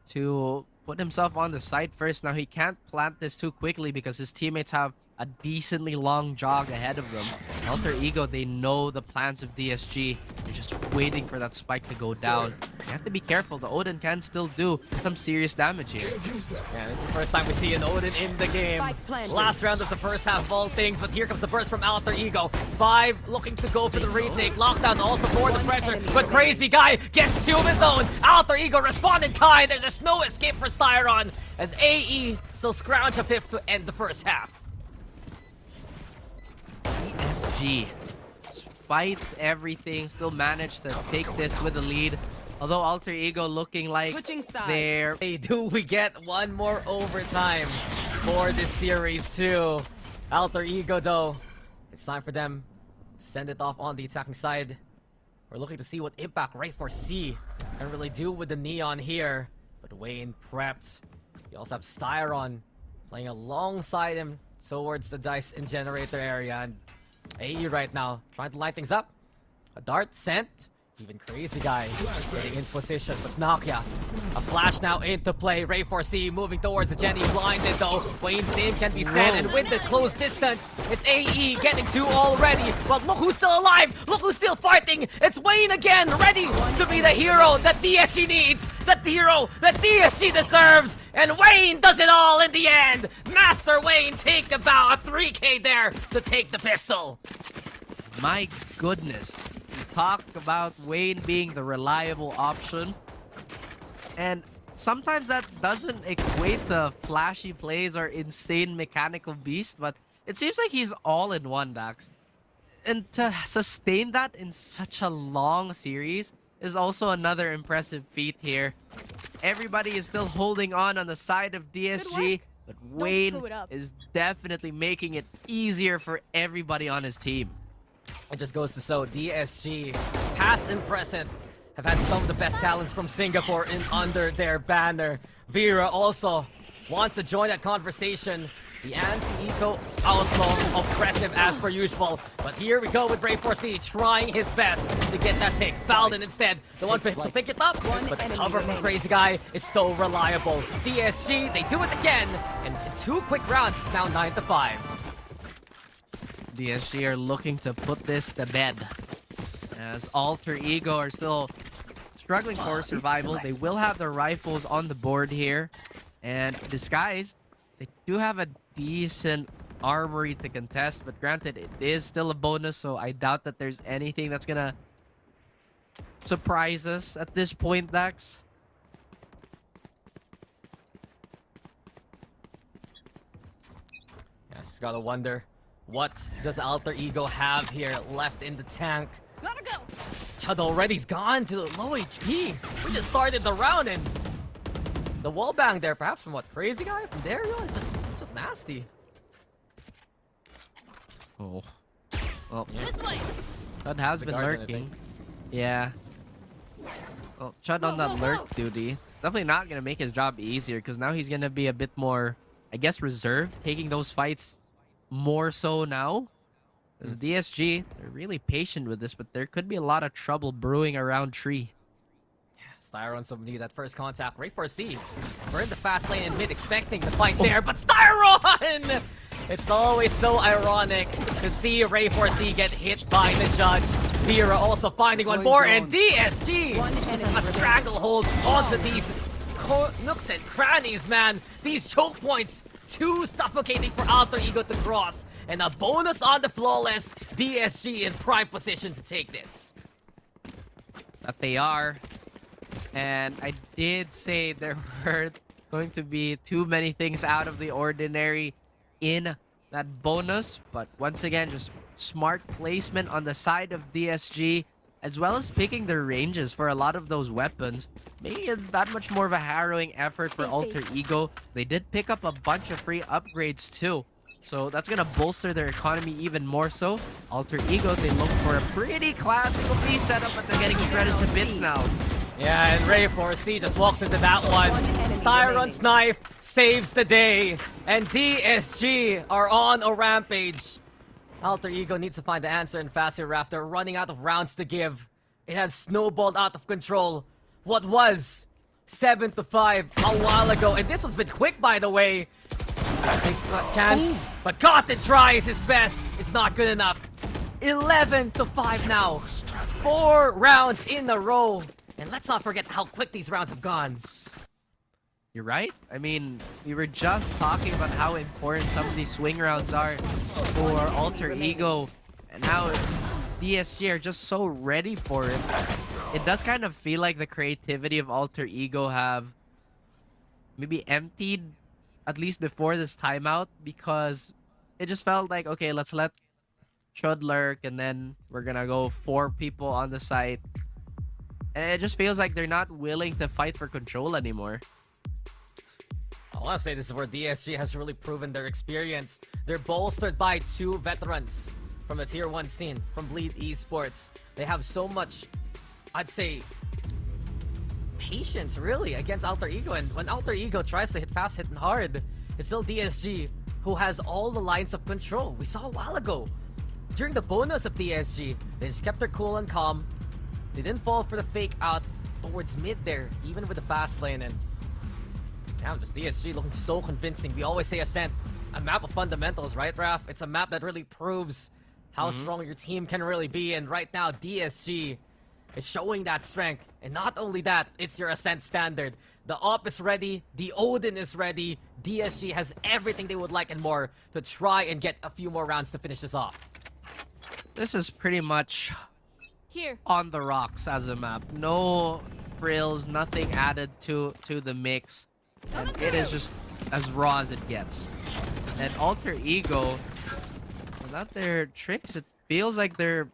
to put himself on the side first. Now he can't plant this too quickly because his teammates have a decently long jog ahead of them. Alter Ego, they know the plans of DSG. They're just waiting for that spike to go down. You have to be careful. The Odin can still do some serious damage here. Yeah, this is the first time we see an Odin in the game. Last round of the first half of all things, but here comes the burst from Alter Ego. 5 looking to go for the retake. Lockdown also for the pressure, but crazy guy gets 2 of his own. Alter Ego responded kind. There's no escape for Styron as AE still scrounge a 5th to end the first half. DSG, despite everything, still managed to take this with the lead. Although Alter Ego looking like they're... Hey, do we get one more overtime for this series too? Alter Ego though, it's time for them to send it off on the attacking side. We're looking to see what impact Ray 4C can really do with the Neon here. But Wayne prepped. You also have Styron playing alongside him towards the dice and generator area, and AE right now trying to light things up. A dart sent. Even Crazy Guy getting in position, but Nakia, a flash now into play. Ray 4C moving towards the Jenny, blinded though. Wayne's aim can be set, and with the close distance, it's AE getting 2 already. But look who's still alive! Look who's still fighting! It's Wayne again, ready to be the hero that DSG needs, the hero that DSG deserves, and Wayne does it all in the end! Master Wayne take about a 3K there to take the pistol. My goodness. We talk about Wayne being the reliable option. And sometimes that doesn't equate to flashy plays or insane mechanical beast, but it seems like he's all in one, Dax. And to sustain that in such a long series is also another impressive feat here. Everybody is still holding on the side of DSG, but Wayne is definitely making it easier for everybody on his team. It just goes to show DSG, past and present, have had some of the best talents from Singapore in under their banner. Vera also wants to join that conversation. The anti-eco outlaw, oppressive as per usual. But here we go with Brave 4C trying his best to get that pick. Falden instead, the one to pick it up. But the cover from Crazy Guy is so reliable. DSG, they do it again. And in 2 quick rounds, it's now 9-5. DSG are looking to put this to bed. As Alter Ego are still struggling for survival. They will have their rifles on the board here. And Disguised, they do have a decent armory to contest. But granted, it is still a bonus, so I doubt that there's anything that's gonna surprise us at this point, Dax. Yeah, just gotta wonder, what does Alter Ego have here left in the tank? Gotta go. Chud already's gone to low HP. We just started the round and the wall bang there, perhaps from what, Crazy Guy? From there, yo, it's just nasty. Oh. Well, This way. Chud has The been garden, I lurking. think. Yeah. Well, Chud on that lurk duty. It's definitely not going to make his job easier because now he's going to be a bit more, I guess, reserved, taking those fights more so now. Because DSG, they're really patient with this, but there could be a lot of trouble brewing around tree. Styron somebody that first contact. Ray 4C. We're in the fast lane in mid, expecting the fight there, but Styron! It's always so ironic to see Ray 4C get hit by the judge. Vera also finding one more, and DSG a stranglehold onto these nooks and crannies, man. These choke points, too suffocating for Alter Ego to cross. And a bonus on the flawless. DSG in prime position to take this. That they are. And I did say there were going to be too many things out of the ordinary in that bonus. But once again, just smart placement on the side of DSG, as well as picking their ranges for a lot of those weapons, making it that much more of a harrowing effort for Alter Ego. They did pick up a bunch of free upgrades too. So that's going to bolster their economy even more so. Alter Ego, they look for a pretty classical B setup, but they're getting shredded to bits now. Yeah, and Ray 4C just walks into that one. Styron's knife saves the day. And DSG are on a rampage. Alter Ego needs to find the answer in faster after running out of rounds to give. It has snowballed out of control. What was 7-5 a while ago. And this was a bit quick, by the way. Chance, but Gotham tries his best. It's not good enough. 11-5 now. 4 rounds in a row. And let's not forget how quick these rounds have gone. You're right. I mean, we were just talking about how important some of these swing rounds are for Alter Ego. And how DSG are just so ready for it. It does kind of feel like the creativity of Alter Ego have maybe emptied at least before this timeout, because it just felt like, okay, let's let Chud lurk and then we're gonna go 4 people on the site. And it just feels like they're not willing to fight for control anymore. I want to say this is where DSG has really proven their experience. They're bolstered by 2 veterans from the Tier 1 scene, from Bleed Esports. They have so much, I'd say, patience, really, against Alter Ego. And when Alter Ego tries to hit fast, hitting hard, it's still DSG who has all the lines of control. We saw a while ago, during the bonus of DSG, they just kept their cool and calm. They didn't fall for the fake out towards mid there, even with the fast lane. And damn, just DSG looking so convincing. We always say Ascent, a map of fundamentals, right, Raph? It's a map that really proves how strong your team can really be. And right now, DSG is showing that strength. And not only that, it's your Ascent standard. The AWP is ready, the Odin is ready. DSG has everything they would like and more to try and get a few more rounds to finish this off. This is pretty much Here. on the rocks as a map. No frills, nothing added to the mix. And it is just as raw as it gets. And Alter Ego, without their tricks, it feels like they're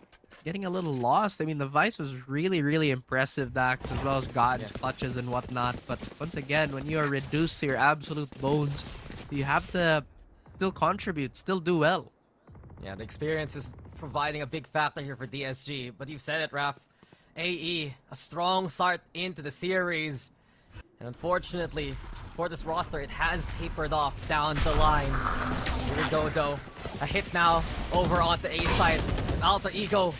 getting a little lost. I mean, the Vice was really, really impressive, Dax, as well as God's clutches and whatnot. But once again, when you are reduced to your absolute bones, you have to still contribute, still do well. Yeah, the experience is providing a big factor here for DSG. But you've said it, Raph. AE, a strong start into the series. And unfortunately, for this roster, it has tapered off down the line. Here we go, though. A hit now over on the A side. And Alter Ego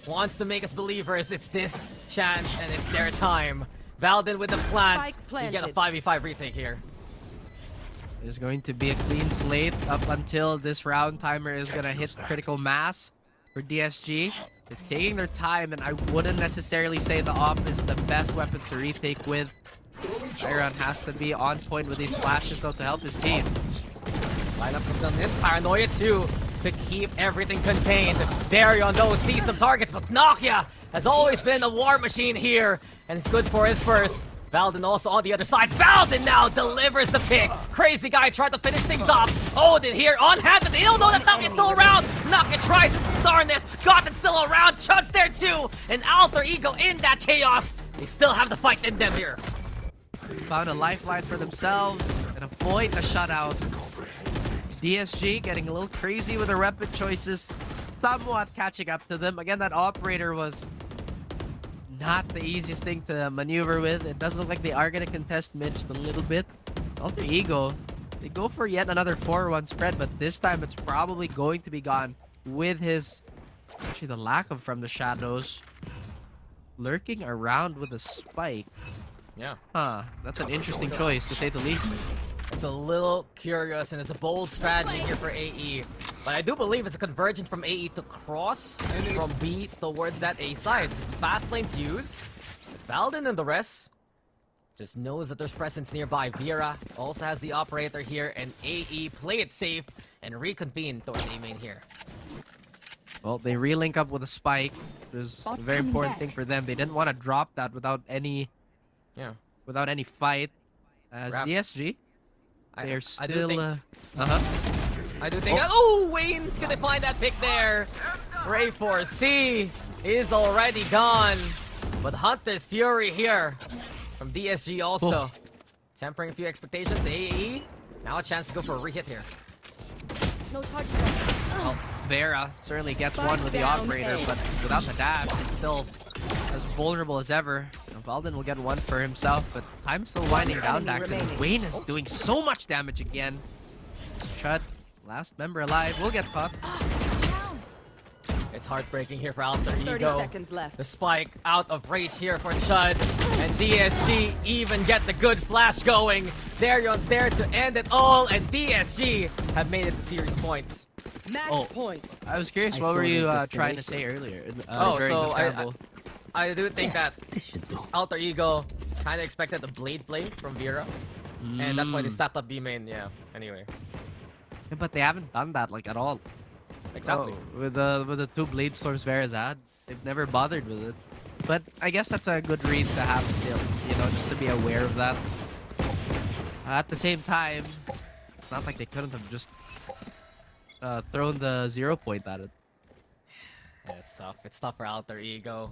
wants to make us believers. It's this chance, and it's their time. Valdin with the plant. Spike You get a planted. 5v5 retake here. There's going to be a clean slate up until this round timer is going to hit critical mass for DSG. They're taking their time, and I wouldn't necessarily say the AWP is the best weapon to retake with. Iron has to be on point with these flashes, though, to help his team. Lineup comes on in. Paranoia too, to keep everything contained. Darion, though, sees some targets, but Nokia has always been a war machine here, and it's good for his first. Valdin also on the other side. Valdin now delivers the pick. Crazy guy tried to finish things off. Odin here on hand, but they don't know that Nokia's still around. Nokia tries to darn this. Gothen's still around. Chud's there too. And Alter Ego in that chaos. They still have the fight in them here. Found a lifeline for themselves and avoid a shutout. DSG getting a little crazy with their weapon choices, somewhat catching up to them. Again, that operator was not the easiest thing to maneuver with. It does look like they are going to contest mid just a little bit. Alter Ego, they go for yet another 4-1 spread, but this time it's probably going to be gone with his... Actually, the lack of from the shadows. Lurking around with a spike. Yeah. Huh, that's an interesting choice, to say the least. It's a little curious, and it's a bold strategy here for AE. But I do believe it's a convergence from AE to cross from B towards that A side. Fast lanes used. Valdin and the rest just knows that there's presence nearby. Vera also has the operator here, and AE play it safe and reconvene towards A main here. Well, they relink up with a spike. It was a very important thing for them. They didn't want to drop that without any fight. As Rap. DSG, they're I do still... think, I I do think... Oh, Wayne's gonna find that pick there. Ray 4C is already gone. But Hunter's Fury here from DSG also. Tempering a few expectations. AE, now a chance to go for a re-hit here. No charges. Well, Vera certainly gets one with the operator, but without the dash, he's still as vulnerable as ever. Valdin will get one for himself, but time's still winding down, Dax, and Wayne is doing so much damage again. Chud, last member alive, will get caught. It's heartbreaking here for Alter 30 Ego. seconds left. The spike out of reach here for Chud. And DSG even get the good flash going. Darion's there to end it all, and DSG have made it to series points. Match point. I was curious, what were you trying to say earlier during so the scramble? I do think that Alter Ego kind of expected a blade play from Vera. And that's why they stacked up B main, yeah. Anyway. Yeah, but they haven't done that, like, at all. Exactly. Oh, with the 2 blade storms Vera's had, they've never bothered with it. But I guess that's a good read to have still, you know, just to be aware of that. At the same time, it's not like they couldn't have just thrown the 0 point at it. Yeah, it's tough. It's tough for Alter Ego.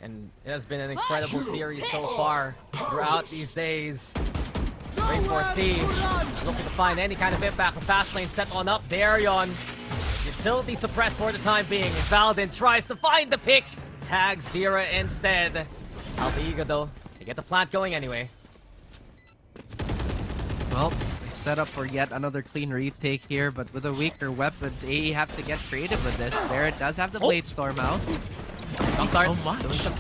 And it has been an incredible series so far throughout these days. Ray 4C looking to find any kind of impact. The fast lane set on up. Darion. Utility suppressed for the time being. Valdin tries to find the pick. Tags Vera instead. Alter Ego, though, they get the plant going anyway. Well, they set up for yet another clean retake here, but with the weaker weapons, AE have to get creative with this. Barrett does have the Blade Storm out. Jump start. so much. Doing some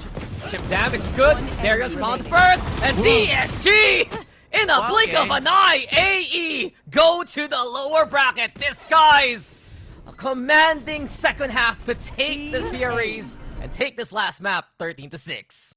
chip damage. Good. There goes Mount first. And DSG! In a blink of an eye, AE go to the lower bracket. This guy's a commanding second half to take the series and take this last map 13-6.